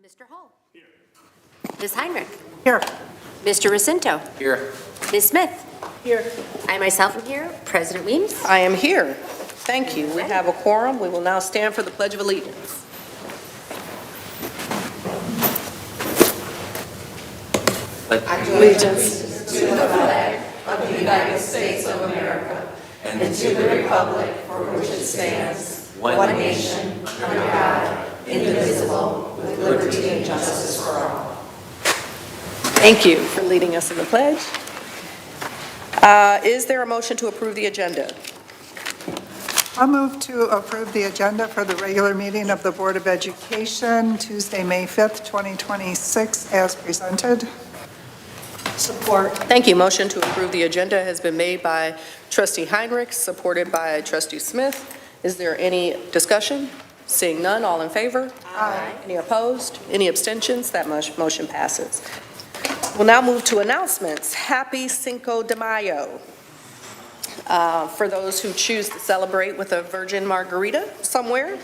Mr. Hull. Here. Ms. Heinrich. Here. Mr. Jacinto. Here. Ms. Smith. Here. I myself am here. President Weems. I am here. Thank you. We have a quorum. We will now stand for the Pledge of Allegiance. Allegiance to the flag of the United States of America and to the republic for which it stands, one nation, under God, indivisible, with liberty and justice for all. Thank you for leading us in the pledge. Is there a motion to approve the agenda? I'll move to approve the agenda for the regular meeting of the Board of Education, Tuesday, May 5th, 2026, as presented. Support. Thank you. Motion to approve the agenda has been made by Trustee Heinrich, supported by Trustee Smith. Is there any discussion? Seeing none, all in favor? Aye. Any opposed? Any abstentions? That motion passes. We'll now move to announcements. Happy Cinco de Mayo. For those who choose to celebrate with a virgin margarita somewhere,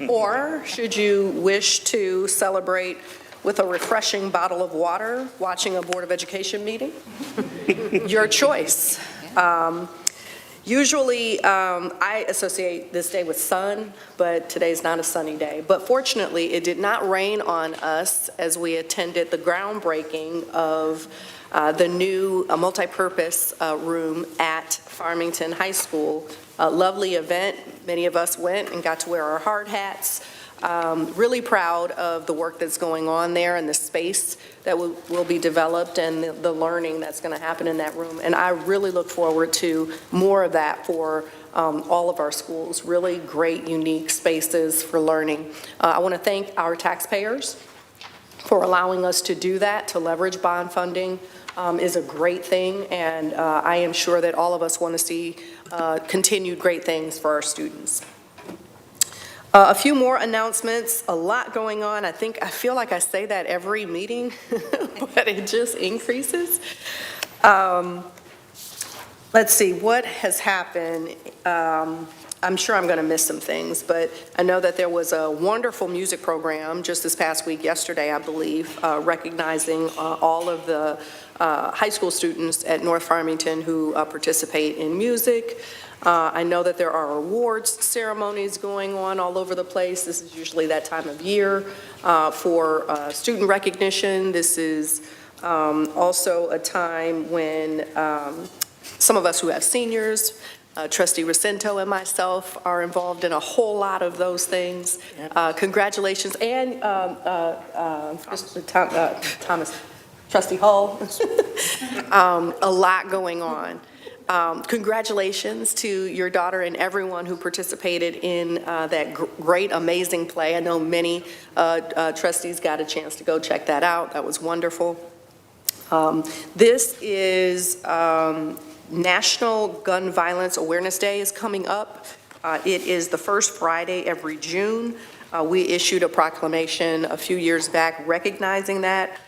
or should you wish to celebrate with a refreshing bottle of water watching a Board of Education meeting, your choice. Usually, I associate this day with sun, but today's not a sunny day. But fortunately, it did not rain on us as we attended the groundbreaking of the new multi-purpose room at Farmington High School. A lovely event. Many of us went and got to wear our hard hats. Really proud of the work that's going on there and the space that will be developed and the learning that's going to happen in that room. And I really look forward to more of that for all of our schools. Really great, unique spaces for learning. I want to thank our taxpayers for allowing us to do that. To leverage bond funding is a great thing, and I am sure that all of us want to see continued great things for our students. A few more announcements, a lot going on. I feel like I say that every meeting, but it just increases. Let's see, what has happened? I'm sure I'm going to miss some things, but I know that there was a wonderful music program just this past week, yesterday, I believe, recognizing all of the high school students at North Farmington who participate in music. I know that there are awards ceremonies going on all over the place. This is usually that time of year for student recognition. This is also a time when some of us who have seniors, Trustee Jacinto and myself, are involved in a whole lot of those things. Congratulations. And Thomas, Trustee Hull, a lot going on. Congratulations to your daughter and everyone who participated in that great, amazing play. I know many trustees got a chance to go check that out. That was wonderful. This is National Gun Violence Awareness Day is coming up. It is the first Friday every June. We issued a proclamation a few years back recognizing that.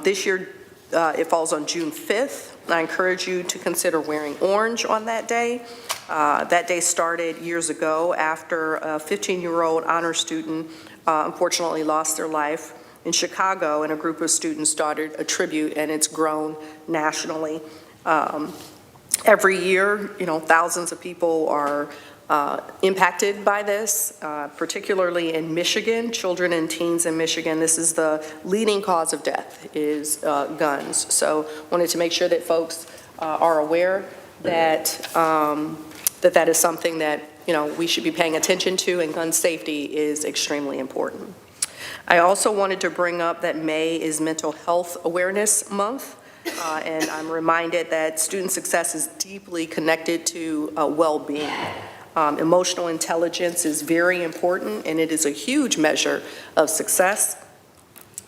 This year, it falls on June 5th. I encourage you to consider wearing orange on that day. That day started years ago after a 15-year-old honor student unfortunately lost their life in Chicago, and a group of students started a tribute, and it's grown nationally. Every year, thousands of people are impacted by this, particularly in Michigan, children and teens in Michigan. This is the leading cause of death is guns. So wanted to make sure that folks are aware that that is something that we should be paying attention to, and gun safety is extremely important. I also wanted to bring up that May is Mental Health Awareness Month. And I'm reminded that student success is deeply connected to well-being. Emotional intelligence is very important, and it is a huge measure of success.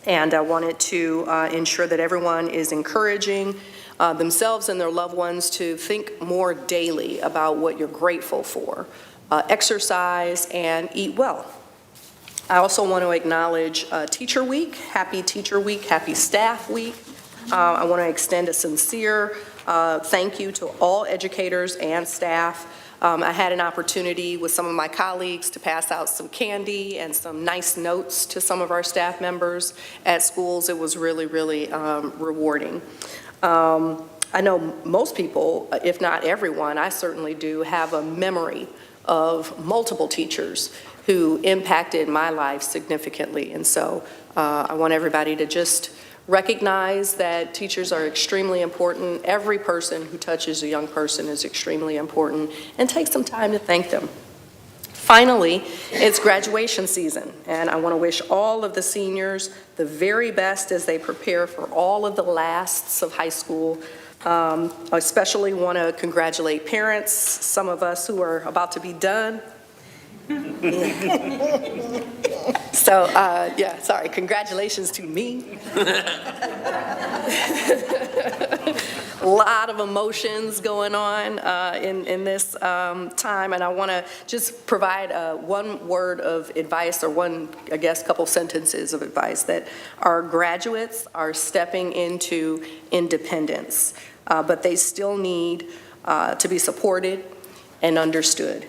And I wanted to ensure that everyone is encouraging themselves and their loved ones to think more daily about what you're grateful for. Exercise and eat well. I also want to acknowledge Teacher Week. Happy Teacher Week, happy Staff Week. I want to extend a sincere thank you to all educators and staff I had an opportunity with some of my colleagues to pass out some candy and some nice notes to some of our staff members at schools. It was really, really rewarding. I know most people, if not everyone, I certainly do, have a memory of multiple teachers who impacted my life significantly. And so I want everybody to just recognize that teachers are extremely important. Every person who touches a young person is extremely important, and take some time to thank them. Finally, it's graduation season, and I want to wish all of the seniors the very best as they prepare for all of the lasts of high school. I especially want to congratulate parents, some of us who are about to be done. So, yeah, sorry, congratulations to me. A lot of emotions going on in this time, and I want to just provide one word of advice, or one, I guess, couple sentences of advice, that our graduates are stepping into independence, but they still need to be supported and understood.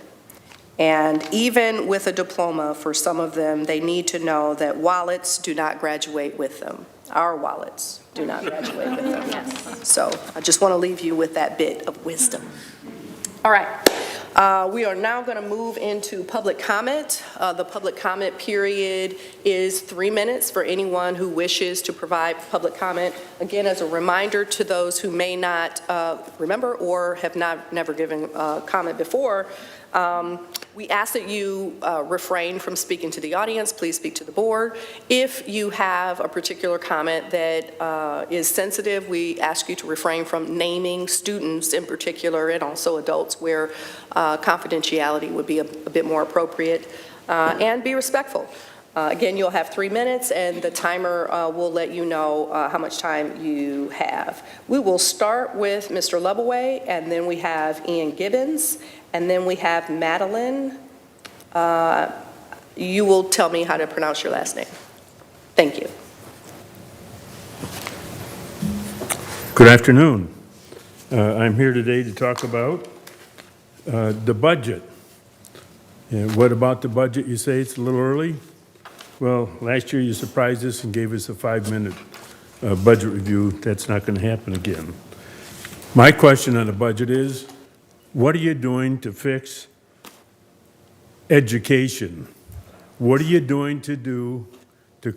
And even with a diploma, for some of them, they need to know that wallets do not graduate with them. Our wallets do not graduate with them. Yes. So I just want to leave you with that bit of wisdom. All right. We are now going to move into public comment. The public comment period is 3 minutes for anyone who wishes to provide public comment. Again, as a reminder to those who may not remember or have never given comment before, we ask that you refrain from speaking to the audience. Please speak to the board. If you have a particular comment that is sensitive, we ask you to refrain from naming students in particular, and also adults, where confidentiality would be a bit more appropriate, and be respectful. Again, you'll have 3 minutes, and the timer will let you know how much time you have. We will start with Mr. Leboway, and then we have Ian Gibbons, and then we have Madeline. You will tell me how to pronounce your last name. Thank you. Good afternoon. I'm here today to talk about the budget. And what about the budget? You say it's a little early? Well, last year you surprised us and gave us a 5-minute budget review. That's not going to happen again. My question on the budget is, what are you doing to fix education? What are you doing to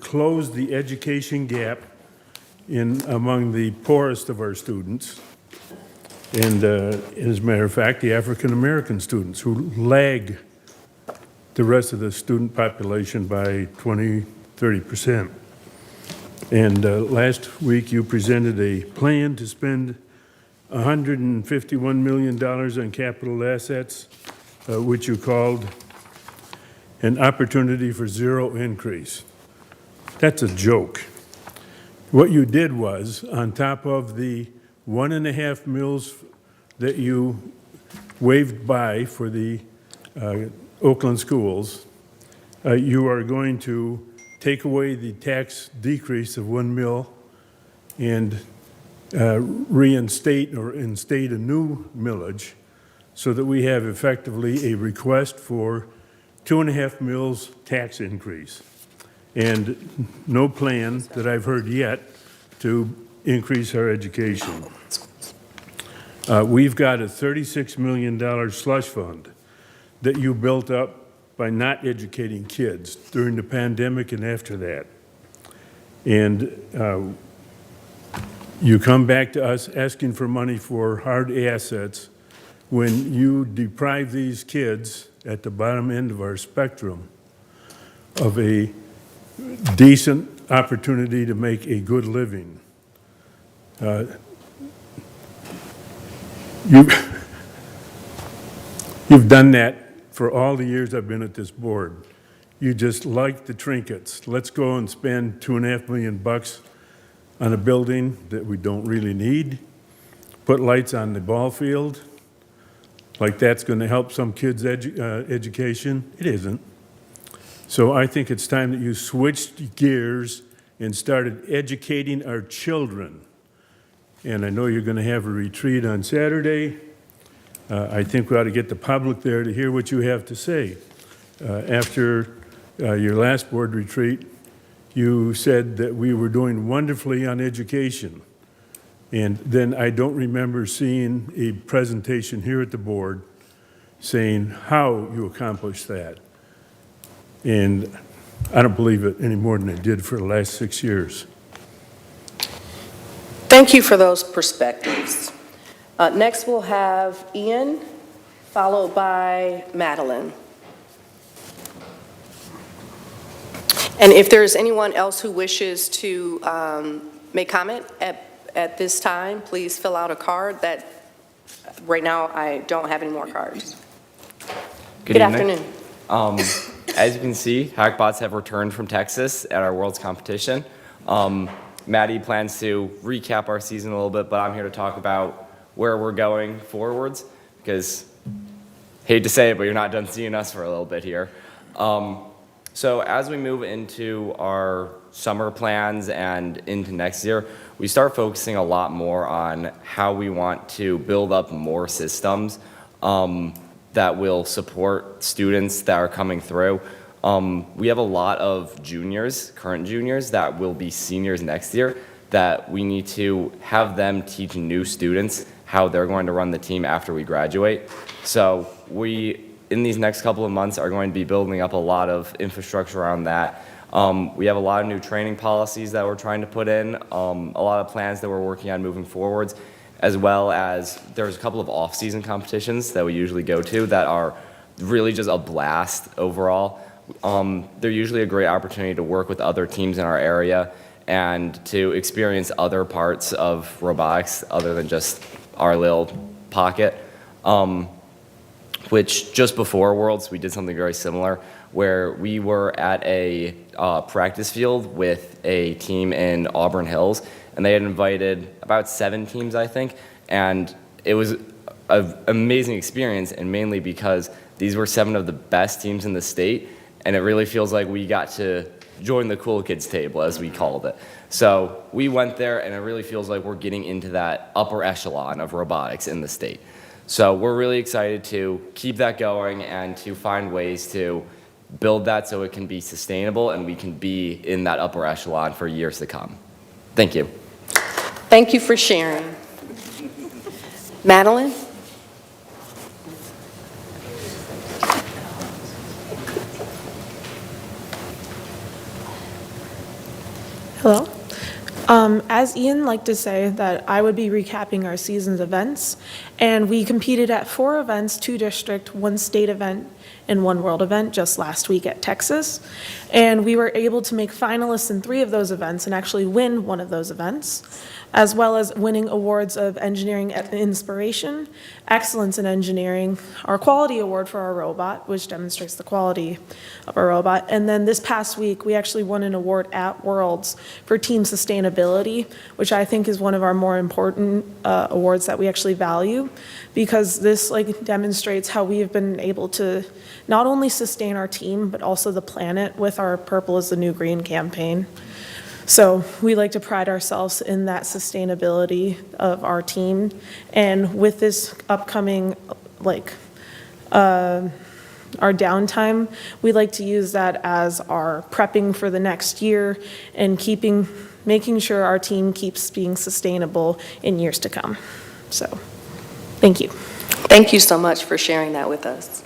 close the education gap among the poorest of our students? And as a matter of fact, the African American students who lag the rest of the student population by 20–30%. And last week you presented a plan to spend $151 million on capital assets, which you called an opportunity for zero increase. That's a joke. What you did was, on top of the 1.5 mills that you waived by for the Oakland schools, you are going to take away the tax decrease of 1 mill and reinstate or instate a new millage, so that we have effectively a request for 2.5 mills tax increase, and no plan that I've heard yet to increase our education. We've got a $36 million slush fund that you built up by not educating kids during the pandemic and after that. And you come back to us asking for money for hard assets when you deprive these kids at the bottom end of our spectrum of a decent opportunity to make a good living. You've done that for all the years I've been at this board. You just like the trinkets. Let's go and spend $2.5 million on a building that we don't really need. Put lights on the ball field, like that's going to help some kids' education. It isn't. So I think it's time that you switched gears and started educating our children. And I know you're going to have a retreat on Saturday. I think we ought to get the public there to hear what you have to say. After your last board retreat, you said that we were doing wonderfully on education. And then I don't remember seeing a presentation here at the board saying how you accomplished that. And I don't believe it any more than I did for the last 6 years. Thank you for those perspectives. Next, we'll have Ian, followed by Madeline. And if there's anyone else who wishes to make comment at this time, please fill out a card. Right now, I don't have any more cards. Good evening. afternoon. As you can see, Hackbots have returned from Texas at our Worlds competition. Maddie plans to recap our season a little bit, but I'm here to talk about where we're going forwards, because, hate to say it, but you're not done seeing us for a little bit here. So as we move into our summer plans and into next year, we start focusing a lot more on how we want to build up more systems that will support students that are coming through. We have a lot of juniors, current juniors, that will be seniors next year, that we need to have them teach new students how they're going to run the team after we graduate. So we, in these next couple of months, are going to be building up a lot of infrastructure around that. We have a lot of new training policies that we're trying to put in, a lot of plans that we're working on moving forwards, as well as there's a couple of off-season competitions that we usually go to that are really just a blast overall. They're usually a great opportunity to work with other teams in our area and to experience other parts of robotics other than just our little pocket. Which just before Worlds, we did something very similar where we were at a practice field with a team in Auburn Hills, and they had invited about 7 teams, I think, and it was an amazing experience, and mainly because these were 7 of the best teams in the state, and it really feels like we got to join the cool kids table, as we called it. So we went there, and it really feels like we're getting into that upper echelon of robotics in the state. So we're really excited to keep that going and to find ways to build that so it can be sustainable and we can be in that upper echelon for years to come. Thank you. Thank you for sharing. Madeline? Hello. As Ian liked to say, that I would be recapping our season's events, and we competed at 4 events, 2 district, 1 state event, and 1 world event just last week at Texas. And we were able to make finalists in 3 of those events and actually win 1 of those events, as well as winning awards of Engineering Inspiration, Excellence in Engineering, our Quality Award for our robot, which demonstrates the quality of our robot. And then this past week, we actually won an award at Worlds for Team Sustainability, which I think is one of our more important awards that we actually value, because this demonstrates how we have been able to not only sustain our team, but also the planet with our Purple is the New Green campaign. So we like to pride ourselves in that sustainability of our team. And with this upcoming, our downtime, we like to use that as our prepping for the next year and making sure our team keeps being sustainable in years to come. So, thank you. Thank you so much for sharing that with us.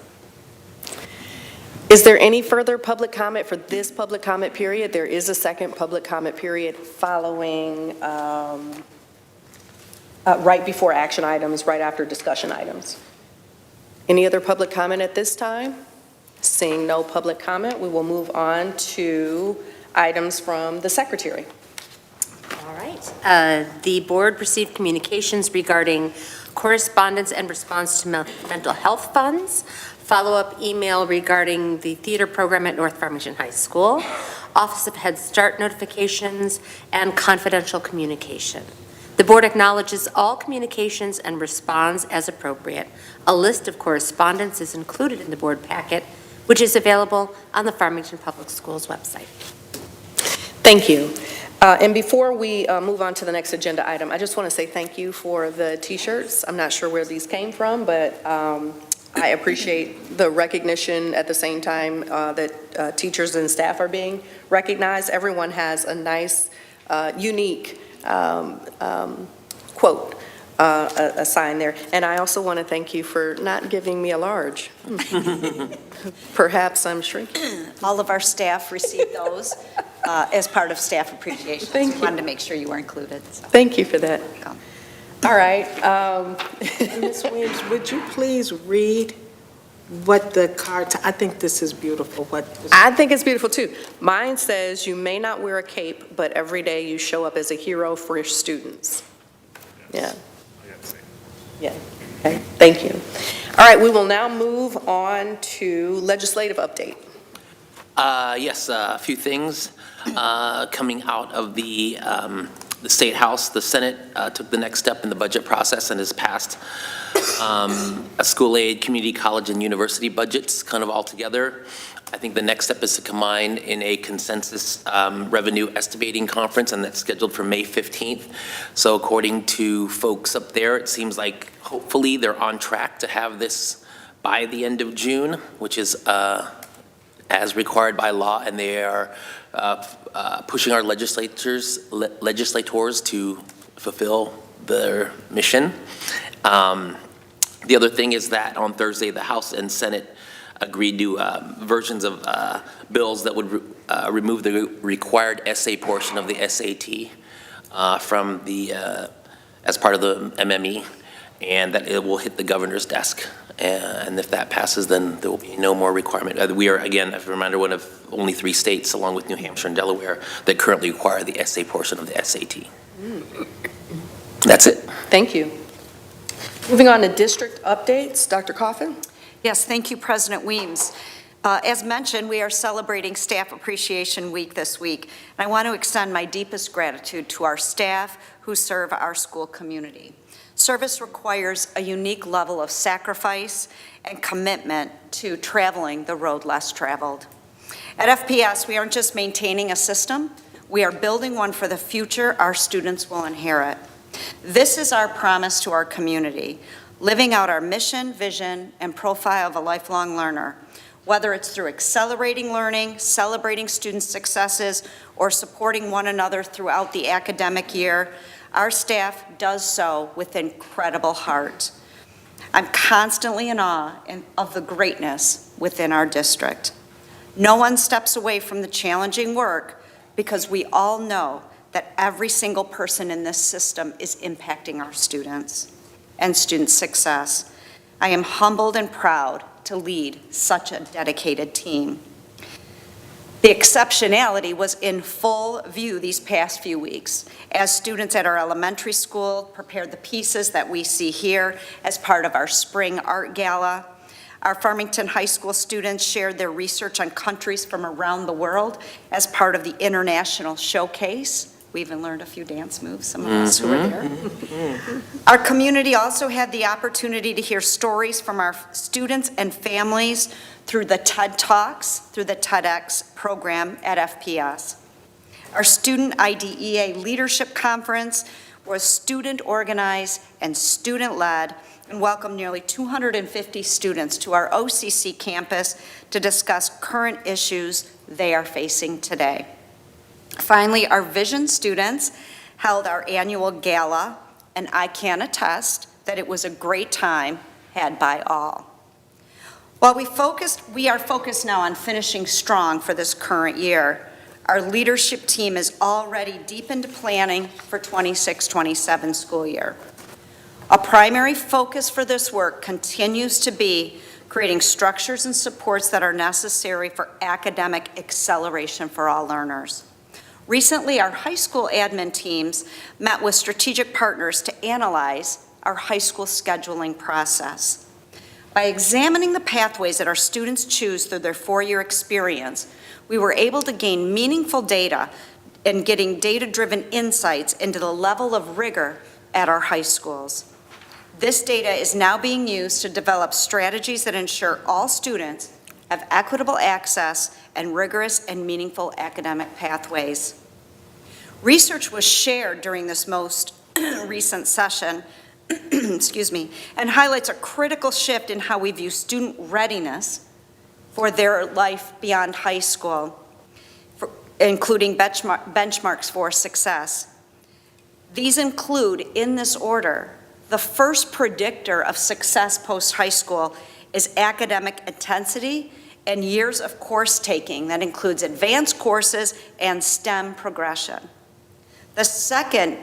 Is there any further public comment for this public comment period? There is a second public comment period following right before action items, right after discussion items. Any other public comment at this time? Seeing no public comment, we will move on to items from the secretary. All right. The board received communications regarding correspondence and response to mental health funds, follow-up email regarding the theater program at North Farmington High School, Office of Head Start notifications, and confidential communication. The board acknowledges all communications and responds as appropriate. A list of correspondence is included in the board packet, which is available on the Farmington Public Schools website. Thank you. And before we move on to the next agenda item, I just want to say thank you for the T-shirts. I'm not sure where these came from, but I appreciate the recognition at the same time that teachers and staff are being recognized. Everyone has a nice, unique quote, a sign there. And I also want to thank you for not giving me a large. Perhaps I'm shrinking. All of our staff received those as part of staff appreciation. Thank So you. wanted to make sure you were included. So. Thank you for that. Welcome. All right. Ms. Williams, would you please read what the card, I think this is beautiful, I think it's beautiful too. Mine says, "You may not wear a cape, but every day you show up as a hero for your students." Yeah. Yeah. Okay. Thank you. All right, we will now move on to legislative update. Yes, a few things coming out of the State House. The Senate took the next step in the budget process and has passed a school aid, community college, and university budgets kind of all together. I think the next step is to combine in a consensus revenue estimating conference, and that's scheduled for May 15th. So according to folks up there, it seems like hopefully they're on track to have this by the end of June, which is as required by law, and they are pushing our legislators to fulfill their mission. The other thing is that on Thursday, the House and Senate agreed to versions of bills that would remove the required essay portion of the SAT from the, as part of the MME, and that it will hit the governor's desk. And if that passes, then there will be no more requirement. We are, again, as a reminder, one of only 3 states, along with New Hampshire and Delaware, that currently require the essay portion of the SAT. That's it. Thank you. Moving on to district updates, Dr. Coffin. Yes, thank you, President Weems. As mentioned, we are celebrating Staff Appreciation Week this week, and I want to extend my deepest gratitude to our staff who serve our school community. Service requires a unique level of sacrifice and commitment to traveling the road less traveled. At FPS, we aren't just maintaining a system, we are building one for the future our students will inherit. This is our promise to our community, living out our mission, vision, and profile of a lifelong learner, whether it's through accelerating learning, celebrating student successes, or supporting one another throughout the academic year. Our staff does so with incredible heart. I'm constantly in awe of the greatness within our district. No one steps away from the challenging work because we all know that every single person in this system is impacting our students and student success. I am humbled and proud to lead such a dedicated team. The exceptionality was in full view these past few weeks as students at our elementary school prepared the pieces that we see here as part of our spring art gala. Our Farmington High School students shared their research on countries from around the world as part of the international showcase. We even learned a few dance moves, some of us who were there. Our community also had the opportunity to hear stories from our students and families through the TED Talks, through the TEDx program at FPS. Our Student IDEA Leadership Conference was student-organized and student-led and welcomed nearly 250 students to our OCC campus to discuss current issues they are facing today. Finally, our Vision students held our annual gala, and I can attest that it was a great time had by all. While we are focused now on finishing strong for this current year, our leadership team is already deep into planning for 26-27 school year. A primary focus for this work continues to be creating structures and supports that are necessary for academic acceleration for all learners. Recently, our high school admin teams met with strategic partners to analyze our high school scheduling process. By examining the pathways that our students choose through their 4-year experience, we were able to gain meaningful data and getting data-driven insights into the level of rigor at our high schools. This data is now being used to develop strategies that ensure all students have equitable access and rigorous and meaningful academic pathways. Research was shared during this most recent session, excuse me, and highlights a critical shift in how we view student readiness for their life beyond high school, including benchmarks for success. These include, in this order, the first predictor of success post-high school is academic intensity and years of course taking. That includes advanced courses and STEM progression. The second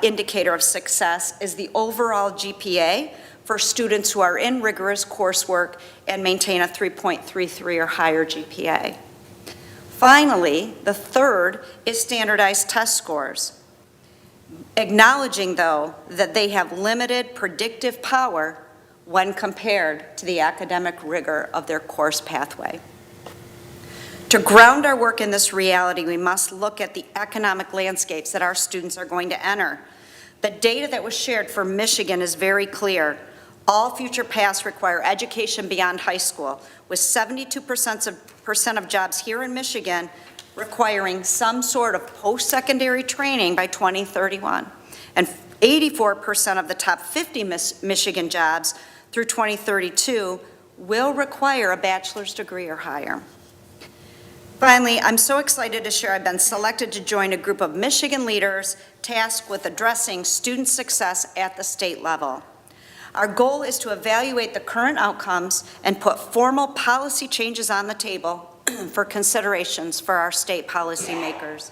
indicator of success is the overall GPA for students who are in rigorous coursework and maintain a 3.33 or higher GPA. Finally, the third is standardized test scores, acknowledging, though, that they have limited predictive power when compared to the academic rigor of their course pathway. To ground our work in this reality, we must look at the economic landscapes that our students are going to enter. The data that was shared for Michigan is very clear. All future paths require education beyond high school, with 72% of jobs here in Michigan requiring some sort of post-secondary training by 2031. And 84% of the top 50 Michigan jobs through 2032 will require a bachelor's degree or higher. Finally, I'm so excited to share I've been selected to join a group of Michigan leaders tasked with addressing student success at the state level. Our goal is to evaluate the current outcomes and put formal policy changes on the table for considerations for our state policymakers.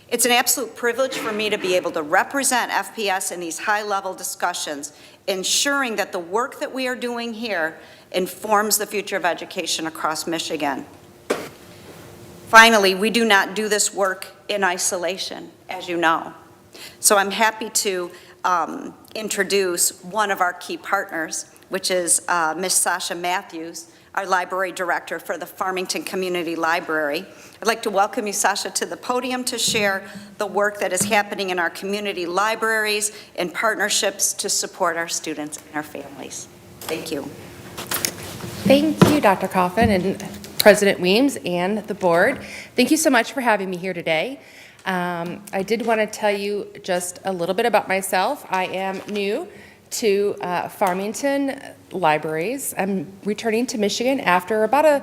It's an absolute privilege for me to be able to represent FPS in these high-level discussions, ensuring that the work that we are doing here informs the future of education across Michigan. Finally, we do not do this work in isolation, as you know. So I'm happy to introduce one of our key partners, which is Ms. Sasha Matthews, our library director for the Farmington Community Library. I'd like to welcome you, Sasha, to the podium to share the work that is happening in our community libraries and partnerships to support our students and our families. Thank you. Thank you, Dr. Coffin and President Weems and the board. Thank you so much for having me here today. I did want to tell you just a little bit about myself. I am new to Farmington Libraries. I'm returning to Michigan after about a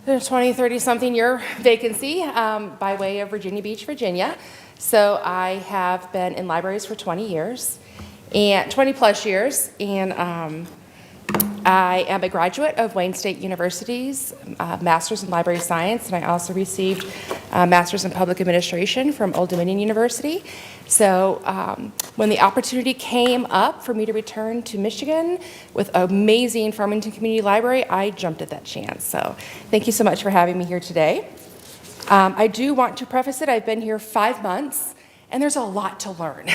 20, 30-something year vacancy by way of Virginia Beach, Virginia. So I have been in libraries for 20 years, and 20 plus years, and I am a graduate of Wayne State University's Master's in Library Science, and I also received a Master's in Public Administration from Old Dominion University. So when the opportunity came up for me to return to Michigan with amazing Farmington Community Library, I jumped at that chance. So thank you so much for having me here today. I do want to preface it, I've been here 5 months, and there's a lot to learn.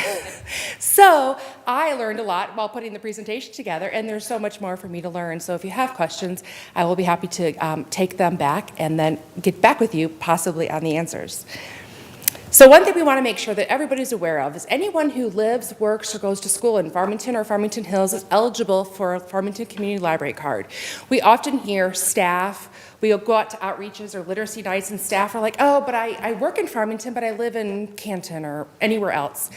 So I learned a lot while putting the presentation together, and there's so much more for me to learn. So if you have questions, I will be happy to take them back and then get back with you possibly on the answers. So one thing we want to make sure that everybody's aware of is anyone who lives, works, or goes to school in Farmington or Farmington Hills is eligible for a Farmington Community Library card. We often hear staff, we'll go out to outreaches or literacy nights, and staff are like, oh, but I work in Farmington, but I live in Canton or anywhere else.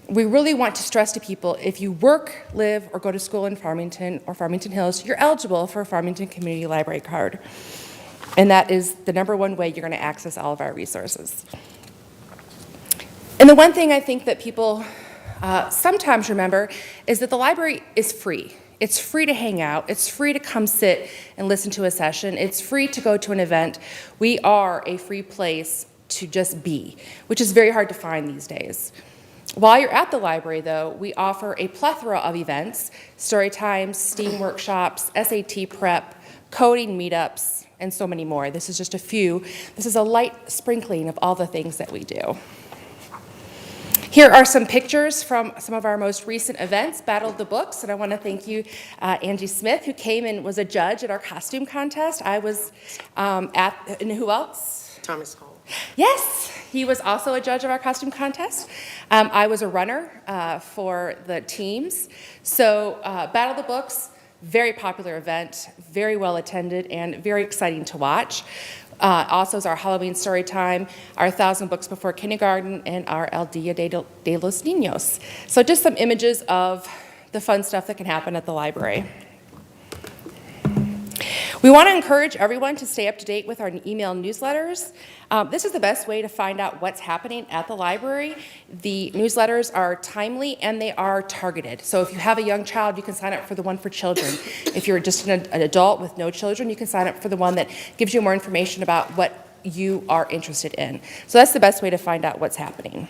We really want to stress to people, if you work, live, or go to school in Farmington or Farmington Hills, you're eligible for a Farmington Community Library card. And that is the #1 way you're going to access all of our resources. And the one thing I think that people sometimes remember is that the library is free. It's free to hang out. It's free to come sit and listen to a session. It's free to go to an event. We are a free place to just be, which is very hard to find these days. While you're at the library, though, we offer a plethora of events: story times, STEAM workshops, SAT prep, coding meetups, and so many more. This is just a few. This is a light sprinkling of all the things that we do. Here are some pictures from some of our most recent events, Battle of the Books, and I want to thank you, Angie Smith, who came and was a judge at our costume contest. I was and who else? Thomas Hall. Yes, he was also a judge of our costume contest. I was a runner for the teams. So Battle of the Books, very popular event, very well attended, and very exciting to watch. Also is our Halloween story time, our 1,000 Books Before Kindergarten, and our El Dia de los Niños. So just some images of the fun stuff that can happen at the library. We want to encourage everyone to stay up to date with our email newsletters. This is the best way to find out what's happening at the library. The newsletters are timely and they are targeted. So if you have a young child, you can sign up for the one for children. If you're just an adult with no children, you can sign up for the one that gives you more information about what you are interested in. So that's the best way to find out what's happening.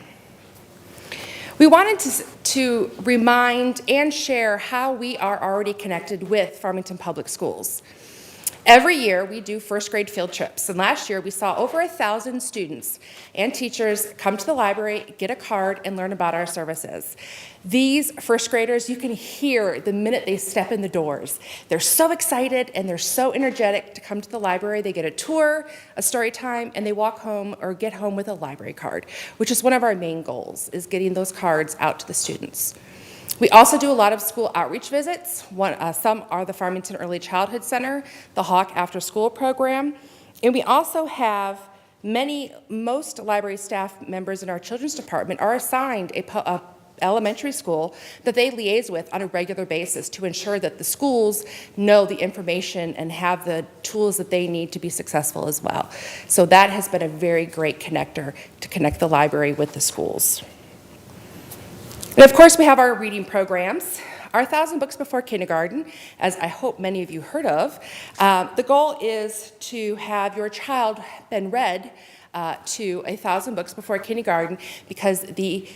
We wanted to remind and share how we are already connected with Farmington Public Schools. Every year, we do first grade field trips, and last year we saw over 1,000 students and teachers come to the library, get a card, and learn about our services. These first graders, you can hear the minute they step in the doors. They're so excited and they're so energetic to come to the library. They get a tour, a story time, and they walk home or get home with a library card, which is one of our main goals, is getting those cards out to the students. We also do a lot of school outreach visits. Some are the Farmington Early Childhood Center, the Hawk After School program, and we also have most library staff members in our children's department are assigned a elementary school that they liaise with on a regular basis to ensure that the schools know the information and have the tools that they need to be successful as well. So that has been a very great connector to connect the library with the schools. And of course, we have our reading programs. Our 1,000 Books Before Kindergarten, as I hope many of you heard of, the goal is to have your child been read to 1,000 books before kindergarten, because the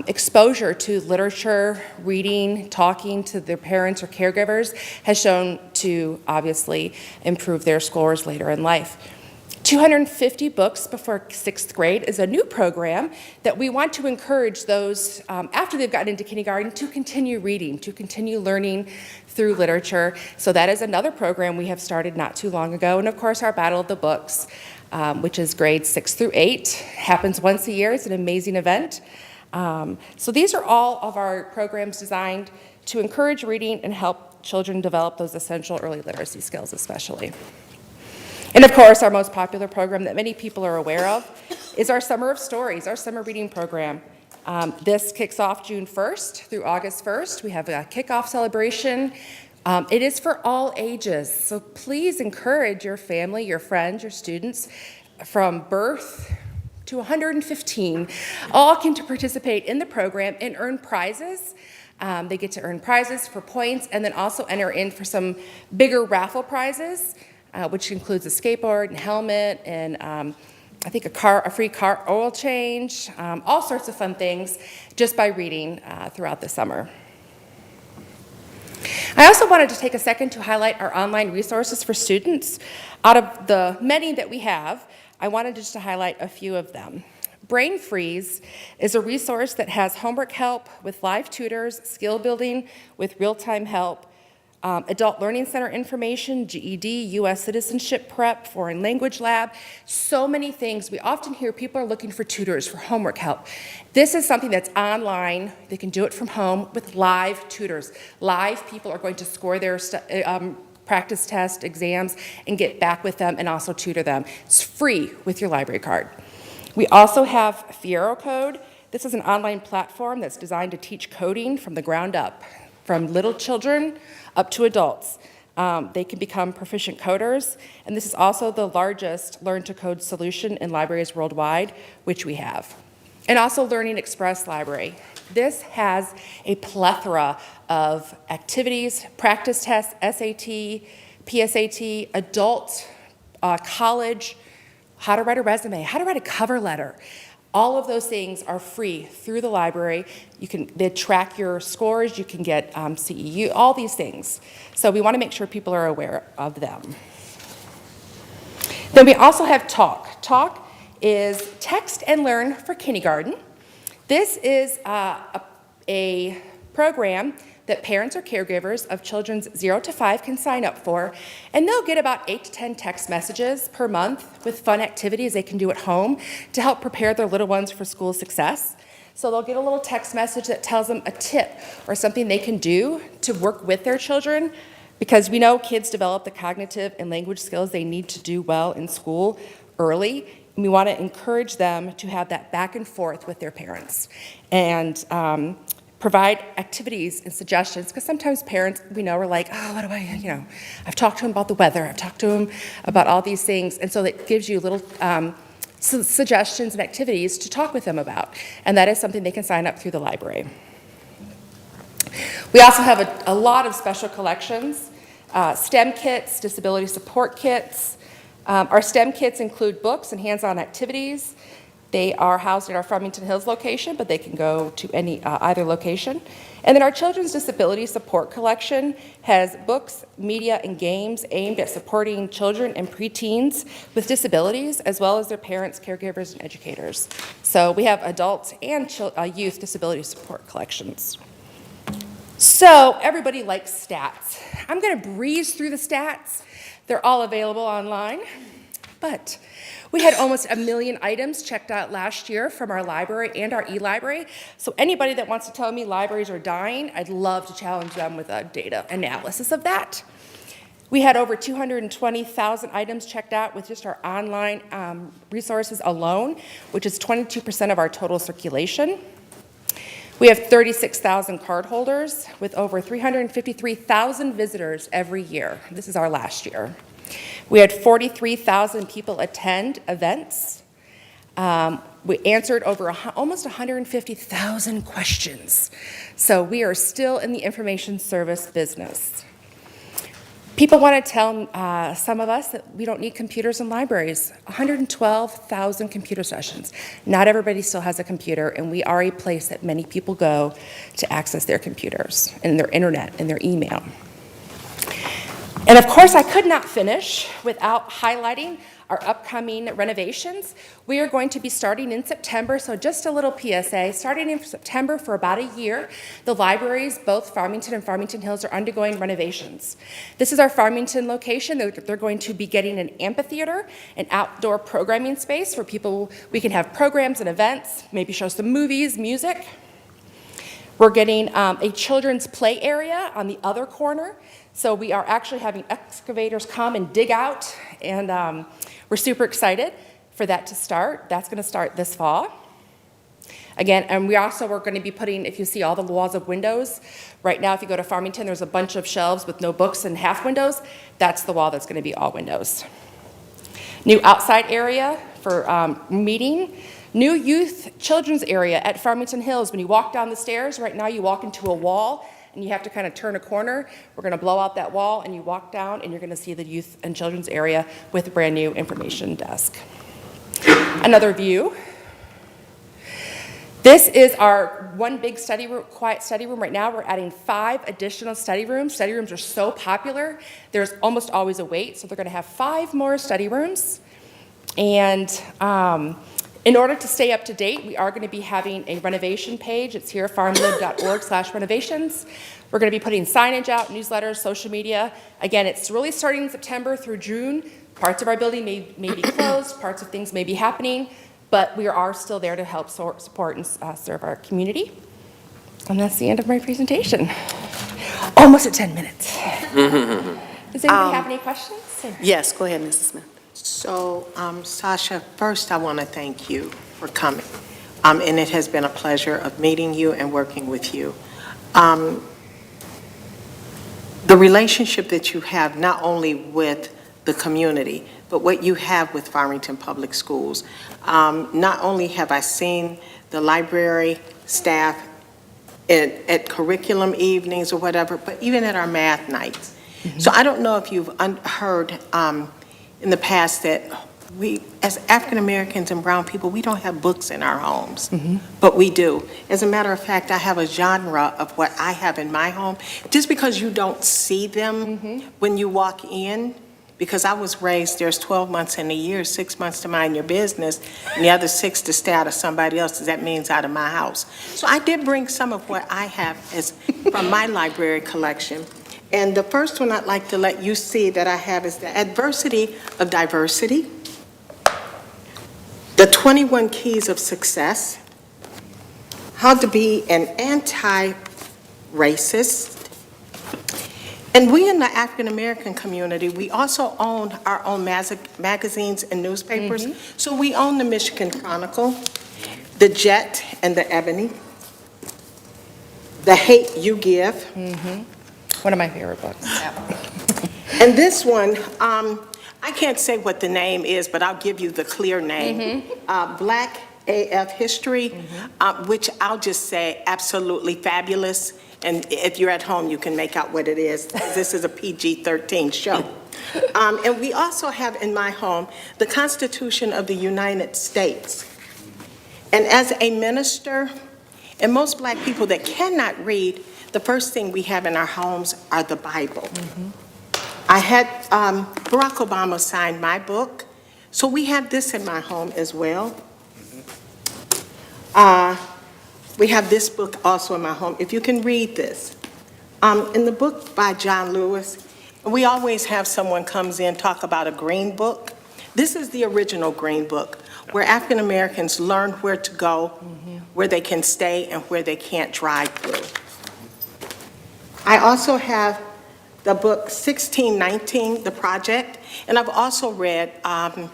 exposure to literature, reading, talking to their parents or caregivers has shown to obviously improve their scores later in life. 250 books before 6th grade is a new program that we want to encourage those after they've gotten into kindergarten to continue reading, to continue learning through literature. So that is another program we have started not too long ago. And of course, our Battle of the Books, which is grades 6 through 8, happens once a year. It's an amazing event. So these are all of our programs designed to encourage reading and help children develop those essential early literacy skills especially. And of course, our most popular program that many people are aware of is our Summer of Stories, our summer reading program. This kicks off June 1st through August 1st. We have a kickoff celebration. It is for all ages, so please encourage your family, your friends, your students from birth to 115, all can to participate in the program and earn prizes. They get to earn prizes for points and then also enter in for some bigger raffle prizes, which includes a skateboard and helmet and I think a free car oil change, all sorts of fun things just by reading throughout the summer. I also wanted to take a second to highlight our online resources for students. Out of the many that we have, I wanted just to highlight a few of them. Brain Freeze is a resource that has homework help with live tutors, skill building with real-time help, Adult Learning Center information, GED, U.S. Citizenship Prep, Foreign Language Lab, so many things. We often hear people are looking for tutors for homework help. This is something that's online. They can do it from home with live tutors. Live people are going to score their practice test, exams, and get back with them and also tutor them. It's free with your library card. We also have VI.A Code. This is an online platform that's designed to teach coding from the ground up, from little children up to adults. They can become proficient coders, and this is also the largest learn-to-code solution in libraries worldwide, which we have. And also Learning Express Library. This has a plethora of activities, practice tests, SAT, PSAT, adult, college, how to write a resume, how to write a cover letter. All of those things are free through the library. They track your scores, you can get CEU, all these things. So we want to make sure people are aware of them. Then we also have Talk. Talk is Text and Learn for Kindergarten. This is a program that parents or caregivers of children 0 to 5 can sign up for, and they'll get about 8 to 10 text messages per month with fun activities they can do at home to help prepare their little ones for school success. So they'll get a little text message that tells them a tip or something they can do to work with their children because we know kids develop the cognitive and language skills they need to do well in school early. And we want to encourage them to have that back and forth with their parents and provide activities and suggestions, because sometimes parents, we know, are like, oh, what do I, I've talked to him about the weather, I've talked to him about all these things, and so it gives you little suggestions and activities to talk with them about, and that is something they can sign up through the library. We also have a lot of special collections, STEM kits, disability support kits. Our STEM kits include books and hands-on activities. They are housed at our Farmington Hills location, but they can go to either location. And then our Children's Disability Support Collection has books, media, and games aimed at supporting children and preteens with disabilities, as well as their parents, caregivers, and educators. So we have adult and youth disability support collections. So everybody likes stats. I'm going to breeze through the stats. They're all available online, but we had almost 1 million items checked out last year from our library and our e-library. So anybody that wants to tell me libraries are dying, I'd love to challenge them with a data analysis of that. We had over 220,000 items checked out with just our online resources alone, which is 22% of our total circulation. We have 36,000 cardholders with over 353,000 visitors every year. This is our last year. We had 43,000 people attend events. We answered over almost 150,000 questions. So we are still in the information service business. People want to tell some of us that we don't need computers in libraries. 112,000 computer sessions. Not everybody still has a computer, and we are a place that many people go to access their computers and their internet and their email. And of course, I could not finish without highlighting our upcoming renovations. We are going to be starting in September, so just a little PSA. Starting in September for about a year, the libraries, both Farmington and Farmington Hills, are undergoing renovations. This is our Farmington location. They're going to be getting an amphitheater, an outdoor programming space where we can have programs and events, maybe show some movies, music. We're getting a children's play area on the other corner. So we are actually having excavators come and dig out, and we're super excited for that to start. That's going to start this fall. Again, and we're going to be putting, if you see all the walls of windows, right now if you go to Farmington, there's a bunch of shelves with no books and half windows. That's the wall that's going to be all windows. New outside area for meeting. New youth children's area at Farmington Hills. When you walk down the stairs, right now you walk into a wall, and you have to kind of turn a corner. We're going to blow out that wall, and you walk down, and you're going to see the youth and children's area with a brand new information desk. Another view. This is our one big study room, quiet study room. Right now, we're adding 5 additional study rooms. Study rooms are so popular, there's almost always a wait, so they're going to have 5 more study rooms. And in order to stay up to date, we are going to be having a renovation page. It's here at farmlib.org/renovations. We're going to be putting signage out, newsletters, social media. Again, it's really starting in September through June. Parts of our building may be closed, parts of things may be happening, but we are still there to help support and serve our community. And that's the end of my presentation. Almost at 10 minutes. Does anybody have any questions? Yes, go ahead, Mrs. Smith. So, Sasha, first I want to thank you for coming. And it has been a pleasure of meeting you and working with you. The relationship that you have not only with the community, but what you have with Farmington Public Schools. Not only have I seen the library staff at curriculum evenings or whatever, but even at our math nights. Mm-hmm. So I don't know if you've heard in the past that we, as African Americans and brown people, we don't have books in our homes, mm-hmm. but we do. As a matter of fact, I have a genre of what I have in my home. Just because you don't see them mm-hmm. when you walk in, because I was raised, there's 12 months in a year, 6 months to mind your business, and the other 6 to stay out of somebody else's. That means out of my house. So I did bring some of what I have as from my library collection. And the first one I'd like to let you see that I have is the Adversity of Diversity, the 21 Keys of Success, How to Be an Anti-Racist, And we in the African-American community, we also own our own magazines and newspapers. So we own the Michigan Chronicle, the Jet and the Ebony, The Hate U Give. One of my favorite books. And this one, I can't say what the name is, but I'll give you the clear name. Black AF History, which I'll just say absolutely fabulous. And if you're at home, you can make out what it is. This is a PG-13 show. And we also have in my home the Constitution of the United States. And as a minister, and most Black people that cannot read, the first thing we have in our homes are the Bible. I had Barack Obama sign my book, so we have this in my home as well. We have this book also in my home. If you can read this. In the book by John Lewis, we always have someone comes in, talk about a green book. This is the original green book, where African Americans learn where to go, where they can stay, and where they can't drive through. I also have the book 1619, The Project, and I've also read the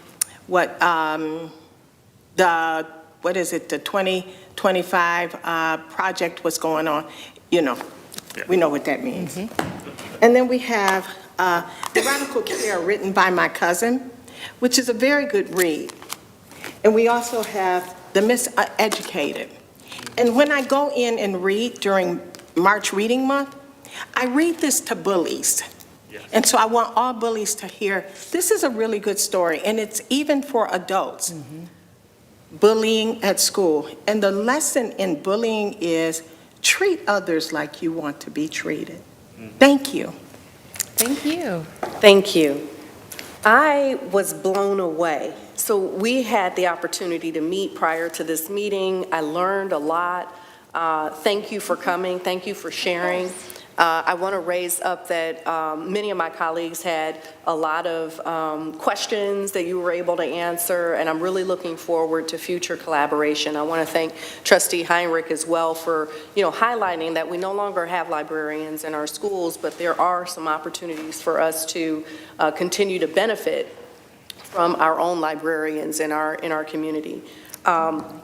2025 project was going on. You know, we know what that means. And then we have The Radical Care, written by my cousin, which is a very good read. And we also have The Miseducated. And when I go in and read during March Reading Month, I read this to bullies. And so I want all bullies to hear, this is a really good story, and it's even for adults. Bullying at school. And the lesson in bullying is treat others like you want to be treated. Thank you. Thank you. Thank you. I was blown away. So we had the opportunity to meet prior to this meeting. I learned a lot. Thank you for coming. Thank you for sharing. I want to raise up that many of my colleagues had a lot of questions that you were able to answer, and I'm really looking forward to future collaboration. I want to thank Trustee Heinrich as well for, highlighting that we no longer have librarians in our schools, but there are some opportunities for us to continue to benefit from our own librarians in our community.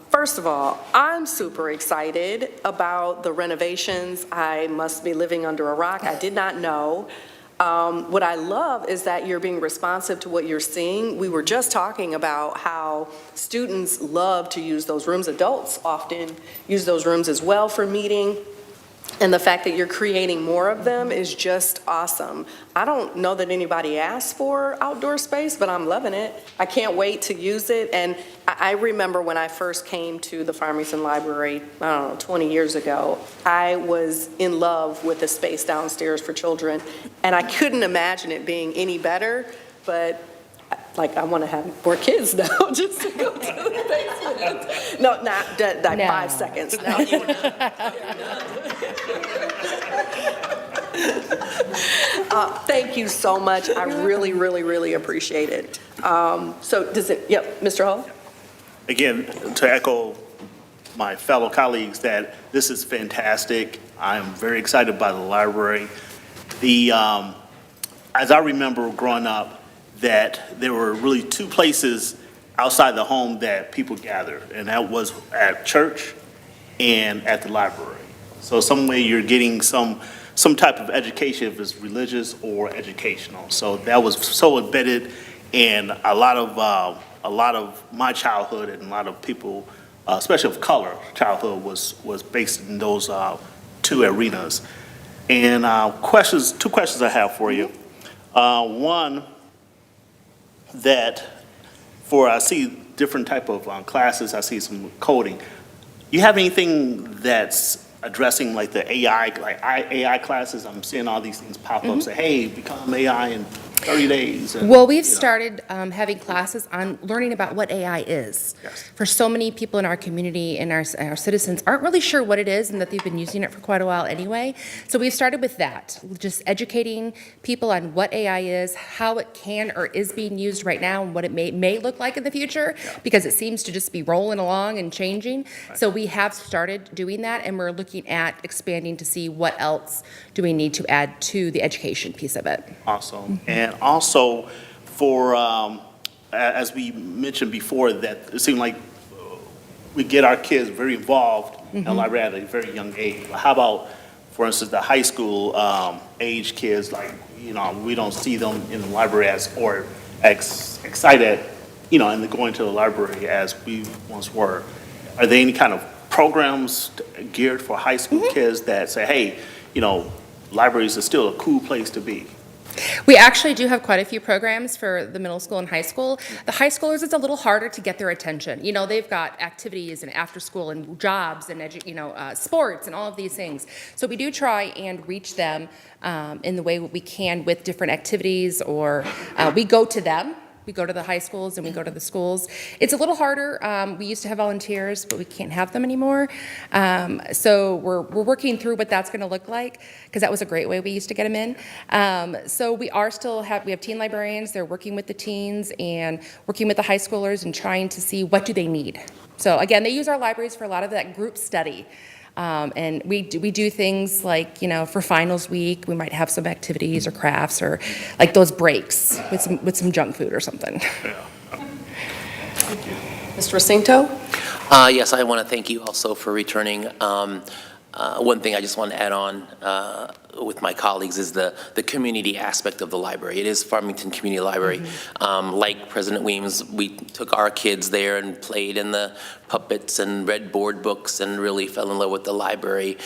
First of all, I'm super excited about the renovations. I must be living under a rock. I did not know. What I love is that you're being responsive to what you're seeing. We were just talking about how students love to use those rooms. Adults often use those rooms as well for meeting. And the fact that you're creating more of them is just awesome. I don't know that anybody asked for outdoor space, but I'm loving it. I can't wait to use it. And I remember when I first came to the Farmington Library, 20 years ago, I was in love with the space downstairs for children. And I couldn't imagine it being any better, but I want to have more kids now just to go to the basement. No, not 5 seconds. No. Thank you so much. I really, really, really appreciate it. So does it, Mr. Hall? Again, to echo my fellow colleagues that this is fantastic. I am very excited by the library. As I remember growing up, that there were really two places outside the home that people gathered, and that was at church and at the library. So some way you're getting some type of education, if it's religious or educational. So that was so embedded, and a lot of my childhood and a lot of people, especially of color, childhood was based in those two arenas. And two questions I have for you. One, that I see different type of classes, I see some coding. You have anything that's addressing the AI, AI classes? I'm seeing all these things pop up, say, hey, become AI, and 30 days? And, Well, we've you know. started having classes on learning about what AI is. Yes. For so many people in our community and our citizens aren't really sure what it is and that they've been using it for quite a while anyway. So we've started with that, just educating people on what AI is, how it can or is being used right now, and what it may look like in the future, because it seems to just be rolling along and changing. So we have started doing that, and we're looking at expanding to see what else do we need to add to the education piece of it. Awesome. And also for, as we mentioned before, that it seemed like we get our kids very involved in the library at a very young age. How about, for instance, the high school age kids, like, you know, we don't see them in the library as excited, you know, and going to the library as we once were. Are there any kind of programs geared for high school kids that say, hey, you know, libraries are still a cool place to be? We actually do have quite a few programs for the middle school and high school. The high schoolers, it's a little harder to get their attention. You know, they've got activities and after school and jobs and sports and all of these things. So we do try and reach them in the way we can with different activities, or we go to them. We go to the high schools and we go to the schools. It's a little harder. We used to have volunteers, but we can't have them anymore. So we're working through what that's going to look like, because that was a great way we used to get them in. So we have teen librarians. They're working with the teens and working with the high schoolers and trying to see what do they need. So again, they use our libraries for a lot of that group study. And we do things like, you know, for finals week, we might have some activities or crafts or like those breaks with some junk food or something. Mr. Jacinto? Yes, I want to thank you also for returning. One thing I just want to add on with my colleagues is the community aspect of the library. It is Farmington Community Library. Like President Weems, we took our kids there and played in the puppets and read board books and really fell in love with the library.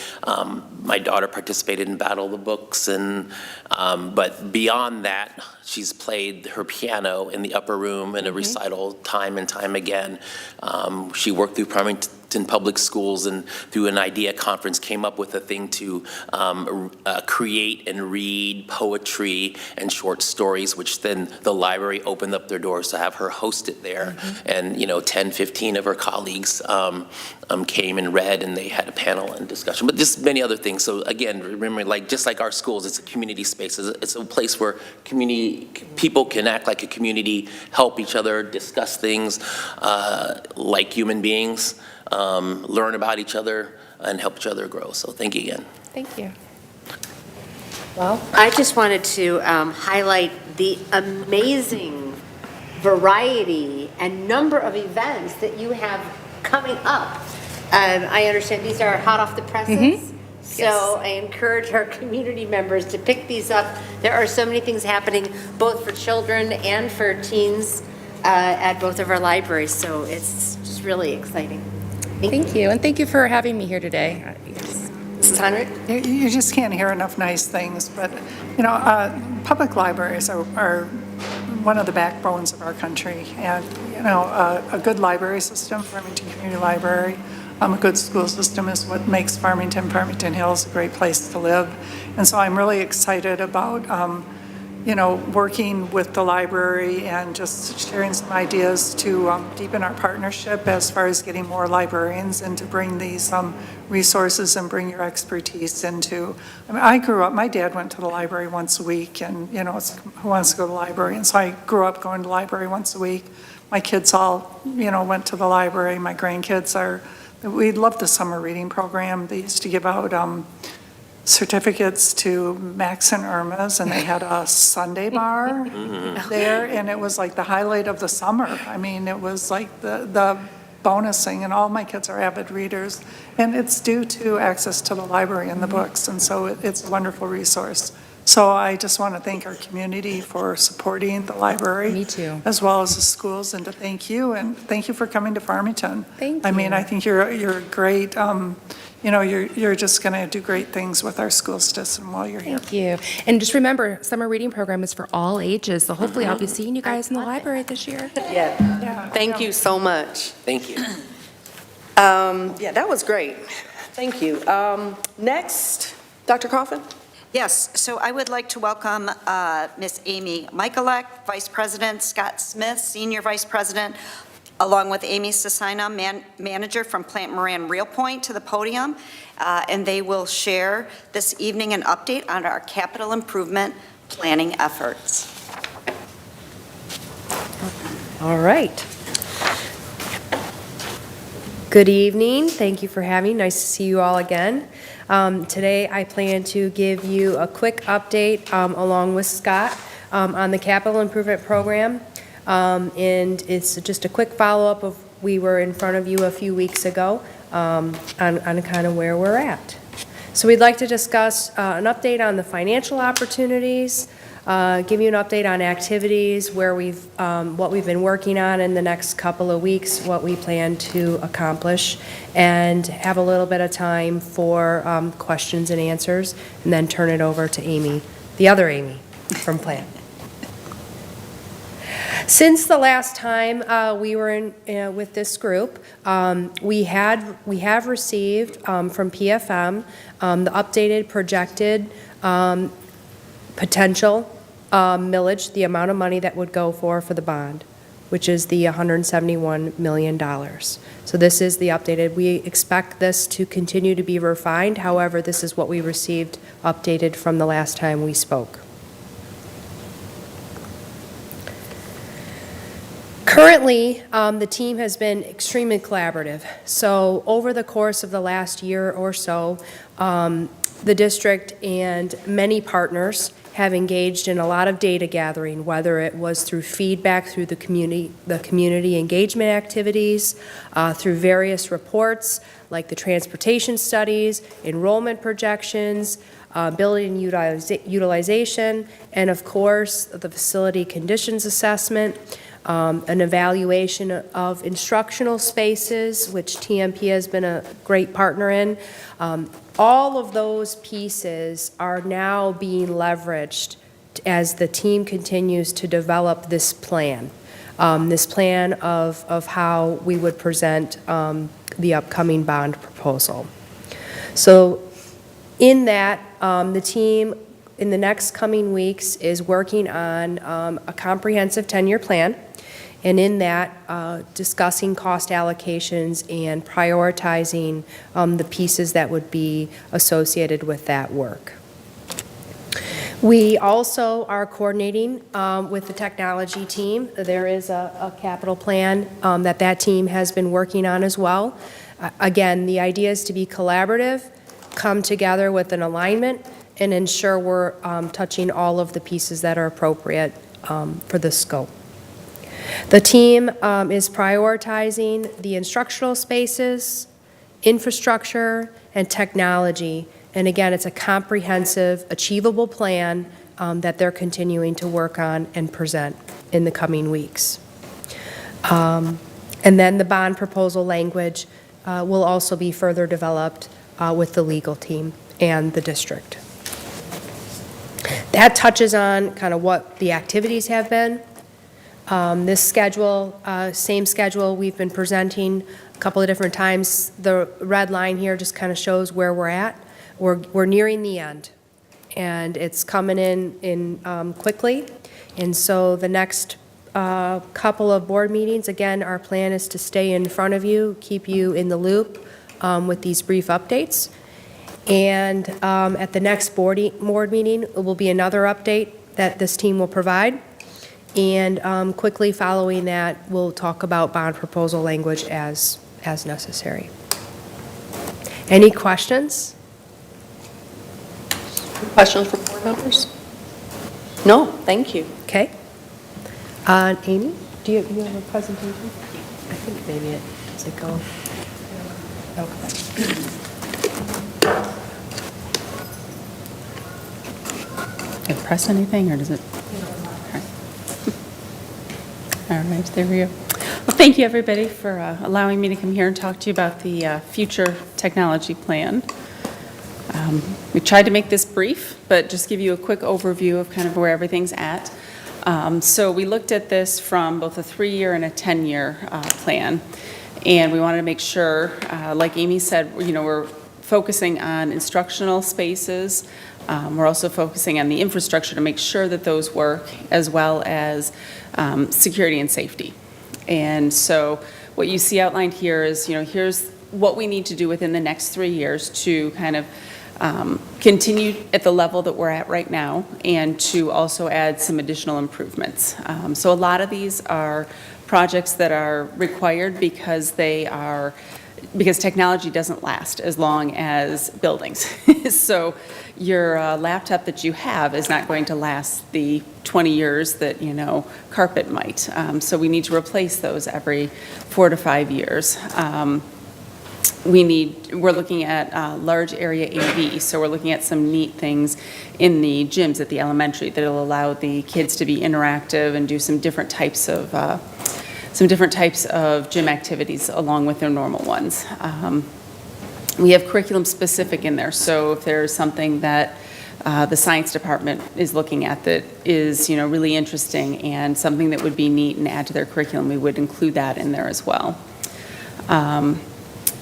My daughter participated in Battle of the Books, and but beyond that, she's played her piano in the upper room in a recital time and time again. She worked through Farmington Public Schools and through an idea conference came up with a thing to create and read poetry and short stories, which then the library opened up their doors to have her host it there. And, you know, 10, 15 of her colleagues came and read, and they had a panel and discussion, but just many other things. So again, remember, like just like our schools, it's a community space. It's a place where people can act like a community, help each other, discuss things like human beings, learn about each other, and help each other grow. So thank you again. Thank you. Well, I just wanted to highlight the amazing variety and number of events that you have coming up. I understand these are hot off the presses. So I encourage our community members to pick these up. There are so many things happening, both for children and for teens at both of our libraries. So it's just really exciting. Thank you, and thank you for having me here today. Mrs. Heinrich? You just can't hear enough nice things, but, you know, public libraries are one of the backbones of our country, and, you know, a good library system, Farmington Community Library, a good school system is what makes Farmington Hills a great place to live. And so I'm really excited about, you know, working with the library and just sharing some ideas to deepen our partnership as far as getting more librarians and to bring these resources and bring your expertise into. I mean, I grew up, my dad went to the library once a week, and, you know, it's, who wants to go to the library? And so I grew up going to the library once a week. My kids all, you know, went to the library. My grandkids we loved the summer reading program. They used to give out certificates to Max and Irma's, and they had a Sunday bar there, and it was like the highlight of the summer. I mean, it was like the bonusing, and all my kids are avid readers, and it's due to access to the library and the books, and so it's a wonderful resource. So I just want to thank our community for supporting the library. Me too. As well as the schools, and to thank you, and thank you for coming to Farmington. Thank you. I mean, I think you're great. You know, you're just going to do great things with our school system while you're here. Thank you. And just remember, summer reading program is for all ages, so hopefully I'll be seeing you guys in the library this year. Yeah. Thank you so much. Thank you. Yeah, that was great. Thank you. Next, Dr. Coffin? Yes, so I would like to welcome Ms. Amy Michalek, Vice President, Scott Smith, Senior Vice President, along with Amy Cecina, Manager from Plant Moran Real Point, to the podium, and they will share this evening an update on our capital improvement planning efforts. All right. Good evening. Thank you for having me. Nice to see you all again. Today, I plan to give you a quick update along with Scott on the capital improvement program. And it's just a quick follow-up of we were in front of you a few weeks ago on kind of where we're at. So we'd like to discuss an update on the financial opportunities, give you an update on activities, where what we've been working on in the next couple of weeks, what we plan to accomplish, and have a little bit of time for questions and answers, and then turn it over to Amy, the other Amy from Plan. Since the last time we were in with this group, we have received from PFM the updated projected potential millage, the amount of money that would go for the bond, which is the $171 million. So this is the updated. We expect this to continue to be refined. However, this is what we received updated from the last time we spoke. Currently, the team has been extremely collaborative. So over the course of the last year or so, the district and many partners have engaged in a lot of data gathering, whether it was through feedback through the community engagement activities, through various reports like the transportation studies, enrollment projections, building utilization, and of course, the facility conditions assessment, an evaluation of instructional spaces, which TMP has been a great partner in. All of those pieces are now being leveraged as the team continues to develop this plan of how we would present the upcoming bond proposal. So in that, the team in the next coming weeks is working on a comprehensive 10-year plan. And in that, discussing cost allocations and prioritizing the pieces that would be associated with that work. We also are coordinating with the technology team. There is a capital plan that team has been working on as well. Again, the idea is to be collaborative, come together with an alignment, and ensure we're touching all of the pieces that are appropriate for the scope. The team is prioritizing the instructional spaces, infrastructure, and technology. And again, it's a comprehensive, achievable plan that they're continuing to work on and present in the coming weeks. And then the bond proposal language will also be further developed with the legal team and the district. That touches on kind of what the activities have been. This schedule, same schedule we've been presenting a couple of different times. The red line here just kind of shows where we're at. We're nearing the end, and it's coming in quickly. And so the next couple of board meetings, again, our plan is to stay in front of you, keep you in the loop with these brief updates. And at the next board meeting, it will be another update that this team will provide. And quickly following that, we'll talk about bond proposal language as necessary. Any questions? Questions for board members? No, thank you. Okay. Amy, do you have a presentation? I think maybe does it go? Okay. Can I press anything, or does it? All right, there we go. Well, thank you, everybody, for allowing me to come here and talk to you about the future technology plan. We tried to make this brief, but just give you a quick overview of kind of where everything's at. So we looked at this from both a 3-year and a 10-year plan, and we wanted to make sure, like Amy said, we're focusing on instructional spaces, We're also focusing on the infrastructure to make sure that those work, as well as security and safety. And so what you see outlined here is, here's what we need to do within the next 3 years to kind of continue at the level that we're at right now, and to also add some additional improvements. So a lot of these are projects that are required because technology doesn't last as long as buildings. So your laptop that you have is not going to last the 20 years that, carpet might. So we need to replace those every 4 to 5 years. We're looking at large area AV, so we're looking at some neat things in the gyms at the elementary that'll allow the kids to be interactive and do some different types of gym activities along with their normal ones. We have curriculum specific in there, so if there's something that the science department is looking at that is, really interesting and something that would be neat and add to their curriculum, we would include that in there as well.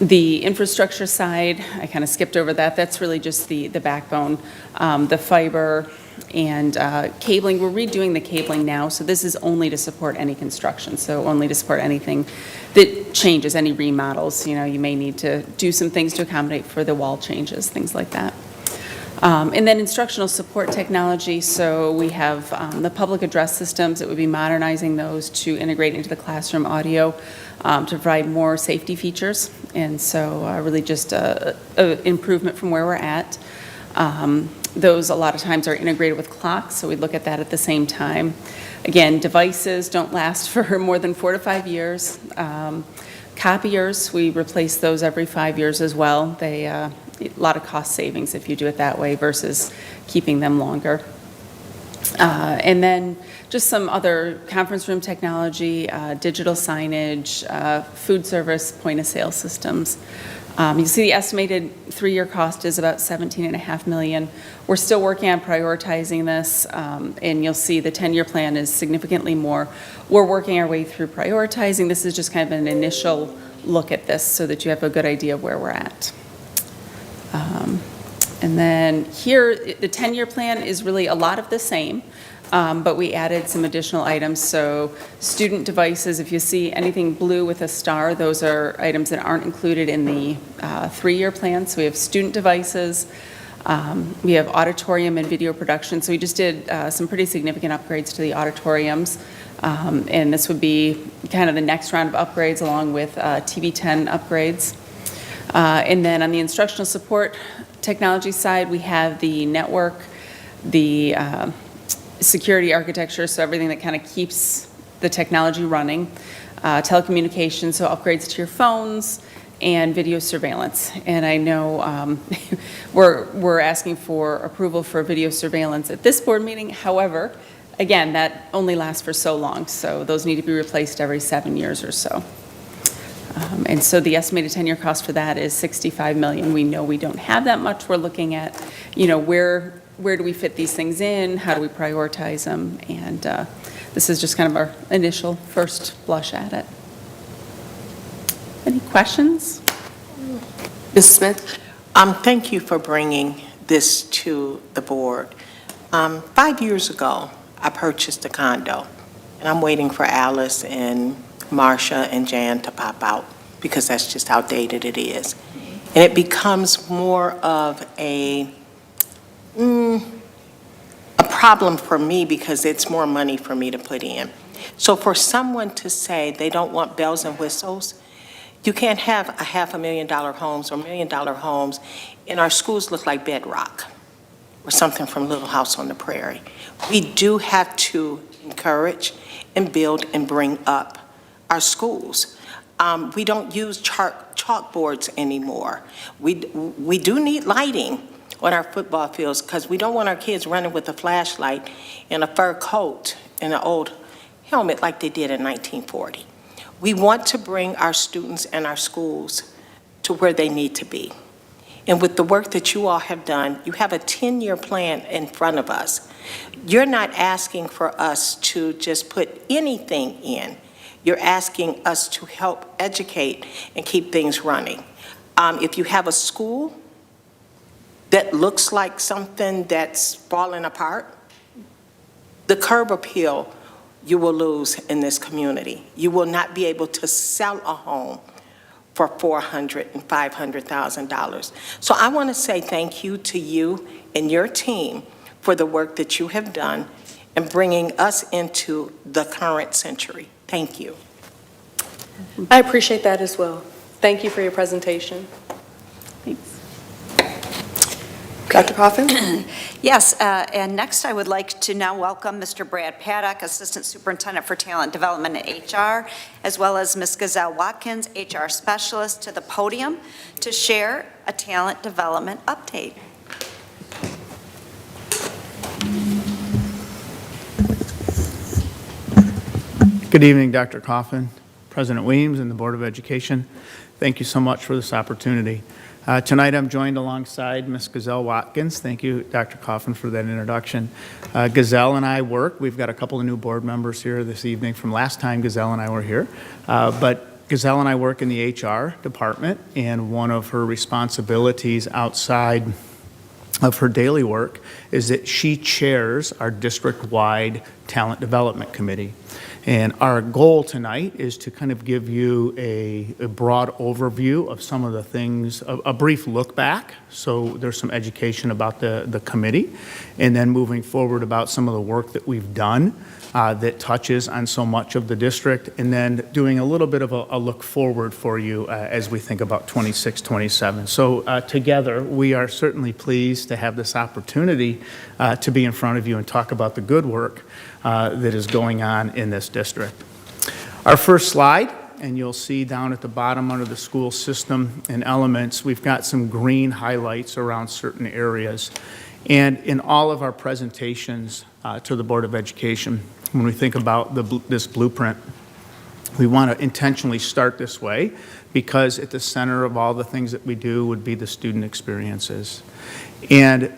The infrastructure side, I kind of skipped over that. That's really just the backbone, the fiber and cabling. We're redoing the cabling now, so this is only to support any construction, so only to support anything that changes, any remodels. You may need to do some things to accommodate for the wall changes, things like that. And then instructional support technology, so we have the public address systems that would be modernizing those to integrate into the classroom audio to provide more safety features, and so really just an improvement from where we're at. Those a lot of times are integrated with clocks, so we look at that at the same time. Again, devices don't last for more than 4 to 5 years. Copiers, we replace those every 5 years as well. They a lot of cost savings if you do it that way versus keeping them longer. And then just some other conference room technology, digital signage, food service, point of sale systems. You see the estimated 3-year cost is about $17.5 million. We're still working on prioritizing this, and you'll see the 10-year plan is significantly more. We're working our way through prioritizing. This is just kind of an initial look at this so that you have a good idea of where we're at. And then here, the 10-year plan is really a lot of the same, but we added some additional items. So student devices, if you see anything blue with a star, those are items that aren't included in the 3-year plan. So we have student devices, we have auditorium and video production. So we just did some pretty significant upgrades to the auditoriums. And this would be kind of the next round of upgrades along with TV10 upgrades. And then on the instructional support technology side, we have the network, the security architecture, so everything that kind of keeps the technology running, telecommunications, so upgrades to your phones, and video surveillance. And I know we're asking for approval for video surveillance at this board meeting. However, again, that only lasts for so long, so those need to be replaced every 7 years or so. And so the estimated 10-year cost for that is $65 million. We know we don't have that much. We're looking at, where do we fit these things in? How do we prioritize them? And this is just kind of our initial first blush at it. Any questions? Ms. Smith? Thank you for bringing this to the board. 5 years ago, I purchased a condo, and I'm waiting for Alice and Marcia and Jan to pop out because that's just how dated it is. And it becomes more of a problem for me because it's more money for me to put in. So for someone to say they don't want bells and whistles, you can't have a $500,000 homes or $1 million homes, and our schools look like bedrock or something from Little House on the Prairie. We do have to encourage and build and bring up our schools. We don't use chalkboards anymore. We do need lighting on our football fields because we don't want our kids running with a flashlight and a fur coat and an old helmet like they did in 1940. We want to bring our students and our schools to where they need to be. And with the work that you all have done, you have a 10-year plan in front of us. You're not asking for us to just put anything in. You're asking us to help educate and keep things running. If you have a school that looks like something that's falling apart, the curb appeal you will lose in this community. You will not be able to sell a home for $400,000 and $500,000. So I want to say thank you to you and your team for the work that you have done in bringing us into the current century. Thank you. I appreciate that as well. Thank you for your presentation. Thanks. Dr. Coffin? Yes, and next I would like to now welcome Mr. Brad Paddock, Assistant Superintendent for Talent Development at HR, as well as Ms. Gazelle Watkins, HR Specialist, to the podium to share a talent development update. Good evening, Dr. Coffin, President Weems, and the Board of Education. Thank you so much for this opportunity. Tonight I'm joined alongside Ms. Gazelle Watkins. Thank you, Dr. Coffin, for that introduction. Gazelle and I work. We've got a couple of new board members here this evening from last time Gazelle and I were here. But Gazelle and I work in the HR department, and one of her responsibilities outside of her daily work is that she chairs our district-wide talent development committee. And our goal tonight is to kind of give you a broad overview of some of the things, a brief look back, so there's some education about the committee, and then moving forward about some of the work that we've done that touches on so much of the district, and then doing a little bit of a look forward for you as we think about 26, 27. So together, we are certainly pleased to have this opportunity to be in front of you and talk about the good work that is going on in this district. Our first slide, and you'll see down at the bottom under the school system and elements, we've got some green highlights around certain areas. And in all of our presentations to the Board of Education, when we think about this blueprint, we want to intentionally start this way because at the center of all the things that we do would be the student experiences. And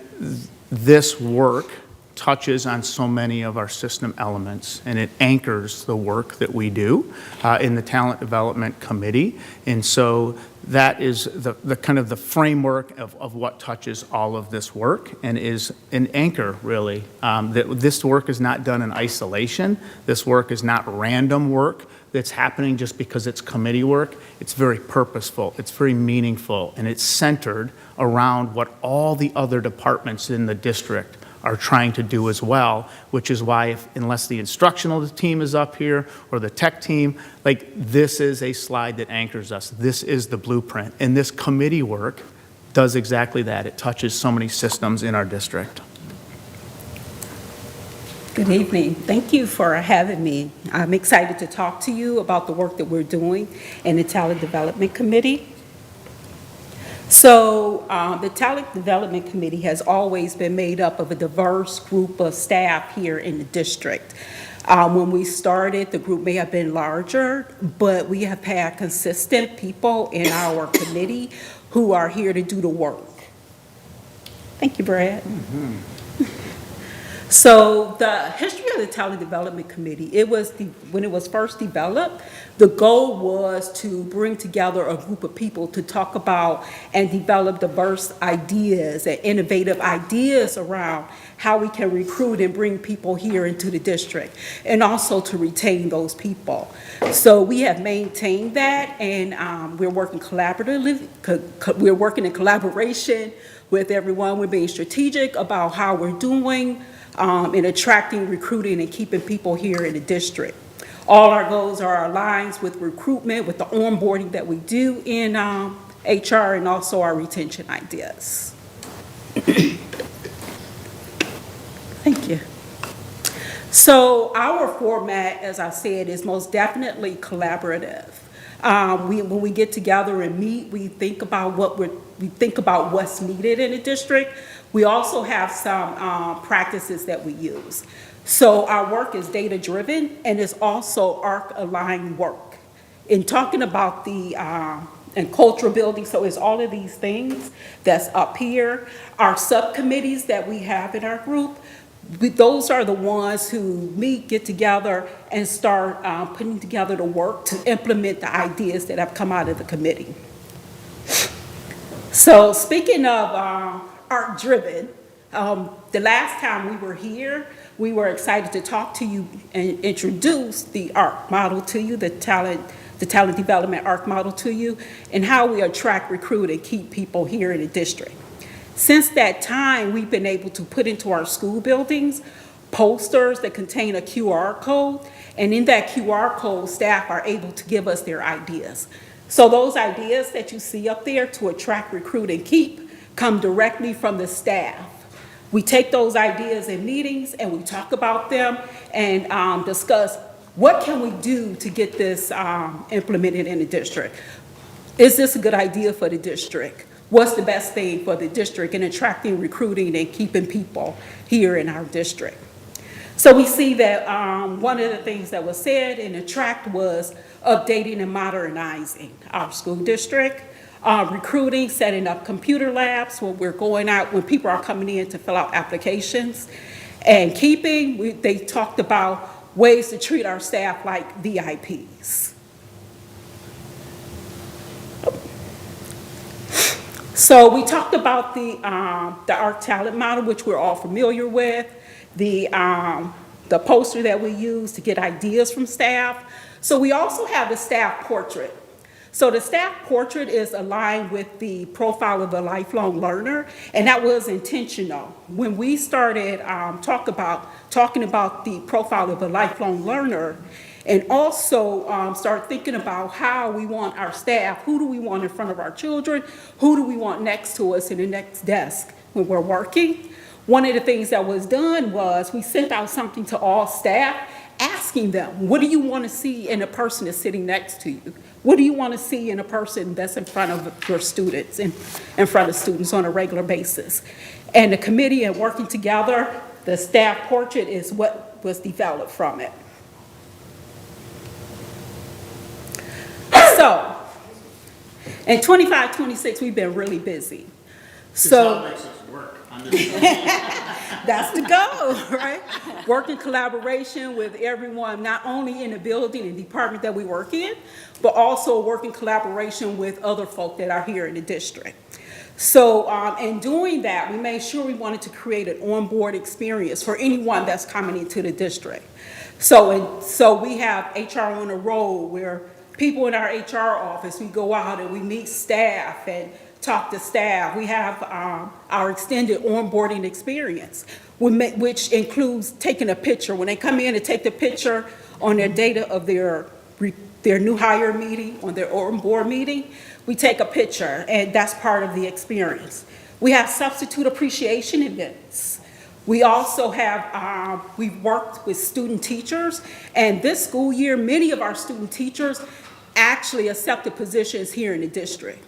this work touches on so many of our system elements, and it anchors the work that we do in the Talent Development Committee. And so that is the kind of the framework of what touches all of this work and is an anchor, really. That this work is not done in isolation. This work is not random work that's happening just because it's committee work. It's very purposeful, it's very meaningful, and it's centered around what all the other departments in the district are trying to do as well, which is why unless the instructional team is up here or the tech team, like this is a slide that anchors us. This is the blueprint. And this committee work does exactly that. It touches so many systems in our district. Good evening. Thank you for having me. I'm excited to talk to you about the work that we're doing in the Talent Development Committee. So the Talent Development Committee has always been made up of a diverse group of staff here in the district. When we started, the group may have been larger, but we have had consistent people in our committee who are here to do the work. Thank you, Brad. Mm-hmm. So the history of the Talent Development Committee, when it was first developed, the goal was to bring together a group of people to talk about and develop diverse ideas and innovative ideas around how we can recruit and bring people here into the district, and also to retain those people. So we have maintained that, and we're working collaboratively. We're working in collaboration with everyone. We're being strategic about how we're doing in attracting, recruiting, and keeping people here in the district. All our goals are aligned with recruitment, with the onboarding that we do in HR, and also our retention ideas. Thank you. So our format, as I said, is most definitely collaborative. When we get together and meet, we think about what's needed in the district. We also have some practices that we use. So our work is data-driven, and it's also ARC-aligned work. In talking about and cultural building, so it's all of these things that's up here. Our subcommittees that we have in our group, those are the ones who meet, get together, and start putting together the work to implement the ideas that have come out of the committee. So speaking of art-driven. The last time we were here, we were excited to talk to you and introduce the art model to you, the talent development art model to you, and how we attract, recruit, and keep people here in the district. Since that time, we've been able to put into our school buildings posters that contain a QR code, and in that QR code, staff are able to give us their ideas. So those ideas that you see up there to attract, recruit, and keep come directly from the staff. We take those ideas in meetings and we talk about them and discuss what can we do to get this implemented in the district. Is this a good idea for the district? What's the best thing for the district in attracting, recruiting, and keeping people here in our district? So we see that one of the things that was said in attract was updating and modernizing our school district, recruiting, setting up computer labs when we're going out, when people are coming in to fill out applications, and keeping, they talked about ways to treat our staff like VIPs. So we talked about the art talent model, which we're all familiar with, the poster that we use to get ideas from staff. So we also have the staff portrait. So the staff portrait is aligned with the profile of a lifelong learner, and that was intentional. When we started talking about the profile of a lifelong learner, and also start thinking about how we want our staff, who do we want in front of our children, who do we want next to us in the next desk when we're working. One of the things that was done was we sent out something to all staff asking them, what do you want to see in a person that's sitting next to you? What do you want to see in a person that's in front of your students, in front of students on a regular basis? And the committee and working together, the staff portrait is what was developed from it. So, in 25, 26, we've been really busy. So, makes us work. that's the goal, right? Work in collaboration with everyone, not only in the building and department that we work in, but also work in collaboration with other folk that are here in the district. So in doing that, we made sure we wanted to create an onboard experience for anyone that's coming into the district. So we have HR on a roll where people in our HR office, we go out and we meet staff and talk to staff. We have our extended onboarding experience, which includes taking a picture. When they come in and take the picture on their data of their new hire meeting, on their onboard meeting, we take a picture, and that's part of the experience. We have substitute appreciation events. We also have, we've worked with student teachers, and this school year, many of our student teachers actually accepted positions here in the district.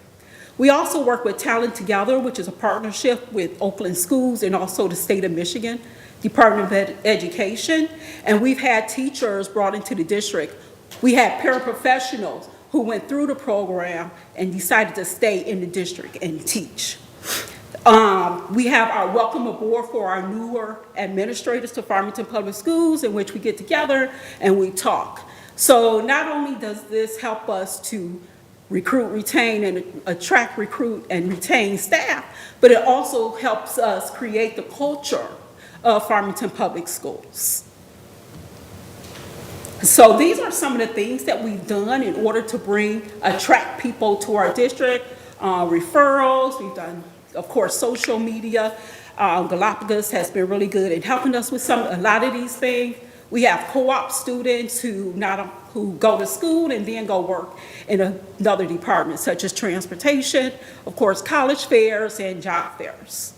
We also work with Talent Together, which is a partnership with Oakland schools and also the state of Michigan, Department of Education, and we've had teachers brought into the district. We had paraprofessionals who went through the program and decided to stay in the district and teach. We have our welcome aboard for our newer administrators to Farmington Public Schools, in which we get together and we talk. So not only does this help us to recruit, retain, and attract, recruit, and retain staff, but it also helps us create the culture of Farmington Public Schools. So these are some of the things that we've done in order to attract people to our district. Referrals, we've done, of course, social media. Galapagos has been really good in helping us with a lot of these things. We have co-op students who go to school and then go work in another department, such as transportation, of course, college fairs and job fairs.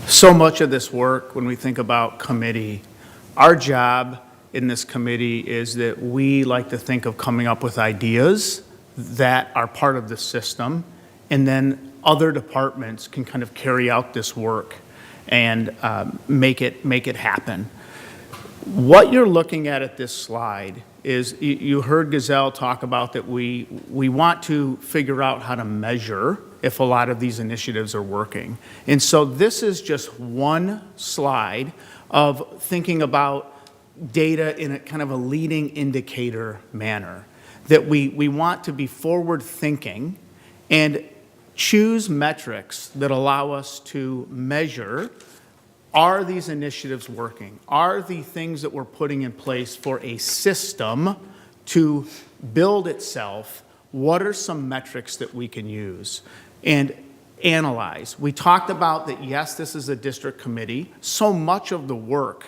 So much of this work, when we think about committee, our job in this committee is that we like to think of coming up with ideas that are part of the system, and then other departments can kind of carry out this work and make it happen. What you're looking at this slide is, you heard Gazelle talk about that we want to figure out how to measure if a lot of these initiatives are working. And so this is just one slide of thinking about data in a kind of a leading indicator manner. that we want to be forward-thinking and choose metrics that allow us to measure, are these initiatives working? Are the things that we're putting in place for a system to build itself, what are some metrics that we can use and analyze? We talked about that, yes, this is a district committee. So much of the work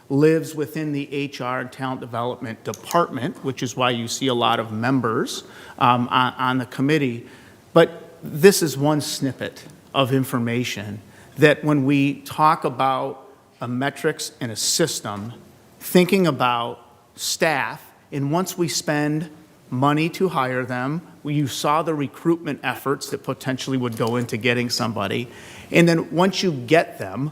lives within the HR and Talent Development Department, which is why you see a lot of members on the committee. But this is one snippet of information that when we talk about a metrics and a system, thinking about staff, and once we spend money to hire them, you saw the recruitment efforts that potentially would go into getting somebody, and then once you get them,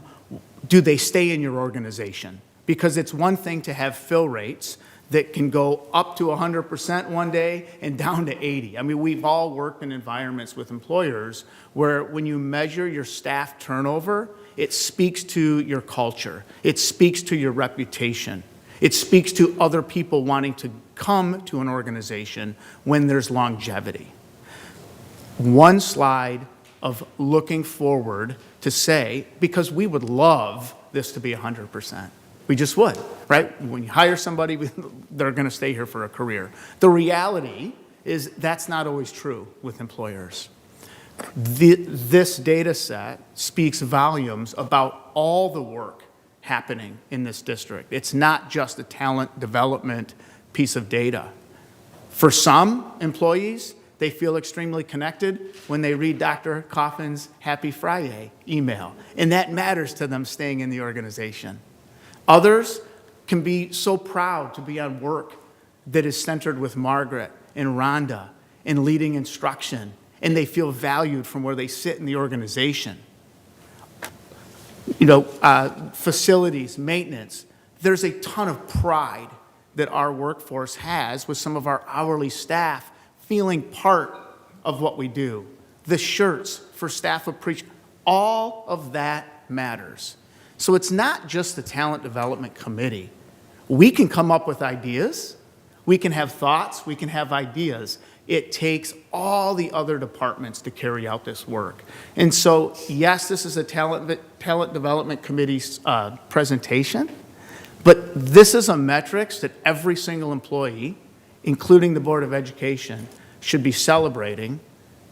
do they stay in your organization? Because it's one thing to have fill rates that can go up to 100% one day and down to 80. I mean, we've all worked in environments with employers where when you measure your staff turnover, it speaks to your culture. It speaks to your reputation. It speaks to other people wanting to come to an organization when there's longevity. One slide of looking forward to say, because we would love this to be 100%. We just would, right? When you hire somebody, they're going to stay here for a career. The reality is that's not always true with employers. This data set speaks volumes about all the work happening in this district. It's not just a talent development piece of data. For some employees, they feel extremely connected when they read Dr. Coffin's Happy Friday email, and that matters to them staying in the organization. Others can be so proud to be on work that is centered with Margaret and Rhonda and leading instruction, and they feel valued from where they sit in the organization. You know, facilities, maintenance, there's a ton of pride that our workforce has with some of our hourly staff feeling part of what we do. The shirts for staff appreciation, all of that matters. So it's not just the Talent Development Committee. We can come up with ideas, we can have thoughts, we can have ideas. It takes all the other departments to carry out this work. And so, yes, this is a Talent Development Committee's presentation, but this is a metrics that every single employee, including the Board of Education, should be celebrating,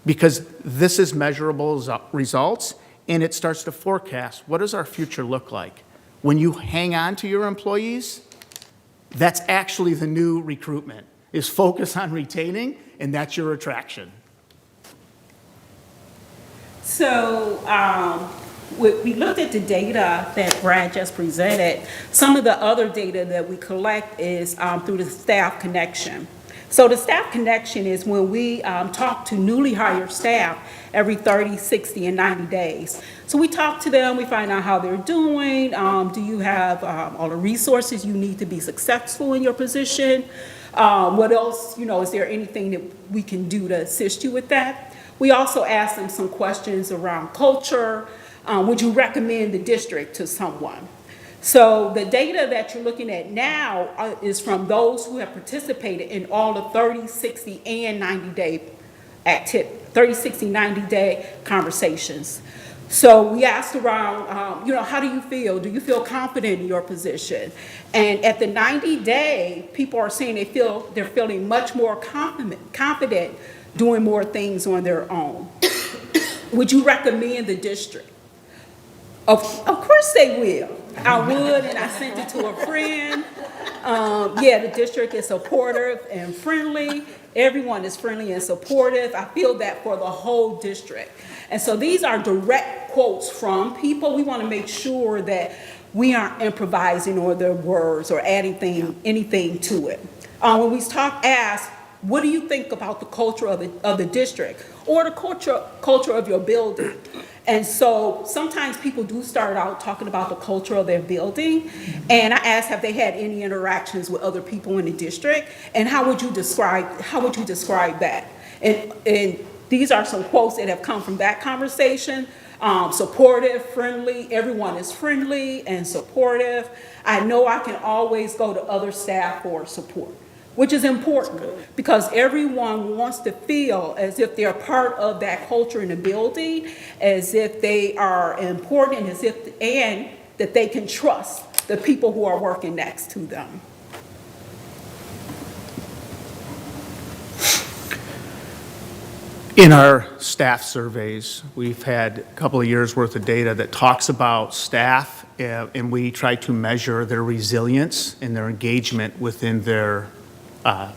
because this is measurable results, and it starts to forecast what does our future look like. When you hang on to your employees, that's actually the new recruitment, is focus on retaining, and that's your attraction. So we looked at the data that Brad just presented. Some of the other data that we collect is through the staff connection. So the staff connection is when we talk to newly hired staff every 30, 60, and 90 days. So we talk to them, we find out how they're doing. Do you have all the resources you need to be successful in your position? What else, you know, is there anything that we can do to assist you with that? We also ask them some questions around culture. Would you recommend the district to someone? So the data that you're looking at now is from those who have participated in all the 30, 60, and 90-day 30, 60, 90-day conversations. So we asked around, you know, how do you feel? Do you feel confident in your position? And at the 90-day, people are saying they're feeling much more confident doing more things on their own. Would you recommend the district? Of course they will. I would, and I sent it to a friend. Yeah, the district is supportive and friendly. Everyone is friendly and supportive. I feel that for the whole district. And so these are direct quotes from people. We want to make sure that we aren't improvising on their words or adding anything to it. When we ask, what do you think about the culture of the district or the culture of your building? And so sometimes people do start out talking about the culture of their building. And I asked, have they had any interactions with other people in the district? And how would you describe that? And these are some quotes that have come from that conversation. Supportive, friendly, everyone is friendly and supportive. I know I can always go to other staff for support. which is important because everyone wants to feel as if they're part of that culture in the building, as if they are important, and that they can trust the people who are working next to them. In our staff surveys, we've had a couple of years' worth of data that talks about staff, and we try to measure their resilience and their engagement within their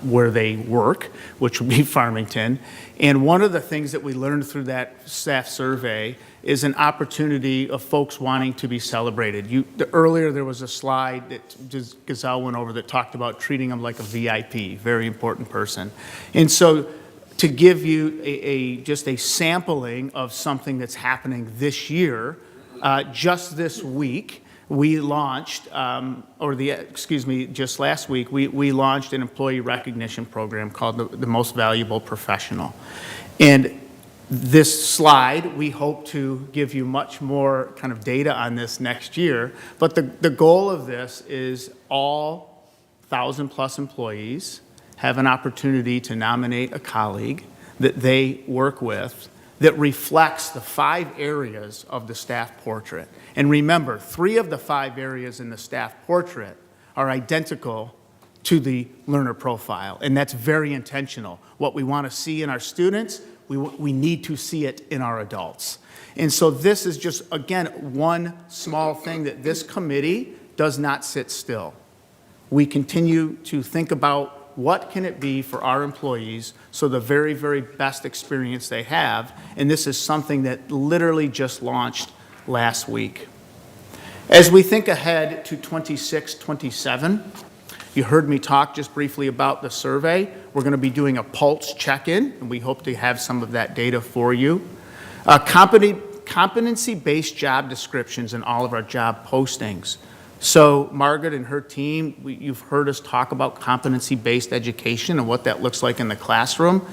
where they work, which would be Farmington. And one of the things that we learned through that staff survey is an opportunity of folks wanting to be celebrated. Earlier there was a slide that Gazelle went over that talked about treating them like a VIP, very important person. And so to give you just a sampling of something that's happening this year, just this week, we launched, just last week, we launched an employee recognition program called the Most Valuable Professional. And this slide, we hope to give you much more kind of data on this next year, but the goal of this is all 1,000+ employees have an opportunity to nominate a colleague that they work with that reflects the 5 areas of the staff portrait. And remember, 3 of the 5 areas in the staff portrait are identical to the learner profile, and that's very intentional. What we want to see in our students, we need to see it in our adults. And so this is just, again, one small thing that this committee does not sit still. We continue to think about what can it be for our employees so the very, very best experience they have, and this is something that literally just launched last week. As we think ahead to 26, 27, you heard me talk just briefly about the survey. We're going to be doing a pulse check-in, and we hope to have some of that data for you. Competency-based job descriptions in all of our job postings. So Margaret and her team, you've heard us talk about competency-based education and what that looks like in the classroom.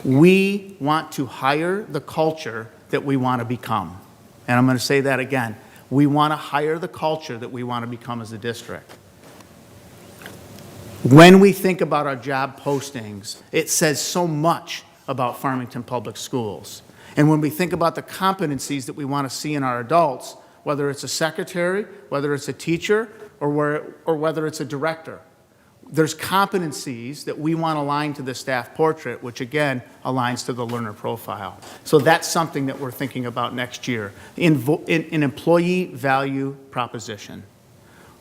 We want to hire the culture that we want to become. And I'm going to say that again. We want to hire the culture that we want to become as a district. When we think about our job postings, it says so much about Farmington Public Schools. And when we think about the competencies that we want to see in our adults, whether it's a secretary, whether it's a teacher, or whether it's a director, there's competencies that we want to align to the staff portrait, which again aligns to the learner profile. So that's something that we're thinking about next year. In employee value proposition.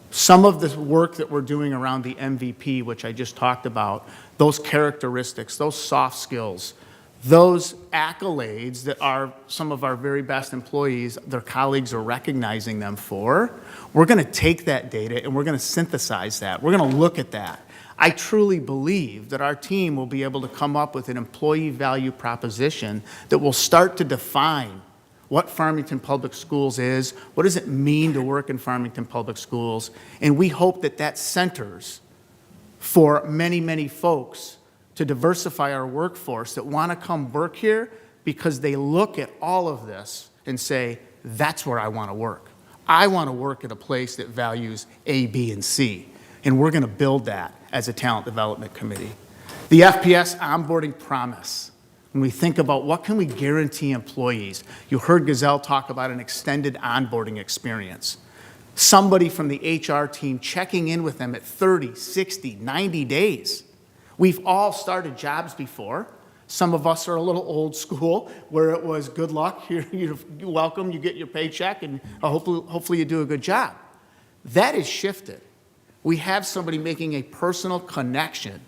Some of the work that we're doing around the MVP, which I just talked about, those characteristics, those soft skills, those accolades that some of our very best employees, their colleagues are recognizing them for, we're going to take that data and we're going to synthesize that. We're going to look at that. I truly believe that our team will be able to come up with an employee value proposition that will start to define what Farmington Public Schools is, what does it mean to work in Farmington Public Schools, and we hope that that centers for many, many folks to diversify our workforce that want to come work here because they look at all of this and say, that's where I want to work. I want to work at a place that values A, B, and C, and we're going to build that as a talent development committee. The FPS onboarding promise. When we think about what can we guarantee employees, you heard Gazelle talk about an extended onboarding experience. Somebody from the HR team checking in with them at 30, 60, 90 days. We've all started jobs before. Some of us are a little old school, where it was good luck, you're welcome, you get your paycheck, and hopefully you do a good job. That is shifted. We have somebody making a personal connection.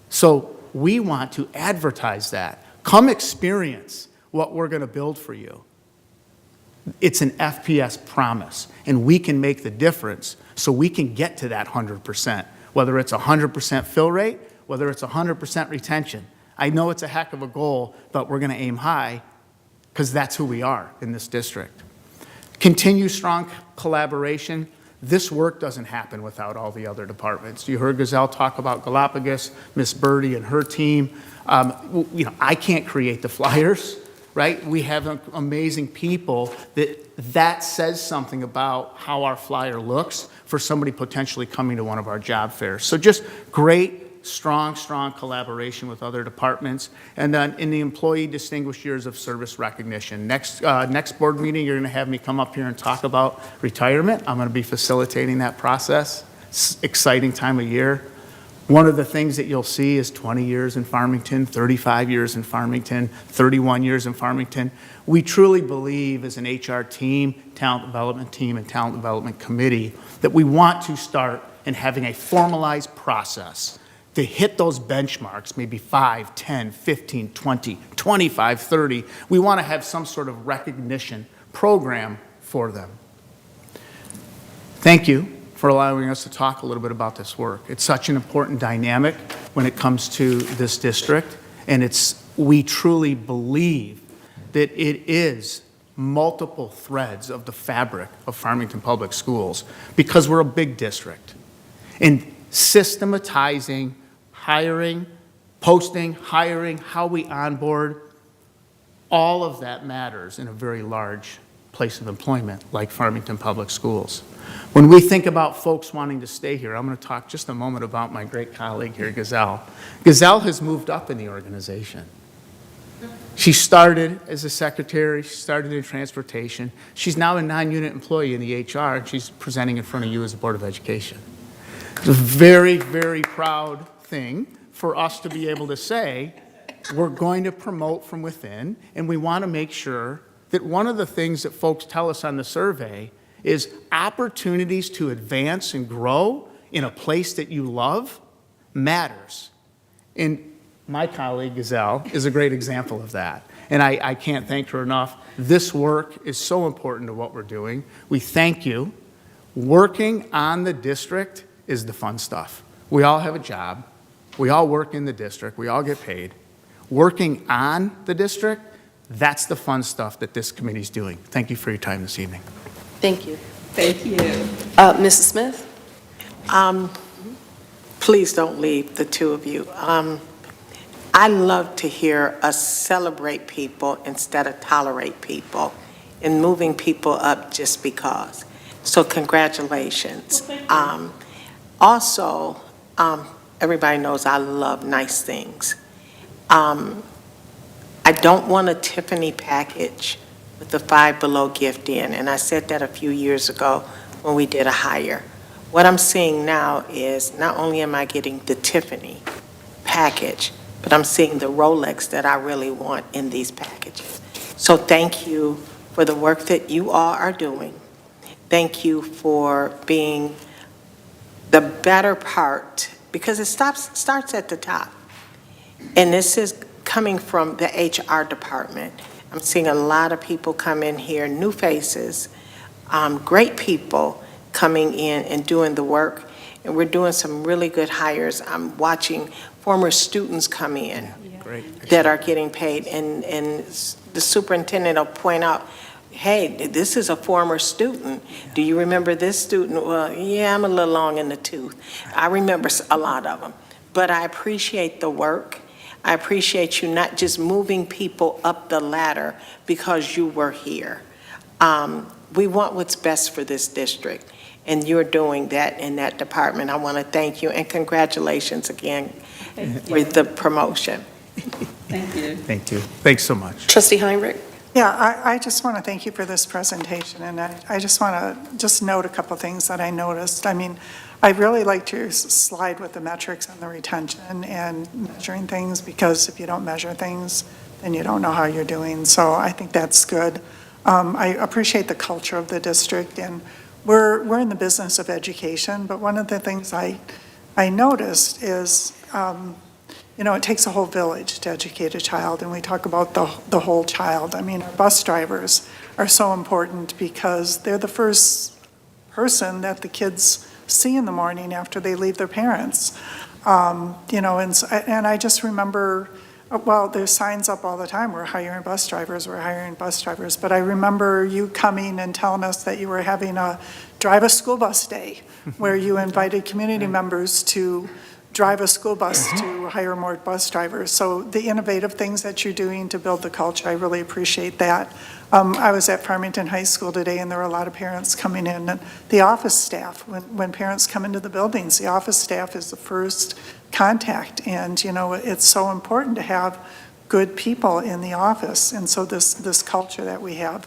So we want to advertise that. Come experience what we're going to build for you. It's an FPS promise, and we can make the difference so we can get to that 100%, whether it's 100% fill rate, whether it's 100% retention. I know it's a heck of a goal, but we're going to aim high because that's who we are in this district. Continue strong collaboration. This work doesn't happen without all the other departments. You heard Gazelle talk about Galapagos, Miss Birdie and her team. I can't create the flyers, right? We have amazing people that says something about how our flyer looks for somebody potentially coming to one of our job fairs. So just great, strong collaboration with other departments. And then in the Employee Distinguished Years of Service recognition. Next board meeting, you're going to have me come up here and talk about retirement. I'm going to be facilitating that process. It's exciting time of year. One of the things that you'll see is 20 years in Farmington, 35 years in Farmington, 31 years in Farmington. We truly believe as an HR team, talent development team, and talent development committee that we want to start in having a formalized process to hit those benchmarks, maybe 5, 10, 15, 20, 25, 30. We want to have some sort of recognition program for them. Thank you for allowing us to talk a little bit about this work. It's such an important dynamic when it comes to this district, and we truly believe that it is multiple threads of the fabric of Farmington Public Schools because we're a big district. And systematizing, hiring, posting, hiring, how we onboard, all of that matters in a very large place of employment like Farmington Public Schools. When we think about folks wanting to stay here, I'm going to talk just a moment about my great colleague here, Gazelle. Gazelle has moved up in the organization. She started as a secretary, she started in transportation. She's now a non-unit employee in the HR, and she's presenting in front of you as a Board of Education. It's a very, very proud thing for us to be able to say, we're going to promote from within, and we want to make sure that one of the things that folks tell us on the survey is opportunities to advance and grow in a place that you love matters. And my colleague, Gazelle, is a great example of that. And I can't thank her enough. This work is so important to what we're doing. We thank you. Working on the district is the fun stuff. We all have a job. We all work in the district. We all get paid. Working on the district, that's the fun stuff that this committee's doing. Thank you for your time this evening. Thank you. Thank you. Mrs. Smith? Please don't leave, the two of you. I love to hear us celebrate people instead of tolerate people and moving people up just because. So congratulations. Also, everybody knows I love nice things. I don't want a Tiffany package with the Five Below gift in, and I said that a few years ago when we did a hire. What I'm seeing now is not only am I getting the Tiffany package, but I'm seeing the Rolex that I really want in these packages. So thank you for the work that you all are doing. Thank you for being the better part, because it starts at the top. And this is coming from the HR department. I'm seeing a lot of people come in here, new faces, great people coming in and doing the work. And we're doing some really good hires. I'm watching former students come in that are getting paid. And the superintendent will point out, hey, this is a former student. Do you remember this student? Well, yeah, I'm a little long in the tooth. I remember a lot of them. But I appreciate the work. I appreciate you not just moving people up the ladder because you were here. We want what's best for this district, and you're doing that in that department. I want to thank you, and congratulations again with the promotion. Thank you. Thank you. Thanks so much. Trustee Heinrich? Yeah, I just want to thank you for this presentation, and I just want to note a couple things that I noticed. I mean, I really like to slide with the metrics and the retention and measuring things, because if you don't measure things, then you don't know how you're doing. So I think that's good. I appreciate the culture of the district, and we're in the business of education, but one of the things I noticed is, it takes a whole village to educate a child, and we talk about the whole child. I mean, our bus drivers are so important because they're the first person that the kids see in the morning after they leave their parents. And I just remember, well, there's signs up all the time, we're hiring bus drivers, but I remember you coming and telling us that you were having a drive a school bus day where you invited community members to drive a school bus to hire more bus drivers. So the innovative things that you're doing to build the culture, I really appreciate that. I was at Farmington High School today, and there were a lot of parents coming in, and the office staff, when parents come into the buildings, the office staff is the first contact, and, you know, it's so important to have good people in the office, and so this culture that we have.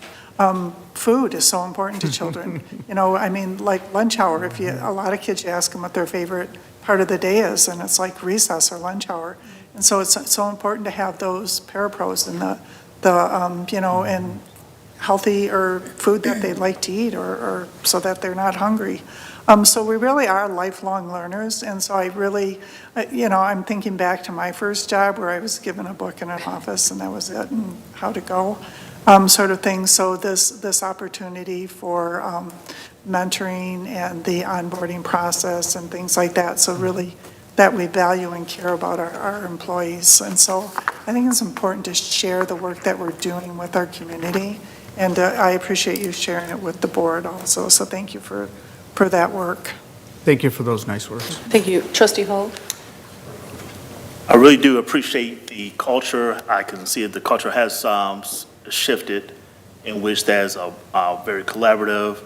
Food is so important to children. You know, I mean, like lunch hour, a lot of kids, you ask them what their favorite part of the day is, and it's like recess or lunch hour. And so it's so important to have those parapros and the you know, and healthy or food that they'd like to eat or so that they're not hungry. So we really are lifelong learners, and so I really, you know, I'm thinking back to my first job where I was given a book in an office and that was it, and how to go, sort of thing. So this opportunity for mentoring and the onboarding process and things like that, so really that we value and care about our employees. And so I think it's important to share the work that we're doing with our community, and I appreciate you sharing it with the board also, so thank you for that work. Thank you for those nice words. Thank you. Trustee Hall? I really do appreciate the culture. I can see that the culture has shifted, in which there's a very collaborative.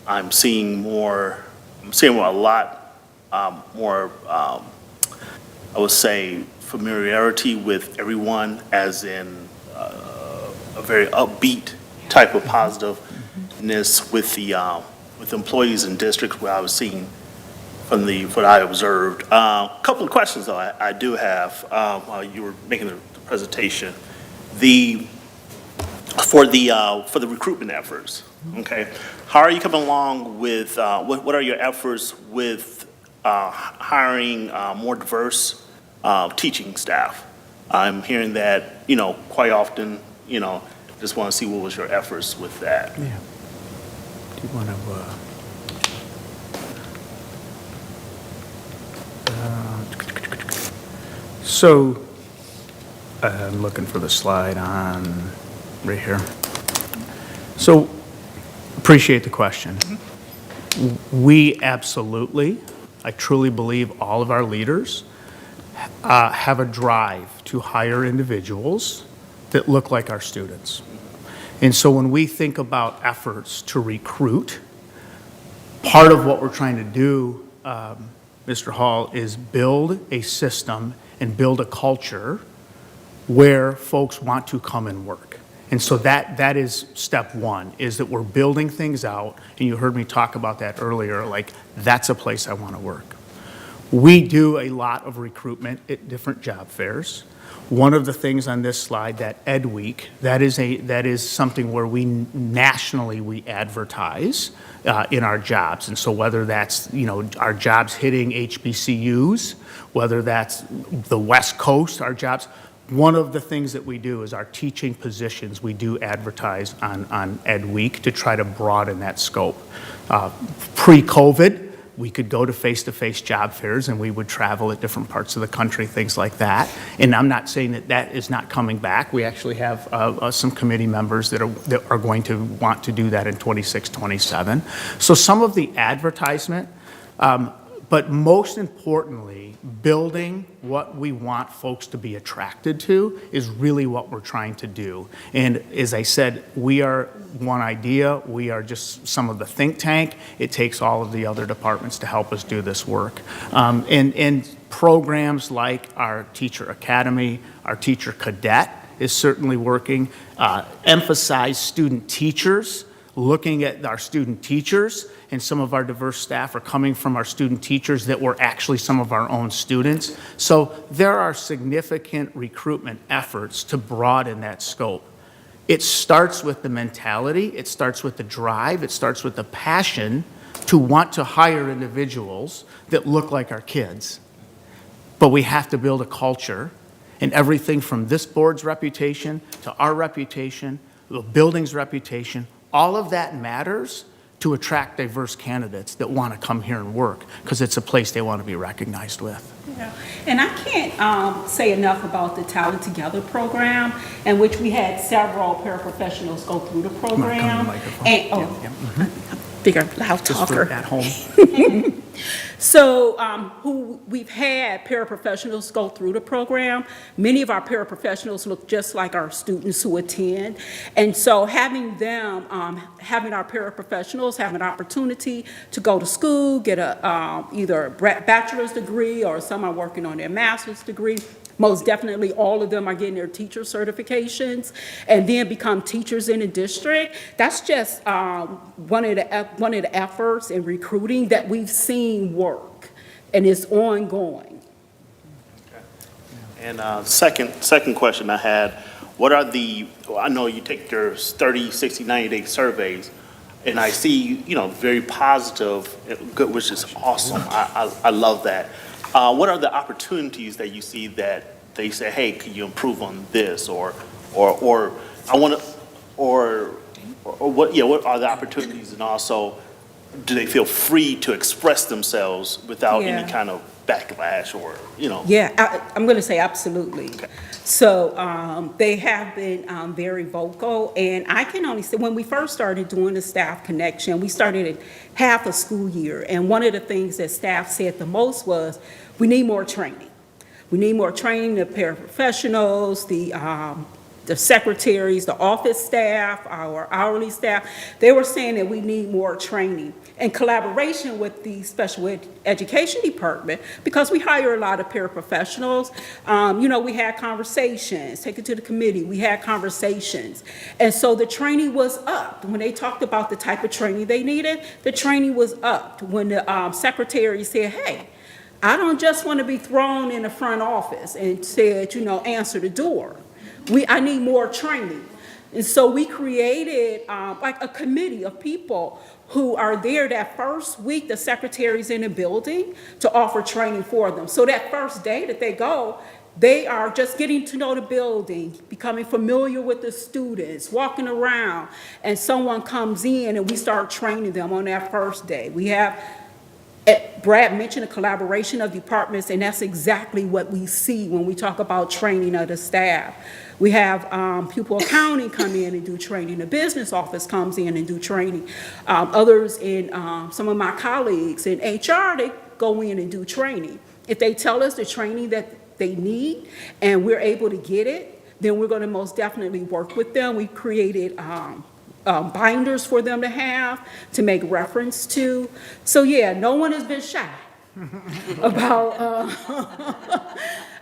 I'm seeing a lot more, I would say, familiarity with everyone, as in a very upbeat type of positiveness with employees in districts where I was seeing from what I observed. A couple of questions, though, I do have while you were making the presentation. For the recruitment efforts, okay, how are you coming along with, what are your efforts with hiring more diverse teaching staff? I'm hearing that, you know, quite often, you know, just want to see what was your efforts with that. Yeah. Do you want to, so, I'm looking for the slide on, right here. So, appreciate the question. We absolutely, I truly believe all of our leaders have a drive to hire individuals that look like our students. And so when we think about efforts to recruit, part of what we're trying to do, Mr. Hall, is build a system and build a culture where folks want to come and work. And so that is step one, is that we're building things out, and you heard me talk about that earlier, like that's a place I want to work. We do a lot of recruitment at different job fairs. One of the things on this slide, that Ed Week, that is something where we nationally advertise in our jobs. And so whether that's, you know, our jobs hitting HBCUs, whether that's the West Coast, our jobs, one of the things that we do is our teaching positions, we do advertise on Ed Week to try to broaden that scope. Pre-COVID, we could go to face-to-face job fairs and we would travel at different parts of the country, things like that. And I'm not saying that is not coming back. We actually have some committee members that are going to want to do that in 26, 27. So some of the advertisement, but most importantly, building what we want folks to be attracted to is really what we're trying to do. And as I said, we are one idea. We are just some of the think tank. It takes all of the other departments to help us do this work. And programs like our Teacher Academy, our Teacher Cadet is certainly working. Emphasize student teachers, looking at our student teachers, and some of our diverse staff are coming from our student teachers that were actually some of our own students. So there are significant recruitment efforts to broaden that scope. It starts with the mentality, it starts with the drive, it starts with the passion to want to hire individuals that look like our kids. But we have to build a culture, and everything from this board's reputation to our reputation, the building's reputation, all of that matters to attract diverse candidates that want to come here and work, because it's a place they want to be recognized with. Yeah. And I can't say enough about the Talent Together program, in which we had several paraprofessionals go through the program. Come to the microphone. And, Yeah. bigger loud Just for talker. at home. So who we've had paraprofessionals go through the program. Many of our paraprofessionals look just like our students who attend. And so having them, having our paraprofessionals have an opportunity to go to school, get either a bachelor's degree, or some are working on their master's degree. Most definitely, all of them are getting their teacher certifications and then become teachers in the district. That's just one of the efforts in recruiting that we've seen work, and it's ongoing. And second question I had, what are I know you take your 30, 60, 90-day surveys, and I see, very positive, good, which is awesome. I love that. What are the opportunities that you see that they say, hey, could you improve on this, or I want to, or what are the opportunities, and also do they feel free to express themselves without any kind of backlash or, Yeah, I'm going to say absolutely. Okay. So they have been very vocal, and I can only say, when we first started doing the staff connection, we started at half a school year, and one of the things that staff said the most was, we need more training. We need more training, the paraprofessionals, the secretaries, the office staff, our hourly staff. They were saying that we need more training in collaboration with the special education department, because we hire a lot of paraprofessionals. We had conversations, take it to the committee, we had conversations. And so the training was up. When they talked about the type of training they needed, the training was up. When the secretary said, hey, I don't just want to be thrown in the front office and said, answer the door. I need more training. And so we created like a committee of people who are there that first week, the secretary's in the building, to offer training for them. So that first day that they go, they are just getting to know the building, becoming familiar with the students, walking around, and someone comes in and we start training them on that first day. We have, Brad mentioned a collaboration of departments, and that's exactly what we see when we talk about training of the staff. We have pupil accounting come in and do training. The business office comes in and do training. Others in, some of my colleagues in HR, they go in and do training. If they tell us the training that they need and we're able to get it, then we're going to most definitely work with them. We created binders for them to have, to make reference to. So yeah, no one has been shy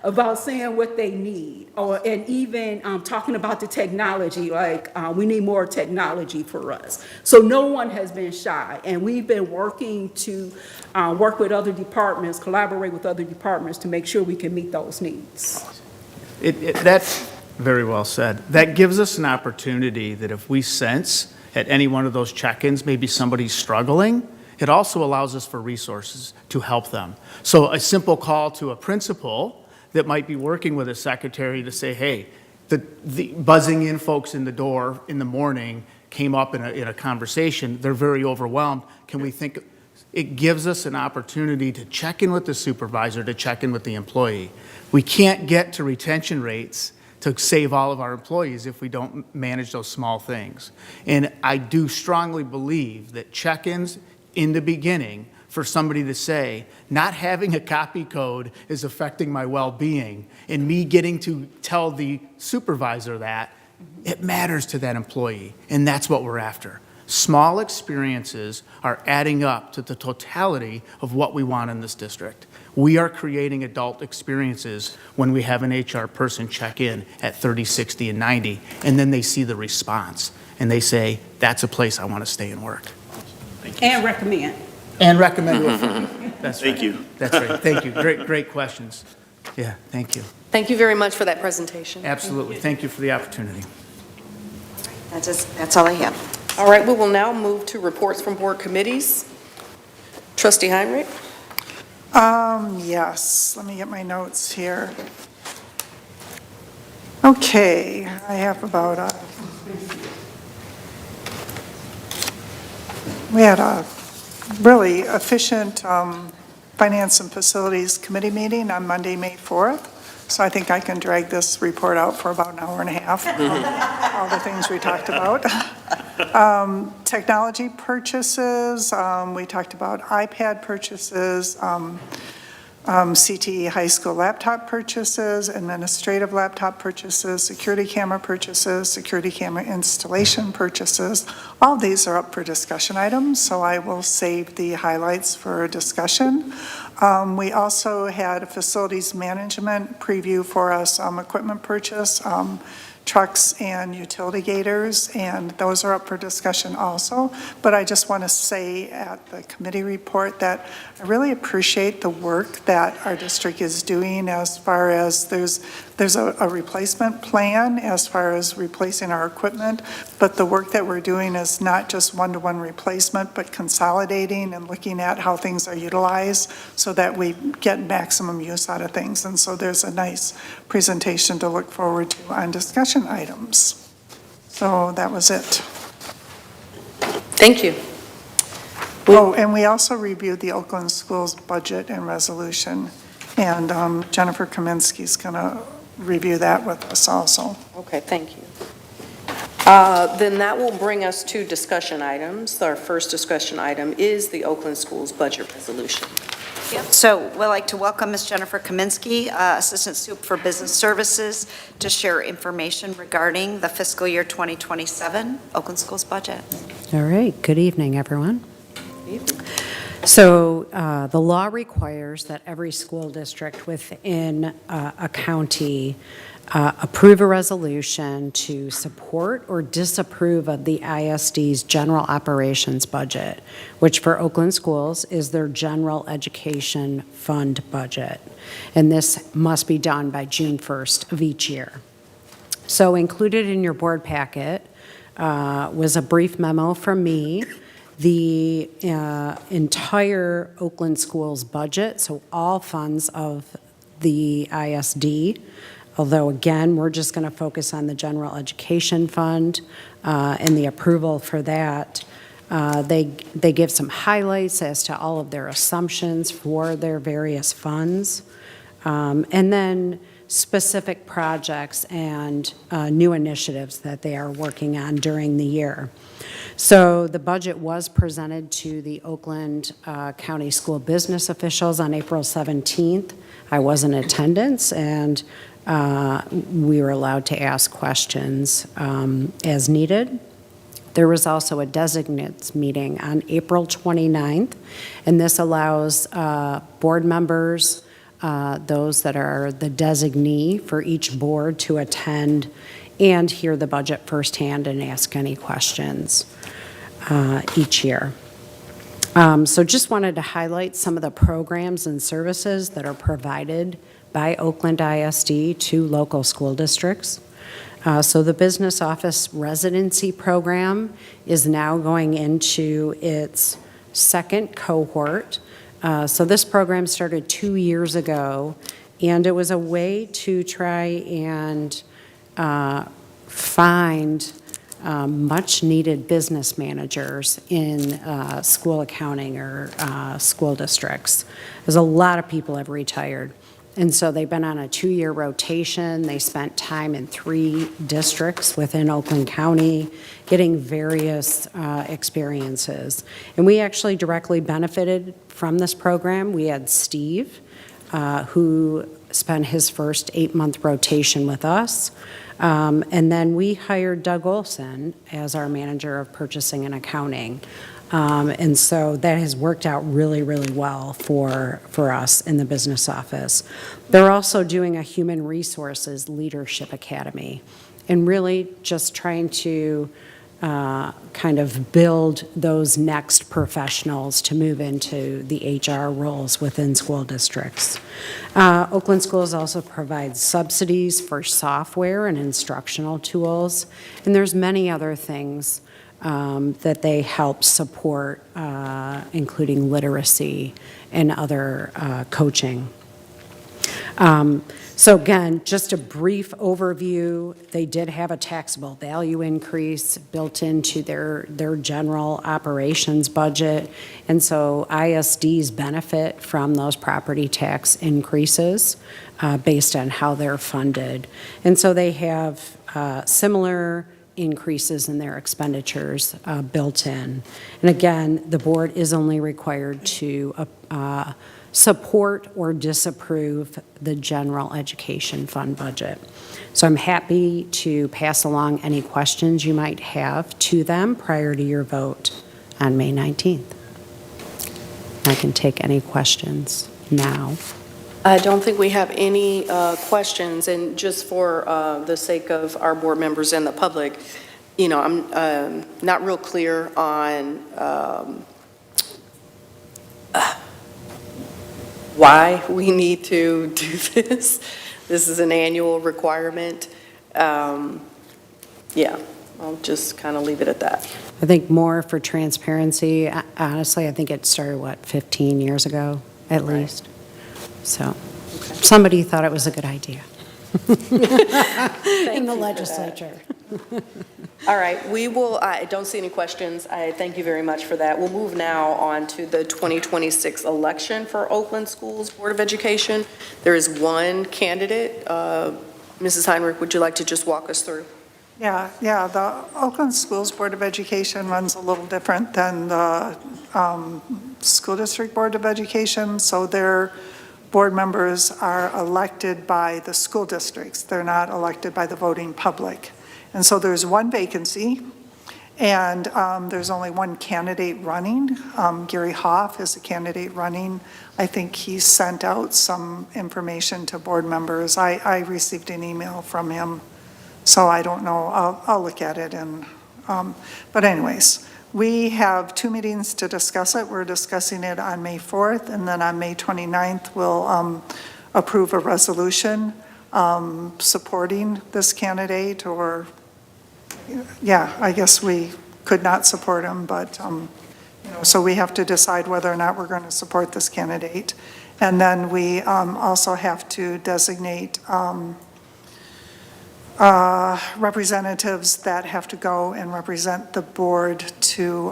about saying what they need, and even talking about the technology, like we need more technology for us. So no one has been shy, and we've been working to work with other departments, collaborate with other departments to make sure we can meet those needs. That's very well said. That gives us an opportunity that if we sense at any one of those check-ins, maybe somebody's struggling, it also allows us for resources to help them. So a simple call to a principal that might be working with a secretary to say, hey, the buzzing in folks in the door in the morning came up in a conversation, they're very overwhelmed. Can we think, it gives us an opportunity to check in with the supervisor, to check in with the employee. We can't get to retention rates to save all of our employees if we don't manage those small things. And I do strongly believe that check-ins in the beginning, for somebody to say, not having a copy code is affecting my well-being, and me getting to tell the supervisor that, it matters to that employee, and that's what we're after. Small experiences are adding up to the totality of what we want in this district. We are creating adult experiences when we have an HR person check in at 30, 60, and 90, and then they see the response, and they say, that's a place I want to stay and work. And recommend. And recommend referral. That's right. Thank you. That's right. Thank you. Great questions. Yeah, thank you. Thank you very much for that presentation. Absolutely. Thank you for the opportunity. That's all I have. All right, we will now move to reports from board committees. Trustee Heinrich? Yes, let me get my notes here. Okay, I have about we had a really efficient Finance and Facilities Committee meeting on Monday, May 4th. So I think I can drag this report out for about an hour and a half, all the things we talked about. Technology purchases, we talked about iPad purchases, CTE high school laptop purchases, administrative laptop purchases, security camera purchases, security camera installation purchases. All these are up for discussion items, so I will save the highlights for discussion. We also had a facilities management preview for us, equipment purchase, trucks and utility gators, and those are up for discussion also. But I just want to say at the committee report that I really appreciate the work that our district is doing as far as there's a replacement plan as far as replacing our equipment, but the work that we're doing is not just one-to-one replacement, but consolidating and looking at how things are utilized so that we get maximum use out of things. And so there's a nice presentation to look forward to on discussion items. So that was it. Thank you. Oh, and we also reviewed the Oakland Schools budget and resolution, and Jennifer Kaminsky's going to review that with us also. Okay, thank you. Then that will bring us to discussion items. Our first discussion item is the Oakland Schools budget resolution. So we'd like to welcome Ms. Jennifer Kaminsky, Assistant Soup for Business Services, to share information regarding the fiscal year 2027 Oakland Schools budget. All right, good evening, everyone. So the law requires that every school district within a county approve a resolution to support or disapprove of the ISD's general operations budget, which for Oakland Schools is their general education fund budget. And this must be done by June 1st of each year. So included in your board packet was a brief memo from me. The entire Oakland Schools budget, so all funds of the ISD, although again, we're just going to focus on the general education fund and the approval for that. They give some highlights as to all of their assumptions for their various funds, and then specific projects and new initiatives that they are working on during the year. So the budget was presented to the Oakland County School business officials on April 17th. I was in attendance, and we were allowed to ask questions as needed. There was also a designates meeting on April 29th, and this allows board members, those that are the designee for each board, to attend and hear the budget firsthand and ask any questions each year. So just wanted to highlight some of the programs and services that are provided by Oakland ISD to local school districts. So the Business Office Residency Program is now going into its second cohort. So this program started 2 years ago, and it was a way to try and find much-needed business managers in school accounting or school districts. There's a lot of people have retired. And so they've been on a 2-year rotation. They spent time in 3 districts within Oakland County getting various experiences. And we actually directly benefited from this program. We had Steve, who spent his first 8-month rotation with us. And then we hired Doug Olson as our manager of purchasing and accounting. And so that has worked out really, really well for us in the business office. They're also doing a human resources leadership academy and really just trying to kind of build those next professionals to move into the HR roles within school districts. Oakland Schools also provides subsidies for software and instructional tools, and there's many other things that they help support, including literacy and other coaching. So again, just a brief overview. They did have a taxable value increase built into their general operations budget, and so ISDs benefit from those property tax increases based on how they're funded. And so they have similar increases in their expenditures built in. And again, the board is only required to support or disapprove the general education fund budget. So I'm happy to pass along any questions you might have to them prior to your vote on May 19th. I can take any questions now. I don't think we have any questions, and just for the sake of our board members and the public, you know, I'm not real clear on why we need to do this. This is an annual requirement. Yeah, I'll just kind of leave it at that. I think more for transparency, honestly, I think it started, 15 years ago at least. So somebody thought it was a good idea in the legislature. All right, we will, I don't see any questions. I thank you very much for that. We'll move now on to the 2026 election for Oakland Schools Board of Education. There is one candidate. Mrs. Heinrich, would you like to just walk us through? Yeah, the Oakland Schools Board of Education runs a little different than the School District Board of Education, so their board members are elected by the school districts. They're not elected by the voting public. And so there's one vacancy, and there's only one candidate running. Gary Hoff is a candidate running. I think he sent out some information to board members. I received an email from him, so I don't know. I'll look at it. And but anyways, we have 2 meetings to discuss it. We're discussing it on May 4th, and then on May 29th, we'll approve a resolution supporting this candidate, or, yeah, I guess we could not support him, but, you know, so we have to decide whether or not we're going to support this candidate. And then we also have to designate representatives that have to go and represent the board to,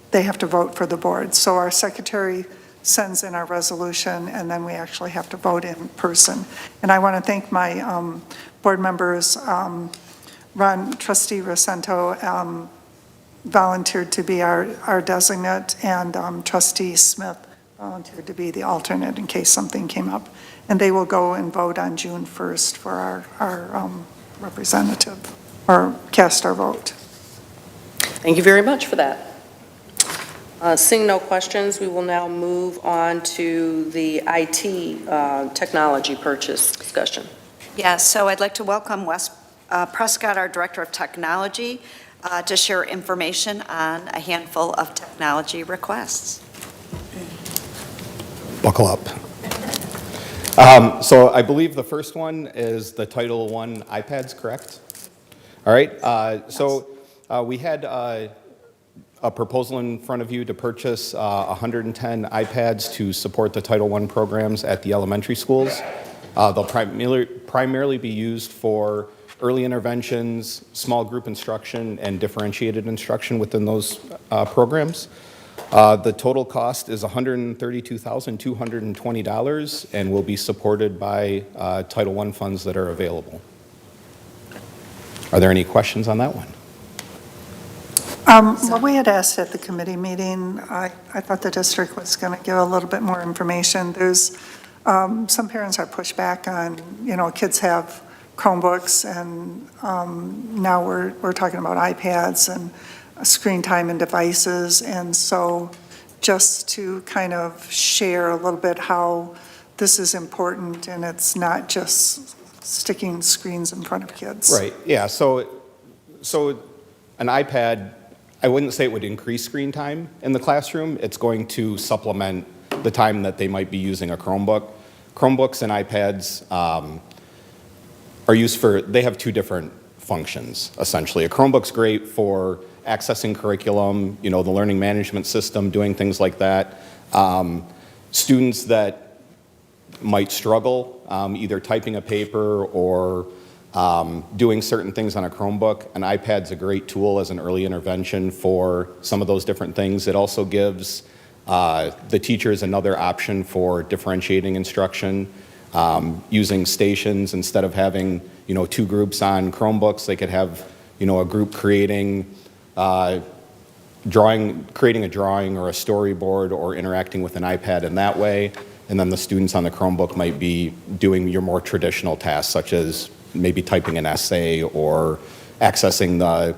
they have to vote for the board. So our secretary sends in our resolution, and then we actually have to vote in person. And I want to thank my board members. Trustee Rosento volunteered to be our designate, and Trustee Smith volunteered to be the alternate in case something came up. And they will go and vote on June 1st for our representative, or cast our vote. Thank you very much for that. Seeing no questions, we will now move on to the IT technology purchase discussion. Yes, so I'd like to welcome Wes Prescott, our Director of Technology, to share information on a handful of technology requests. Buckle up. So I believe the first one is the Title I iPads, correct? All right. We had a proposal in front of you to purchase 110 iPads to support the Title I programs at the elementary schools. They'll primarily be used for early interventions, small group instruction, and differentiated instruction within those programs. The total cost is $132,220 and will be supported by Title I funds that are available. Are there any questions on that one? Well, we had asked at the committee meeting, I thought the district was going to give a little bit more information. There's some parents are pushed back on, you know, kids have Chromebooks, and now we're talking about iPads and screen time and devices. And so just to kind of share a little bit how this is important, and it's not just sticking screens in front of kids. Right, yeah, so an iPad, I wouldn't say it would increase screen time in the classroom. It's going to supplement the time that they might be using a Chromebook. Chromebooks and iPads are used for, they have two different functions, essentially. A Chromebook's great for accessing curriculum, you know, the learning management system, doing things like that. Students that might struggle, either typing a paper or doing certain things on a Chromebook, an iPad's a great tool as an early intervention for some of those different things. It also gives the teachers another option for differentiating instruction, using stations instead of having, you know, two groups on Chromebooks. They could have a group creating a drawing or a storyboard or interacting with an iPad in that way. And then the students on the Chromebook might be doing your more traditional tasks, such as maybe typing an essay or accessing the,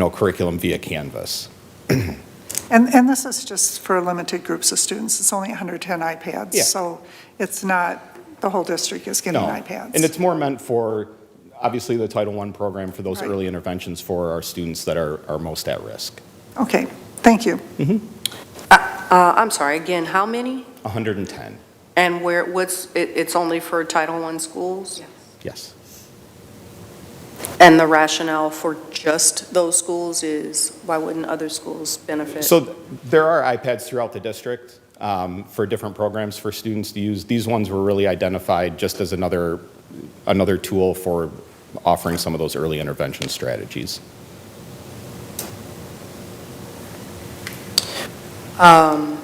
curriculum via Canvas. And this is just for limited groups of students. It's only 110 iPads. Yeah. So it's not, the whole district is getting No. iPads. And it's more meant for, obviously, the Title I program for those Right. early interventions for our students that are most at risk. Okay, thank you. I'm sorry, again, how many? 110, And it's only for Title I schools? yes. And the rationale for just those schools is, why wouldn't other schools benefit? So there are iPads throughout the district for different programs for students to use. These ones were really identified just as another tool for offering some of those early intervention strategies. And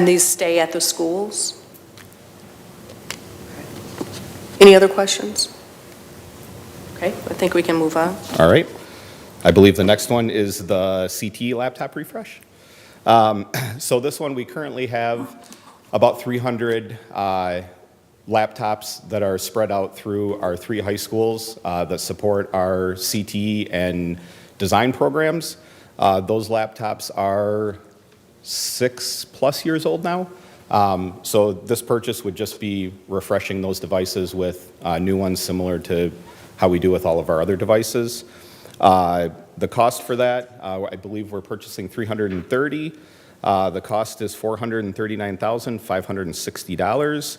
these stay at the schools? Any other questions? Okay, I think we can move on. All right. I believe the next one is the CT laptop refresh. So this one, we currently have about 300 laptops that are spread out through our 3 high schools that support our CTE and design programs. Those laptops are 6+ years old now. So this purchase would just be refreshing those devices with new ones similar to how we do with all of our other devices. The cost for that, I believe we're purchasing 330. The cost is $439,560.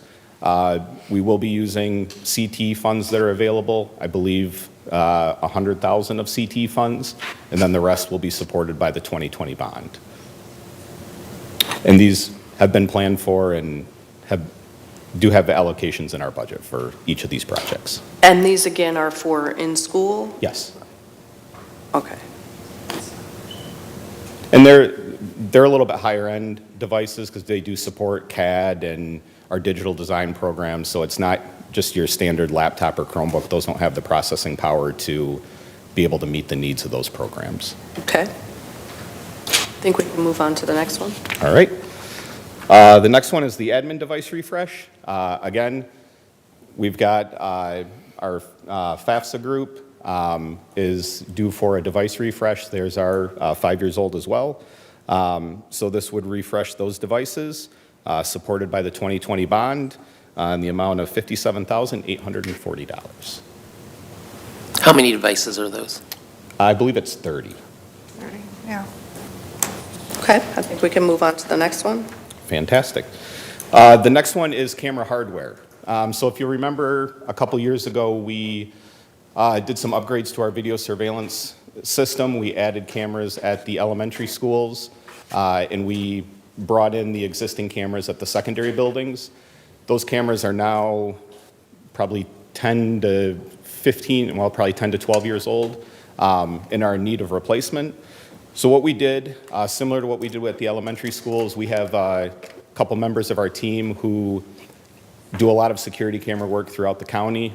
We will be using CT funds that are available. I believe 100,000 of CT funds, and then the rest will be supported by the 2020 bond. And these have been planned for and do have allocations in our budget for each of these projects. And these, again, are for in-school? Yes. Okay. And they're a little bit higher end devices because they do support CAD and our digital design programs, so it's not just your standard laptop or Chromebook. Those don't have the processing power to be able to meet the needs of those programs. Okay. I think we can move on to the next one. All right. The next one is the admin device refresh. Again, we've got our FAFSA group is due for a device refresh. There's our 5 years old as well. So this would refresh those devices, supported by the 2020 bond in the amount of $57,840. How many devices are those? I believe it's 30. 30, yeah. Okay, I think we can move on to the next one. Fantastic. The next one is camera hardware. So if you remember, a couple years ago, we did some upgrades to our video surveillance system. We added cameras at the elementary schools, and we brought in the existing cameras at the secondary buildings. Those cameras are now probably 10 to 15, well, probably 10 to 12 years old, and are in need of replacement. So what we did, similar to what we did at the elementary schools, we have a couple members of our team who do a lot of security camera work throughout the county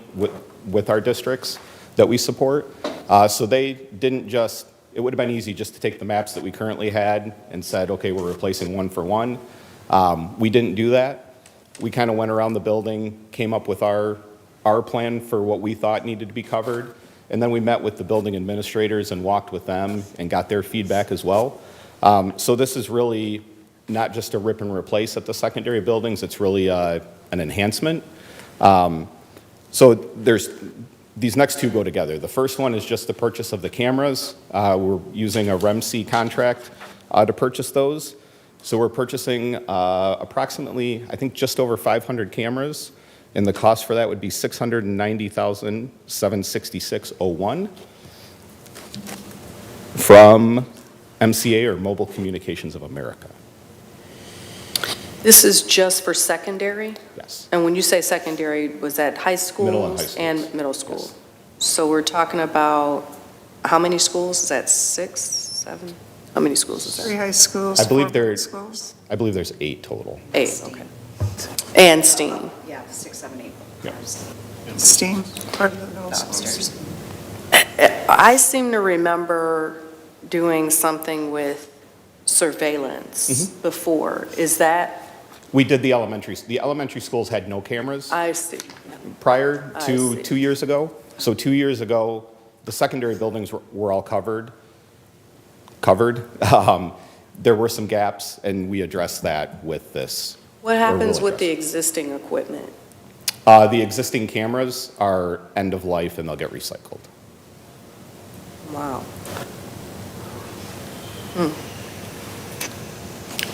with our districts that we support. So they didn't just, it would have been easy just to take the maps that we currently had and said, okay, we're replacing one for one. We didn't do that. We kind of went around the building, came up with our plan for what we thought needed to be covered, and then we met with the building administrators and walked with them and got their feedback as well. So this is really not just a rip and replace at the secondary buildings, it's really an enhancement. So these next two go together. The first one is just the purchase of the cameras. We're using a REMC contract to purchase those. So we're purchasing approximately, I think, just over 500 cameras, and the cost for that would be $690,766.01 from MCA, or Mobile Communications of America. This is just for secondary? Yes. And when you say secondary, was that high schools? Middle and high schools. And middle school? Yes. So we're talking about, how many schools? Is that 6, 7? How many schools is 3 there? high schools, I believe 4 there- middle schools. I believe there's 8 total. 8, okay. And STEAM? Yeah, 6, 7, 8. Yeah. STEAM, part of the middle schools. I seem to remember doing something with surveillance before. Is that? We did the elementary schools had no cameras I see. prior I to see. 2 years ago. So 2 years ago, the secondary buildings were all covered. There were some gaps, and we addressed that with this. What or happens will with the address. existing equipment? The existing cameras are end of life, and they'll get recycled. Wow.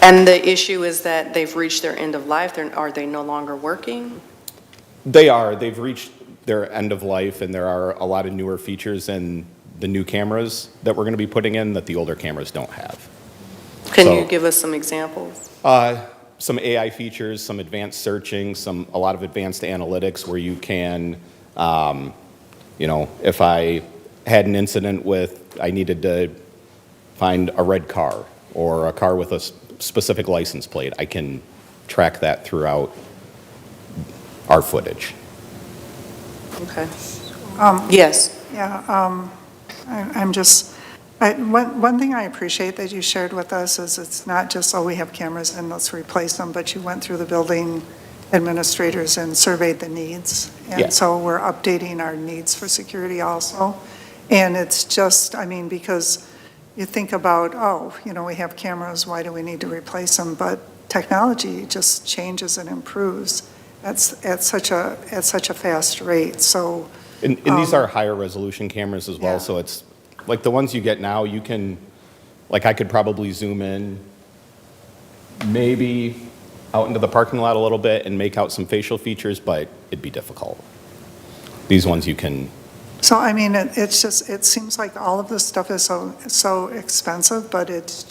And the issue is that they've reached their end of life. Are they no longer working? They are. They've reached their end of life, and there are a lot of newer features in the new cameras that we're going to be putting in that the older cameras don't have. Can you give us some examples? Some AI features, some advanced searching, a lot of advanced analytics where you can, if I had an incident I needed to find a red car or a car with a specific license plate, I can track that throughout our footage. Okay. Yes. Yeah, one thing I appreciate that you shared with us is it's not just, we have cameras and let's replace them, but you went through the building administrators and surveyed the needs. Yeah. And so we're updating our needs for security also. And it's just, because you think about, we have cameras, why do we need to replace them? But technology just changes and improves at such a fast rate, so. And these are higher resolution cameras as well, Yeah. so it's, like the ones you get now, I could probably zoom in maybe out into the parking lot a little bit and make out some facial features, but it'd be difficult. These ones you can. So, it seems like all of this stuff is so expensive, but it's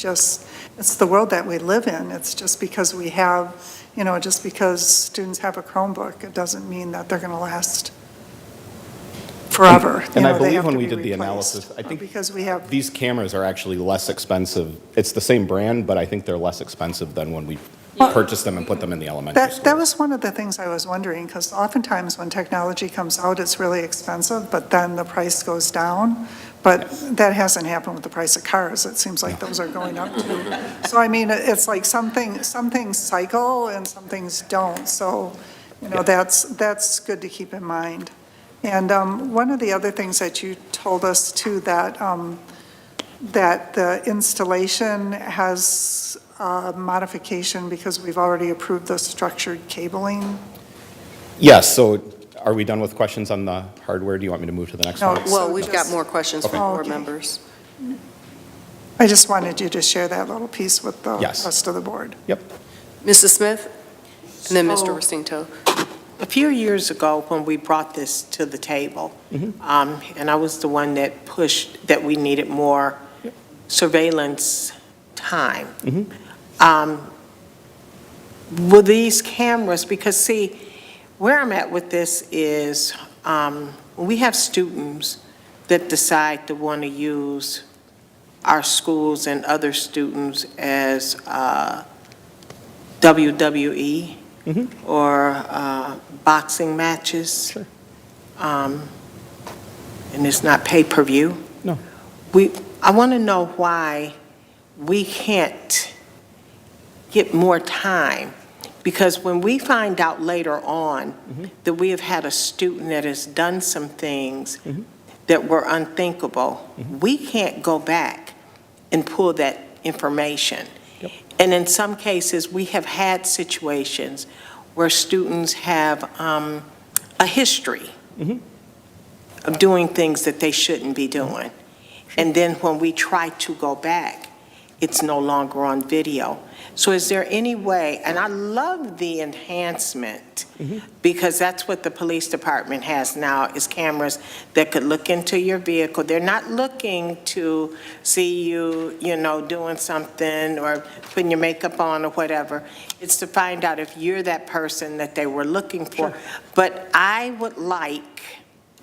the world that we live in. It's just because we have, just because students have a Chromebook, it doesn't mean that they're going to last forever. And I They believe have when to we be did the replaced. analysis, I think Because we have, these cameras are actually less expensive. It's the same brand, but I think they're less expensive than when we purchased them and put them in the elementary that schools. was one of the things I was wondering, because oftentimes when technology comes out, it's really expensive, but then the price goes down. But that hasn't happened with the price of cars. It seems like those are going up too. So it's like some things cycle and some things don't. So, that's good to keep in mind. And one of the other things that you told us too, that the installation has modification because we've already approved the structured cabling. Yes, so are we done with questions on the hardware? Do you want me to move to the next No, one? Well, we've got more questions from board Okay. members. I just wanted you to share that little piece with the Yes. rest of the board. Yep. Mrs. Smith? And then Mr. So- Rosinto. A few years ago, when we brought this to the table, and I was the one that pushed that we needed more surveillance time. Will these cameras, because see, where I'm at with this is we have students that decide to want to use our schools and other students as WWE or boxing matches. Sure. And it's not pay-per-view. No. I want to know why we can't get more time. Because when we find out later on that we have had a student that has done some things that were unthinkable, we can't go back and pull that information. Yep. And in some cases, we have had situations where students have a history of doing things that they shouldn't be doing. And then when we try to go back, it's no longer on video. So is there any way, and I love the enhancement, because that's what the police department has now, is cameras that could look into your vehicle. They're not looking to see you, doing something or putting your makeup on or whatever. It's to find out if you're that person that they were looking for. Sure. But I would like,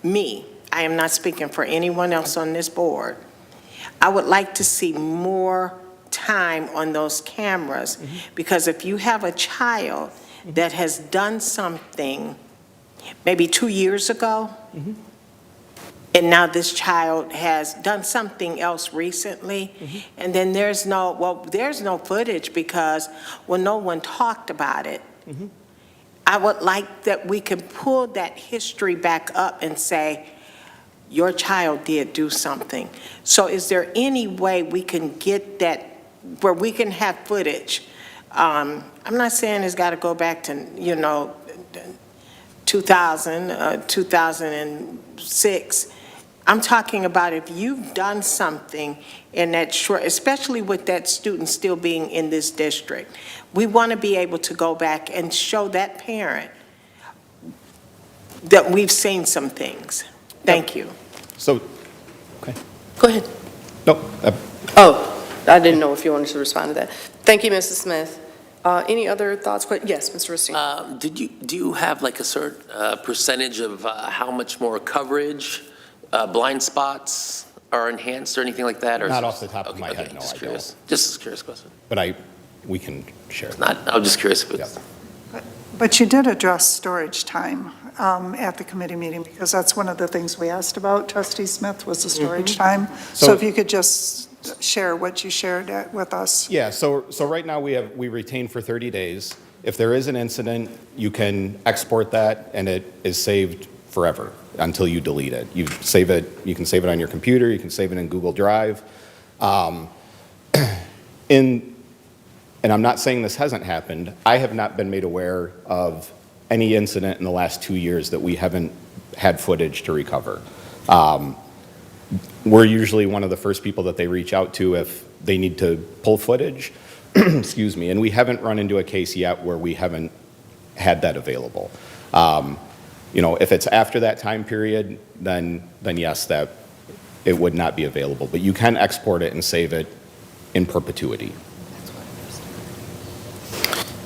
I am not speaking for anyone else on this board, I would like to see more time on those cameras, because if you have a child that has done something maybe 2 years ago, and now this child has done something else recently, and then there's no footage because, well, no one talked about it. I would like that we can pull that history back up and say, your child did do something. So is there any way we can get that, where we can have footage? I'm not saying it's got to go back to, 2006. I'm talking about if you've done something in that short, especially with that student still being in this district, we want to be able to go back and show that parent that we've seen some things. Thank you. So, okay. Go ahead. Nope. Oh, I didn't know if you wanted to respond to that. Thank you, Mrs. Smith. Any other thoughts? Yes, Mr. Racine. Do you have like a certain percentage of how much more coverage, blind spots are enhanced or anything like that? Or Not off the top of my head, no, just I curious. don't. Just a curious question. But we can share. I'm just curious if it's. But you did address storage time at the committee meeting, because that's one of the things we asked about, Trustee Smith, was the storage time. So if you could just share what you shared with us. Yeah, so right now we retain for 30 days. If there is an incident, you can export that and it is saved forever until you delete it. You can save it on your computer, you can save it in Google Drive. And I'm not saying this hasn't happened, I have not been made aware of any incident in the last 2 years that we haven't had footage to recover. We're usually one of the first people that they reach out to if they need to pull footage, excuse me, and we haven't run into a case yet where we haven't had that available. If it's after that time period, then yes, that it would not be available, but you can export it and save it in perpetuity.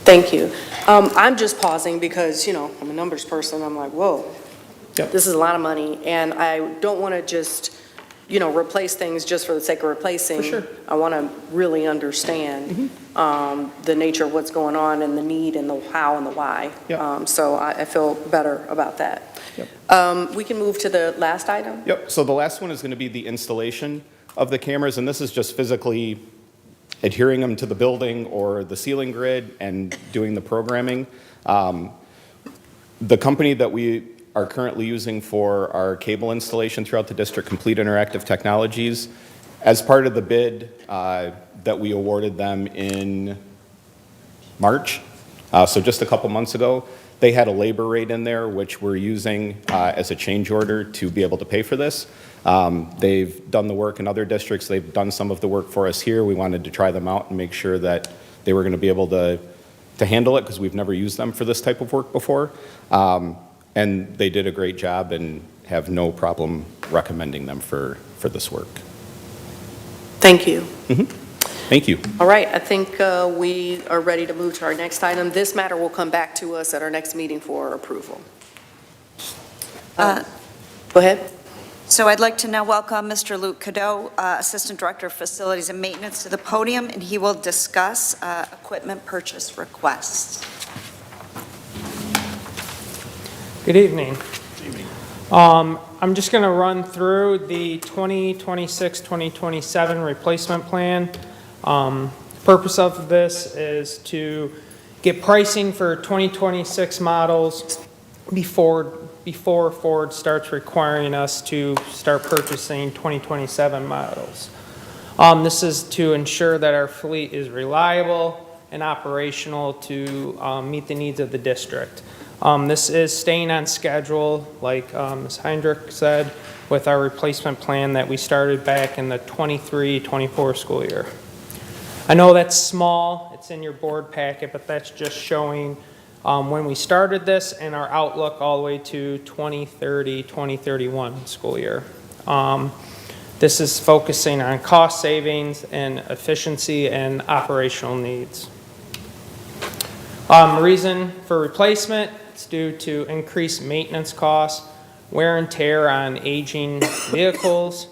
Thank you. I'm just pausing because, I'm a numbers person. I'm like, whoa, this is a lot of money. And I don't want to just, replace things just for the sake of replacing. For sure. I want to really understand the nature of what's going on and the need and the how and the why. Yep. So I feel better about that. Yep. We can move to the last item. Yep, so the last one is going to be the installation of the cameras, and this is just physically adhering them to the building or the ceiling grid and doing the programming. The company that we are currently using for our cable installation throughout the district, Complete Interactive Technologies, as part of the bid that we awarded them in March, so just a couple months ago, they had a labor rate in there which we're using as a change order to be able to pay for this. They've done the work in other districts. They've done some of the work for us here. We wanted to try them out and make sure that they were going to be able to handle it because we've never used them for this type of work before. And they did a great job and have no problem recommending them for this work. Thank you. Thank you. All right, I think we are ready to move to our next item. This matter will come back to us at our next meeting for approval. Go ahead. So I'd like to now welcome Mr. Luke Cadeau, Assistant Director of Facilities and Maintenance, to the podium, and he will discuss equipment purchase requests. Good evening. I'm just going to run through the 2026-2027 replacement plan. Purpose of this is to get pricing for 2026 models before Ford starts requiring us to start purchasing 2027 models. This is to ensure that our fleet is reliable and operational to meet the needs of the district. This is staying on schedule, like Ms. Heindrich said, with our replacement plan that we started back in the 23-24 school year. I know that's small, it's in your board packet, but that's just showing when we started this and our outlook all the way to 2030-2031 school year. This is focusing on cost savings and efficiency and operational needs. Reason for replacement, it's due to increased maintenance costs, wear and tear on aging vehicles,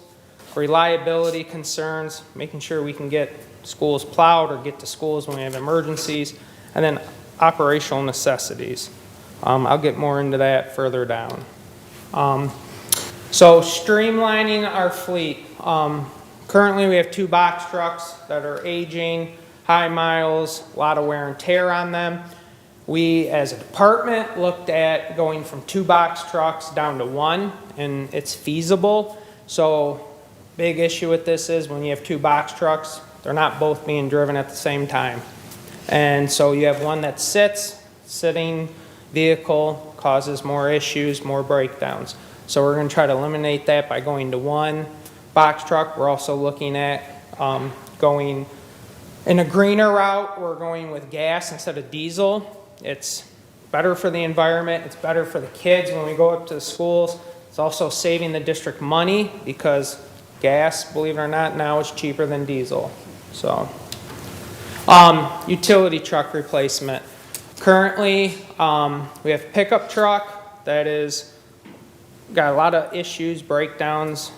reliability concerns, making sure we can get schools plowed or get to schools when we have emergencies, and then operational necessities. I'll get more into that further down. So streamlining our fleet. Currently, we have 2 box trucks that are aging, high miles, a lot of wear and tear on them. We, as a department, looked at going from 2 box trucks down to 1, and it's feasible. So big issue with this is when you have 2 box trucks, they're not both being driven at the same time. And so you have one that sitting vehicle causes more issues, more breakdowns. So we're going to try to eliminate that by going to 1 box truck. We're also looking at going in a greener route. We're going with gas instead of diesel. It's better for the environment. It's better for the kids when we go up to the schools. It's also saving the district money because gas, believe it or not, now is cheaper than diesel. So, utility truck replacement. Currently, we have a pickup truck that is got a lot of issues, breakdowns,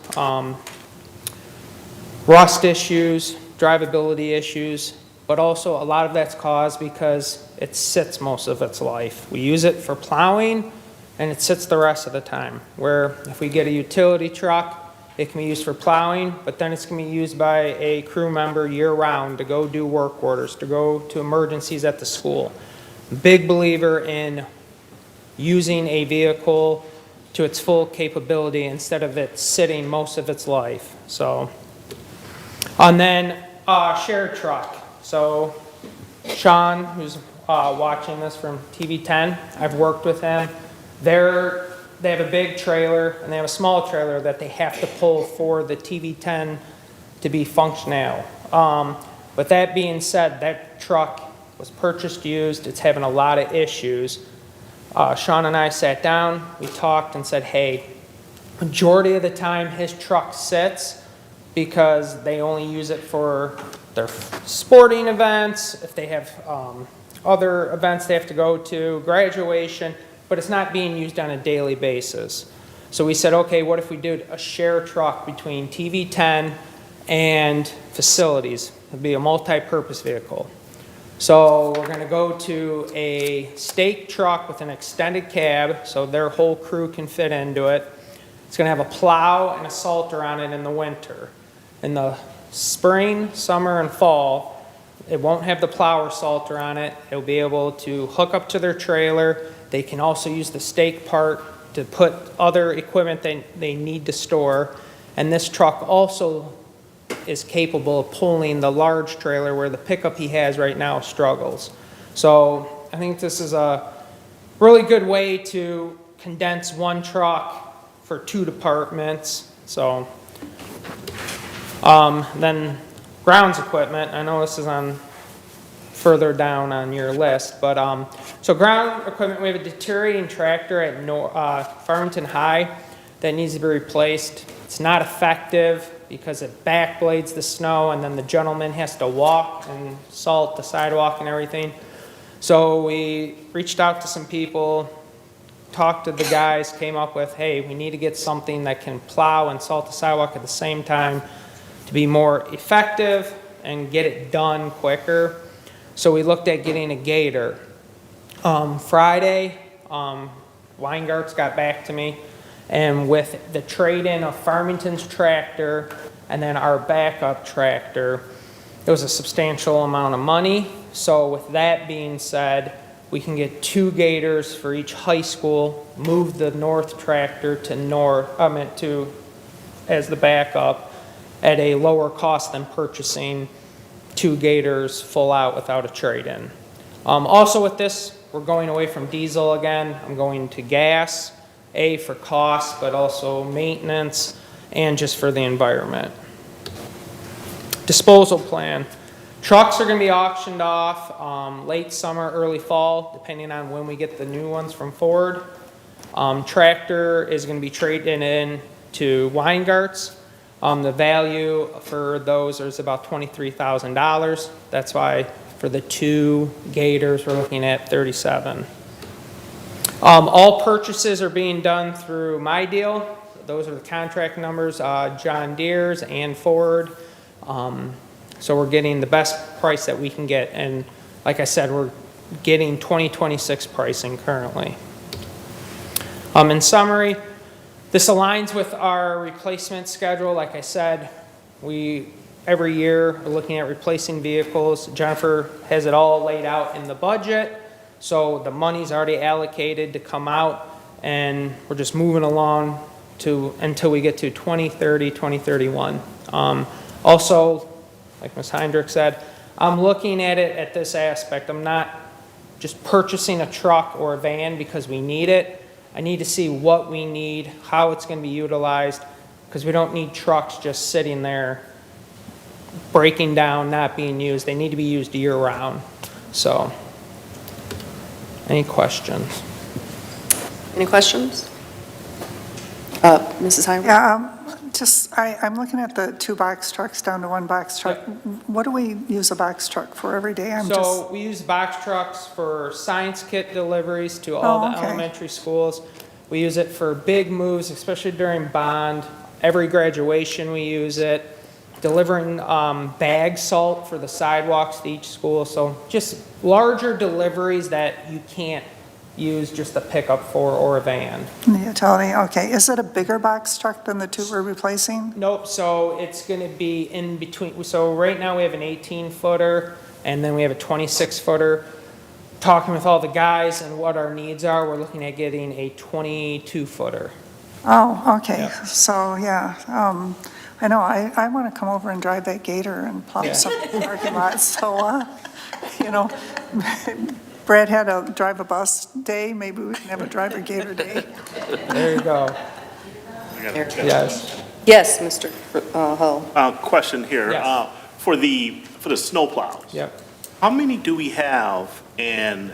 rust issues, drivability issues, but also a lot of that's caused because it sits most of its life. We use it for plowing and it sits the rest of the time. Where if we get a utility truck, it can be used for plowing, but then it's going to be used by a crew member year-round to go do work orders, to go to emergencies at the school. Big believer in using a vehicle to its full capability instead of it sitting most of its life. So, and then shared truck. So Sean, who's watching this from TV 10, I've worked with him. They have a big trailer and they have a small trailer that they have to pull for the TV 10 to be functional. But that being said, that truck was purchased used. It's having a lot of issues. Sean and I sat down, we talked and said, hey, majority of the time his truck sits because they only use it for their sporting events, if they have other events they have to go to, graduation, but it's not being used on a daily basis. So we said, okay, what if we did a share truck between TV 10 and facilities? It'd be a multi-purpose vehicle. So we're going to go to a stake truck with an extended cab so their whole crew can fit into it. It's going to have a plow and a salter on it in the winter. In the spring, summer, and fall, it won't have the plow or salter on it. It'll be able to hook up to their trailer. They can also use the stake part to put other equipment they need to store. And this truck also is capable of pulling the large trailer where the pickup he has right now struggles. So I think this is a really good way to condense one truck for 2 departments. So then grounds equipment, I know this is on further down on your list, but so ground equipment, we have a deteriorating tractor at Farmington High that needs to be replaced. It's not effective because it backblades the snow and then the gentleman has to walk and salt the sidewalk and everything. So we reached out to some people, talked to the guys, came up with, hey, we need to get something that can plow and salt the sidewalk at the same time to be more effective and get it done quicker. So we looked at getting a gator. Friday, Weingart's got back to me, and with the trade-in of Farmington's tractor and then our backup tractor, it was a substantial amount of money. So with that being said, we can get 2 gators for each high school, move the north tractor to as the backup at a lower cost than purchasing 2 gators full out without a trade-in. Also with this, we're going away from diesel again. I'm going to gas, A, for cost, but also maintenance and just for the environment. Disposal plan. Trucks are going to be auctioned off late summer, early fall, depending on when we get the new ones from Ford. Tractor is going to be traded in to Weingart's. The value for those is about $23,000. That's why for the 2 gators, we're looking at $37,000. All purchases are being done through My Deal. Those are the contract numbers, John Deere's and Ford. So we're getting the best price that we can get. And like I said, we're getting 2026 pricing currently. In summary, This aligns with our replacement schedule. Like I said, every year, we're looking at replacing vehicles. Jennifer has it all laid out in the budget, so the money's already allocated to come out, and we're just moving along until we get to 2030, 2031. Also, like Ms. Heindrich said, I'm looking at it at this aspect. I'm not just purchasing a truck or a van because we need it. I need to see what we need, how it's going to be utilized, because we don't need trucks just sitting there breaking down, not being used. They need to be used year-round. So, any questions? Any questions? Mrs. Heinrich? Yeah, I'm looking at the 2 box trucks down to 1 box truck. What do we use a box truck for every day? So we use box trucks for science kit deliveries to all the elementary schools. We use it for big moves, especially during bond. Every graduation we use it. Delivering bag salt for the sidewalks to each school. So just larger deliveries that you can't use just a pickup for or a van. The utility, okay. Is it a bigger box truck than the 2 we're replacing? Nope, so it's going to be in between. So right now we have an 18-footer and then we have a 26-footer. Talking with all the guys and what our needs are, we're looking at getting a 22-footer. Oh, okay. Yep. So, yeah, I know, I want to come over and drive that Gator and plow some parking lots. So, Brad had a drive a bus day, maybe we can have a driver Gator day. There you go. Yes. Yes, Mr. Hull. Question here. Yes. For the snow plows. Yep. How many do we have? And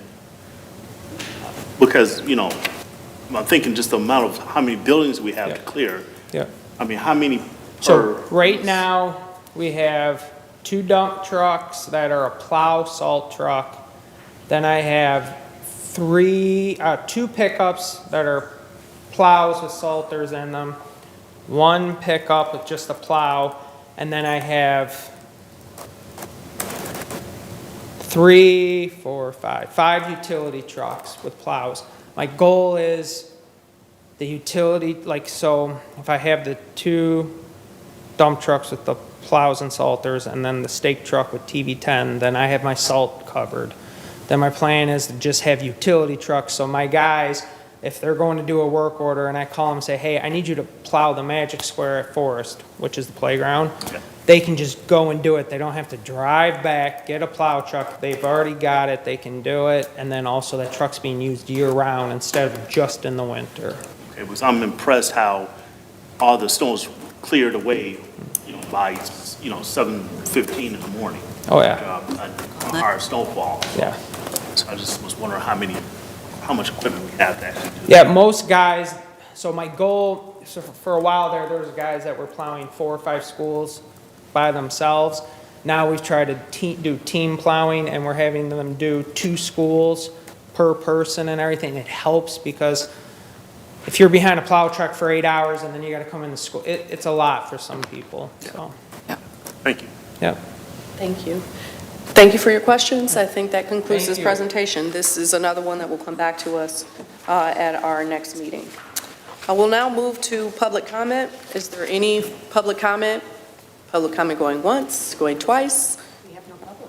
because, I'm thinking just the amount of how many buildings we have to clear. Yep. I mean, how many So right now, we have 2 dump trucks that are a plow salt truck. Then I have 2 pickups that are plows with salters in them, 1 pickup with just a plow, and then I have 5 utility trucks with plows. My goal is the utility, so if I have the 2 dump trucks with the plows and salters, and then the stake truck with TV10, then I have my salt covered. Then my plan is to just have utility trucks, so my guys, if they're going to do a work order and I call them and say, hey, I need you to plow the magic square at Forest, which is the playground, they can just go and do it. They don't have to drive back, get a plow truck. They've already got it, they can do it, and then also that truck's being used year-round instead of just in the winter. Okay, because I'm impressed how all the snow's cleared away, by, 7:15 in the morning. Oh, yeah. On our snowfall. Yeah. So I just was wondering how much equipment we have to actually do. Yeah, most guys, so my goal, so for a while there was guys that were plowing 4 or 5 schools by themselves. Now we've tried to do team plowing, and we're having them do 2 schools per person and everything. It helps because if you're behind a plow truck for 8 hours and then you got to come into school, it's a lot for some people. So. Yeah. Thank you. Yep. Thank you. Thank you for your questions. I think that concludes Thank this you. presentation. This is another one that will come back to us at our next meeting. I will now move to public comment. Is there any public comment? Public comment going once, going twice?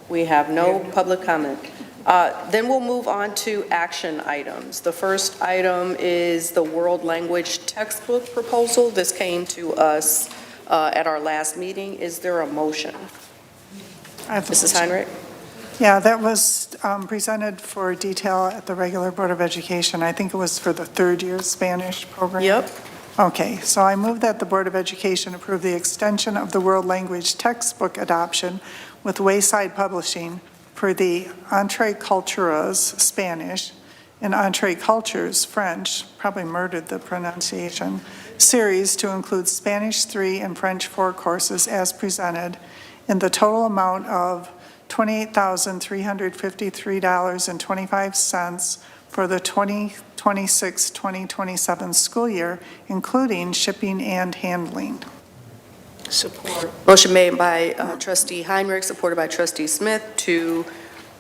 We have no public comment. Then we'll move on to action items. The first item is the world language textbook proposal. This came to us at our last meeting. Is there a motion? Mrs. Heinrich? Yeah, that was presented for detail at the regular Board of Education. I think it was for the 3rd year Spanish program. Yep. Okay, so I move that the Board of Education approve the extension of the world language textbook adoption with Wayside Publishing for the Entre Culturas Spanish and Entre Cultures French, probably murdered the pronunciation, series to include Spanish 3 and French 4 courses as presented in the total amount of $28,353.25 for the 2026-2027 school year, including shipping and handling. Support. Motion made by Trustee Heinrich, supported by Trustee Smith, to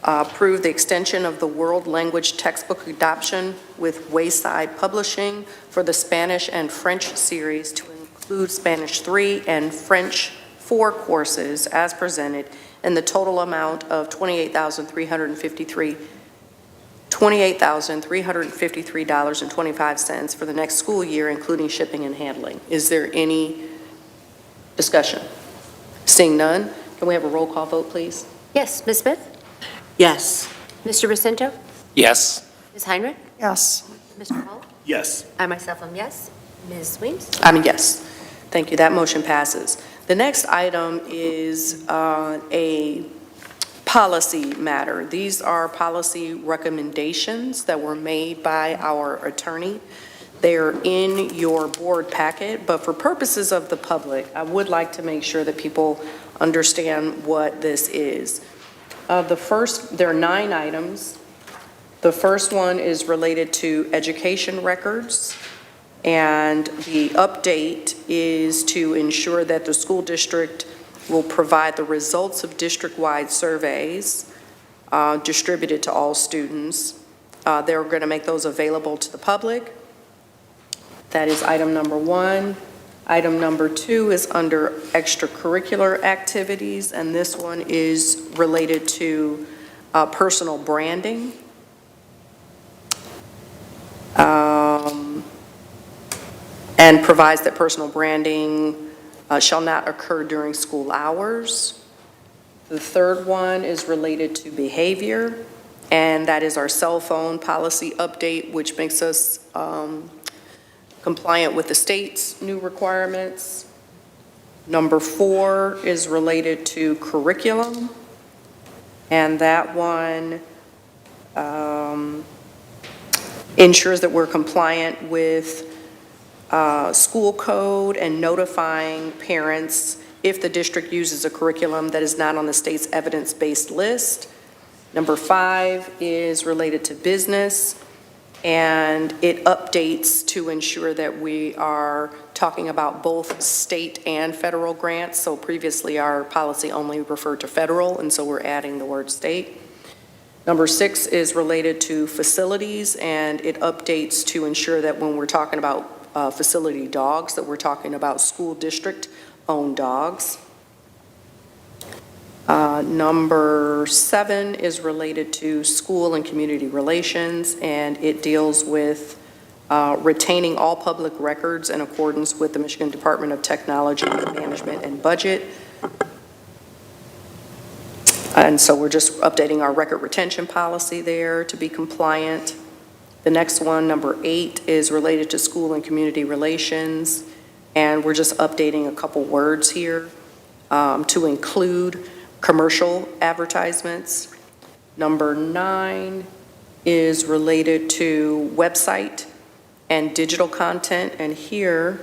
approve the extension of the world language textbook adoption with Wayside Publishing for the Spanish and French series to include Spanish 3 and French 4 courses as presented in the total amount of $28,353.25 for the next school year, including shipping and handling. Is there any discussion? Seeing none, can we have a roll call vote, please? Yes, Ms. Smith? Yes. Mr. Jacinto? Yes. Ms. Heinrich? Yes. Mr. Hall? Yes. I myself am yes. Ms. Weems? I'm a yes. Thank you. That motion passes. The next item is a policy matter. These are policy recommendations that were made by our attorney. They're in your board packet, but for purposes of the public, I would like to make sure that people understand what this is. There are 9 items. The first one is related to education records, and the update is to ensure that the school district will provide the results of district-wide surveys distributed to all students. They're going to make those available to the public. That is item number 1. Item number 2 is under extracurricular activities, and this one is related to personal branding. And provides that personal branding shall not occur during school hours. The third one is related to behavior, and that is our cell phone policy update, which makes us compliant with the state's new requirements. Number 4 is related to curriculum, and that one ensures that we're compliant with school code and notifying parents if the district uses a curriculum that is not on the state's evidence-based list. Number 5 is related to business, and it updates to ensure that we are talking about both state and federal grants. So previously our policy only referred to federal, and so we're adding the word state. Number 6 is related to facilities, and it updates to ensure that when we're talking about facility dogs, that we're talking about school district-owned dogs. Number 7 is related to school and community relations, and it deals with retaining all public records in accordance with the Michigan Department of Technology, Management, and Budget. And so we're just updating our record retention policy there to be compliant. The next one, number 8, is related to school and community relations, and we're just updating a couple words here to include commercial advertisements. Number 9 is related to website and digital content, and here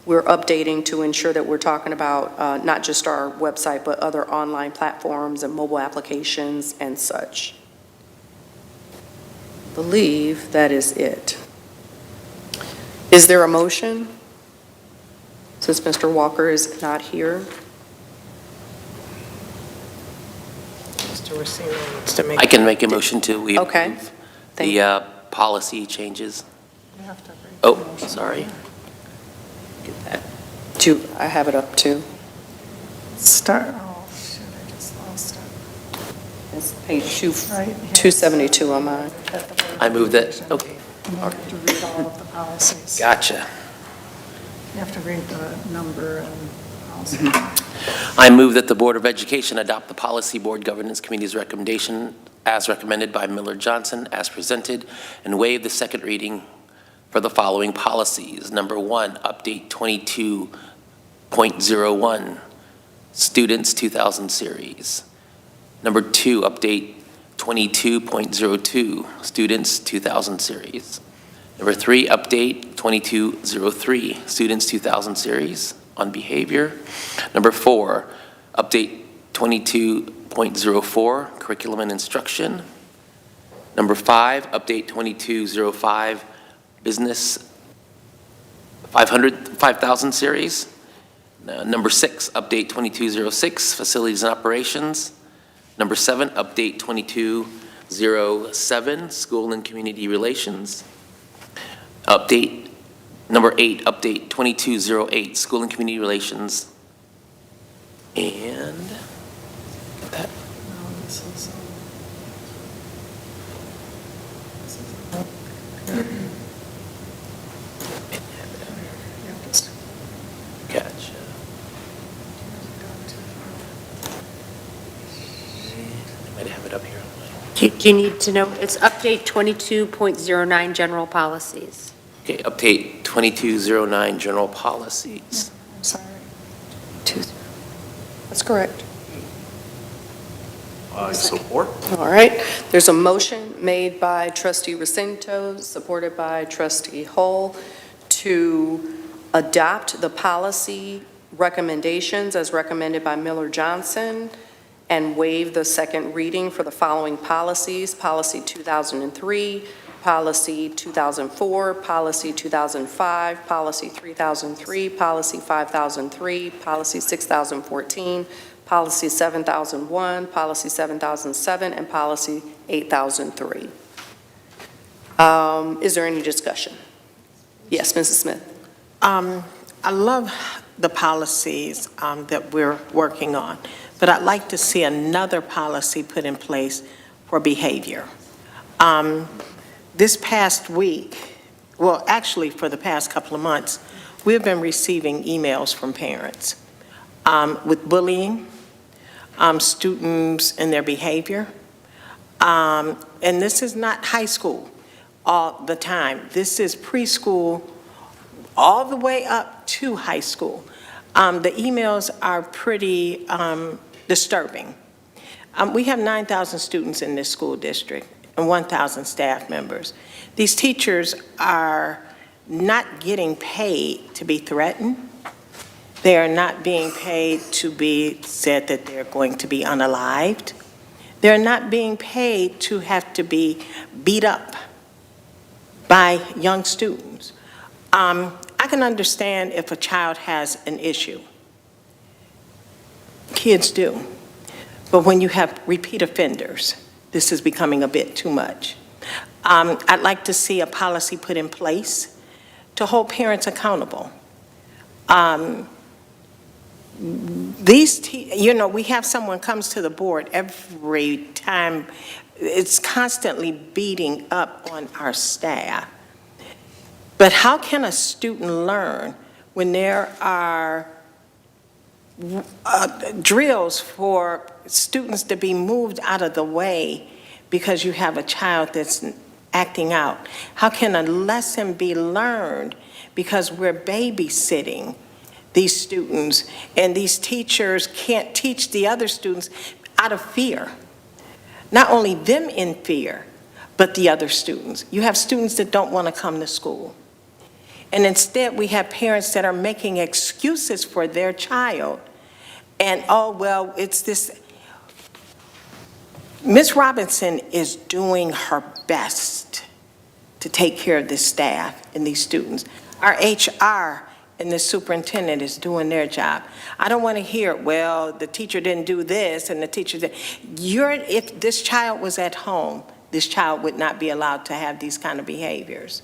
we're updating to ensure that we're talking about not just our website, but other online platforms and mobile applications and such. I believe that is it. Is there a motion? Since Mr. Walker is not here. Mr. Racino wants to make. I can make a motion to we Okay. approve the policy changes. Oh, sorry. Get that. I have it up too. Start, oh, shoot, I just lost it. It's page Right here. 272 on mine. I move that, okay, In order to read all of the policies. gotcha. You have to read the number and policy. I move that the Board of Education adopt the Policy Board Governance Committee's recommendation as recommended by Miller Johnson as presented and waive the second reading for the following policies. Number 1, update 22.01, Students 2000 series. Number 2, update 22.02, Students 2000 series. Number 3, update 2203, Students 2000 series on behavior. Number 4, update 22.04, curriculum and instruction. Number 5, update 2205, business 5000 series. Number 6, update 2206, facilities and operations. Number 7, update 2207, school and community relations. Number 8, update 2208, school and community relations. And that. Gotcha. I might have it up here. Do you need to know? It's update 22.09, general policies. Okay, update 2209, general policies. Sorry. That's correct. I support. All right, there's a motion made by trustee Jacinto, supported by trustee Hull, to adopt the policy recommendations as recommended by Miller Johnson and waive the second reading for the following policies: Policy 2003, Policy 2004, Policy 2005, Policy 3003, Policy 5003, Policy 6014, Policy 7001, Policy 7007, and Policy 8003. Is there any discussion? Yes, Mrs. Smith. I love the policies that we're working on, but I'd like to see another policy put in place for behavior. This past week, well, actually for the past couple of months, we've been receiving emails from parents with bullying, students and their behavior. And this is not high school all the time. This is preschool all the way up to high school. The emails are pretty disturbing. We have 9,000 students in this school district and 1,000 staff members. These teachers are not getting paid to be threatened. They are not being paid to be said that they're going to be unalived. They're not being paid to have to be beat up by young students. I can understand if a child has an issue. Kids do. But when you have repeat offenders, this is becoming a bit too much. I'd like to see a policy put in place to hold parents accountable. We have someone comes to the board every time. It's constantly beating up on our staff. But how can a student learn when there are drills for students to be moved out of the way because you have a child that's acting out? How can a lesson be learned because we're babysitting these students and these teachers can't teach the other students out of fear? Not only them in fear, but the other students. You have students that don't want to come to school. And instead, we have parents that are making excuses for their child. And, oh, well, it's this. Ms. Robinson is doing her best to take care of this staff and these students. Our HR and the superintendent is doing their job. I don't want to hear, well, the teacher didn't do this and the teacher did. If this child was at home, this child would not be allowed to have these kind of behaviors.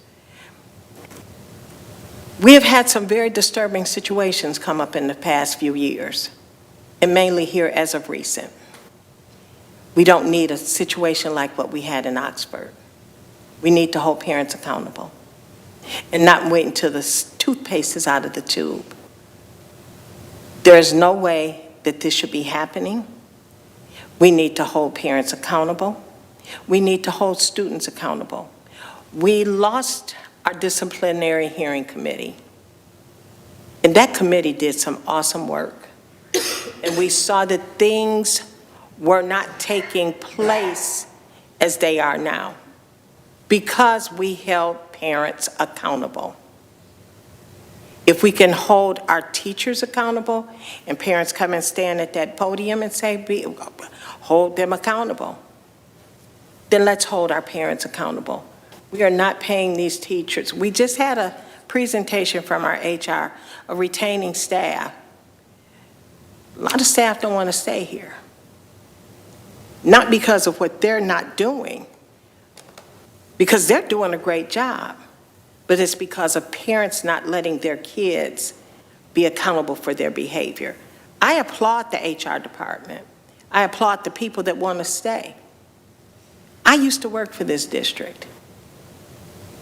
We have had some very disturbing situations come up in the past few years, and mainly here as of recent. We don't need a situation like what we had in Oxford. We need to hold parents accountable and not wait until the toothpaste is out of the tube. There is no way that this should be happening. We need to hold parents accountable. We need to hold students accountable. We lost our disciplinary hearing committee, and that committee did some awesome work. And we saw that things were not taking place as they are now because we held parents accountable. If we can hold our teachers accountable and parents come and stand at that podium and say, hold them accountable, then let's hold our parents accountable. We are not paying these teachers. We just had a presentation from our HR of retaining staff. A lot of staff don't want to stay here. not because of what they're not doing, because they're doing a great job, but it's because of parents not letting their kids be accountable for their behavior. I applaud the HR department. I applaud the people that want to stay. I used to work for this district.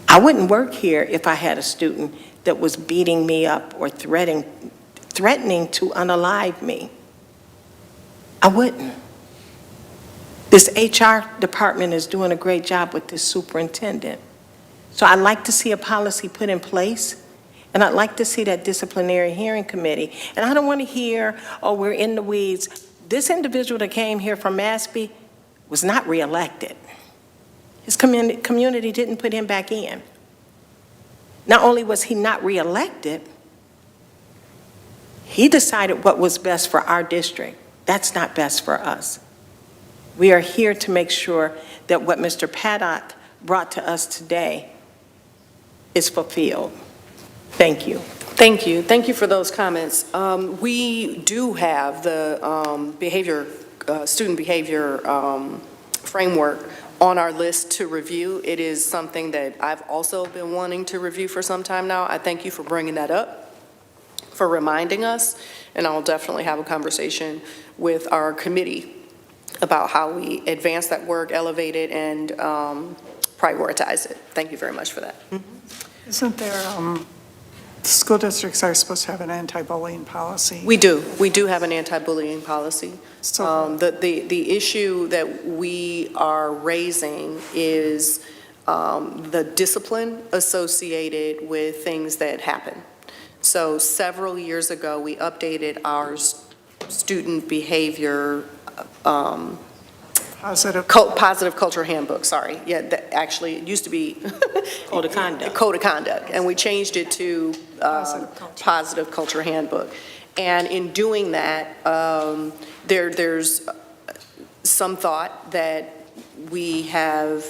I wouldn't work here if I had a student that was beating me up or threatening to unalive me. I wouldn't. This HR department is doing a great job with this superintendent. So I'd like to see a policy put in place, and I'd like to see that disciplinary hearing committee. And I don't want to hear, oh, we're in the weeds. This individual that came here from Mashpee was not reelected. His community didn't put him back in. Not only was he not reelected, he decided what was best for our district. That's not best for us. We are here to make sure that what Mr. Paddock brought to us today is fulfilled. Thank you. Thank you. Thank you for those comments. We do have the student behavior framework on our list to review. It is something that I've also been wanting to review for some time now. I thank you for bringing that up, for reminding us, and I'll definitely have a conversation with our committee about how we advance that work, elevate it, and prioritize it. Thank you very much for that. Isn't there, school districts are supposed to have an anti-bullying policy? We do. We do have an anti-bullying policy. So The issue that we are raising is the discipline associated with things that happen. So several years ago, we updated our student behavior positive culture handbook, sorry. Yeah, actually, it used to be Code of conduct. Code of conduct, and we changed it to positive culture handbook. And in doing that, there's some thought that we have,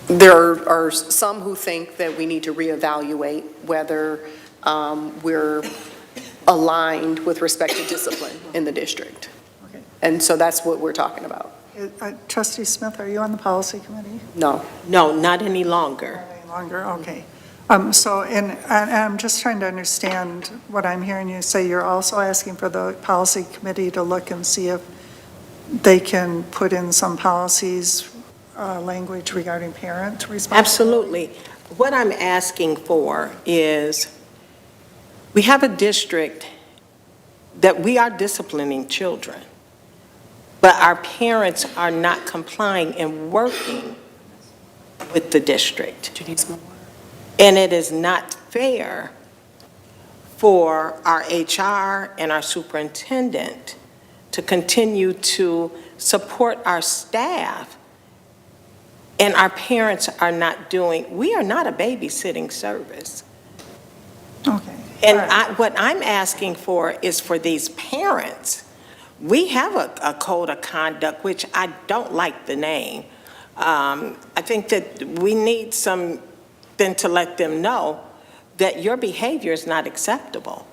there are some who think that we need to reevaluate whether we're aligned with respect to discipline in the district. Okay. And so that's what we're talking about. Trustee Smith, are you on the policy committee? No. No, not any longer. Not any longer, okay. And I'm just trying to understand what I'm hearing you say. You're also asking for the policy committee to look and see if they can put in some policies, language regarding parent responsibility? Absolutely. What I'm asking for is, we have a district that we are disciplining children, but our parents are not complying and working with the district. And it is not fair for our HR and our superintendent to continue to support our staff, and our parents are not doing, we are not a babysitting service. Okay. And what I'm asking for is for these parents. We have a code of conduct, which I don't like the name. I think that we need something to let them know that your behavior is not acceptable,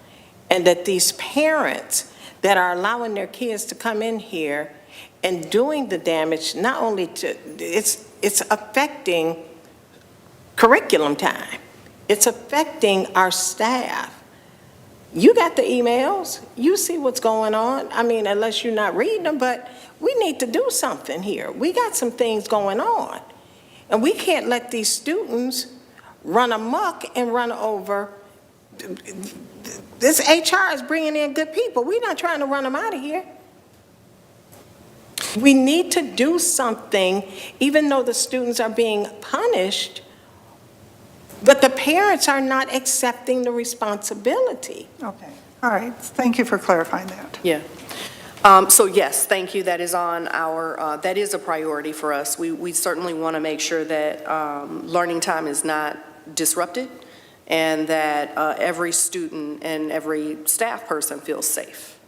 and that these parents that are allowing their kids to come in here and doing the damage, not only to, it's affecting curriculum time. It's affecting our staff. You got the emails. You see what's going on. I mean, unless you're not reading them, but we need to do something here. We got some things going on. And we can't let these students run amok and run over. This HR is bringing in good people. We're not trying to run them out of here. We need to do something, even though the students are being punished, but the parents are not accepting the responsibility. Okay, all right, thank you for clarifying that. Yeah. So yes, thank you. That is on our, that is a priority for us. We certainly want to make sure that learning time is not disrupted, and that every student and every staff person feels safe.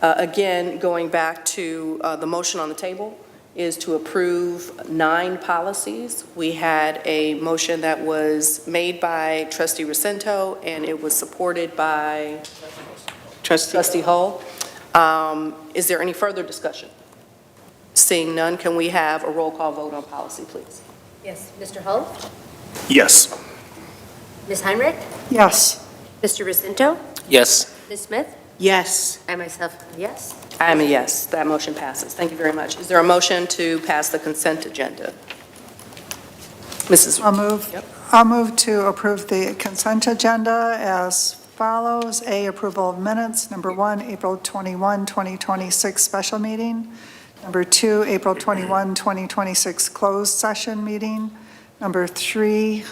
Again, going back to the motion on the table is to approve 9 policies. We had a motion that was made by Trustee Rosento, and it was supported by Trustee Hull. Is there any further discussion? Seeing none, can we have a roll call vote on policy, please? Yes, Mr. Hull? Yes. Ms. Heinrich? Yes. Mr. Jacinto? Yes. Ms. Smith? Yes. And myself, yes. I am a yes. That motion passes. Thank you very much. Is there a motion to pass the consent agenda? Mrs. Yep. I'll move to approve the consent agenda as follows. A, approval of minutes. Number 1, April 21, 2026 special meeting. Number 2, April 21, 2026 closed session meeting. Number 3,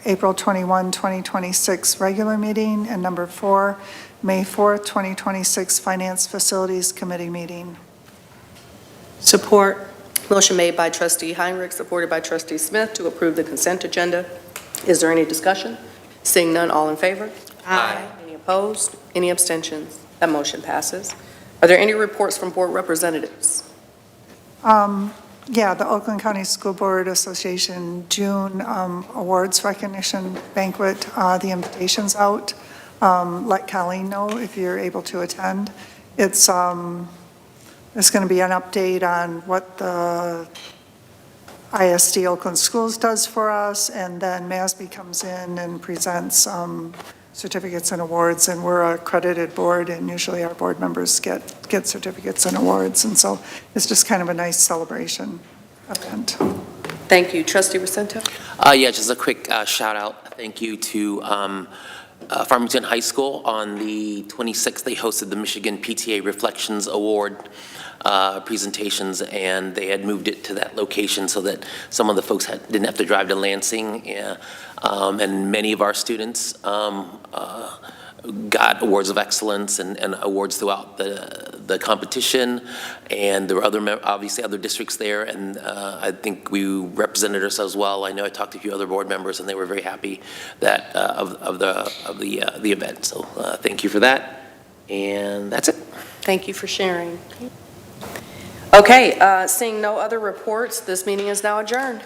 April 21, 2026 regular meeting. And number 4, May 4th, 2026 Finance Facilities Committee meeting. Support. Motion made by trustee Heinrich, supported by trustee Smith to approve the consent agenda. Is there any discussion? Seeing none, all in favor? Aye. Any opposed? Any abstentions? That motion passes. Are there any reports from board representatives? Yeah, the Oakland County School Board Association June awards recognition banquet, the invitation's out. Let Colleen know if you're able to attend. It's there's going to be an update on what the ISD Oakland Schools does for us, and then MASB comes in and presents certificates and awards, and we're a accredited board, and usually our board members get certificates and awards, and so it's just kind of a nice celebration event. Thank you. Trustee Jacinto? Yeah, just a quick shout out. Thank you to Farmington High School. On the 26th, they hosted the Michigan PTA Reflections Award presentations, and they had moved it to that location so that some of the folks didn't have to drive to Lansing. And many of our students got awards of excellence and awards throughout the competition. And there were obviously other districts there, and I think we represented ourselves well. I know I talked to a few other board members, and they were very happy that of the event. So thank you for that, and that's it. Thank you for sharing. Okay, seeing no other reports, this meeting is now adjourned.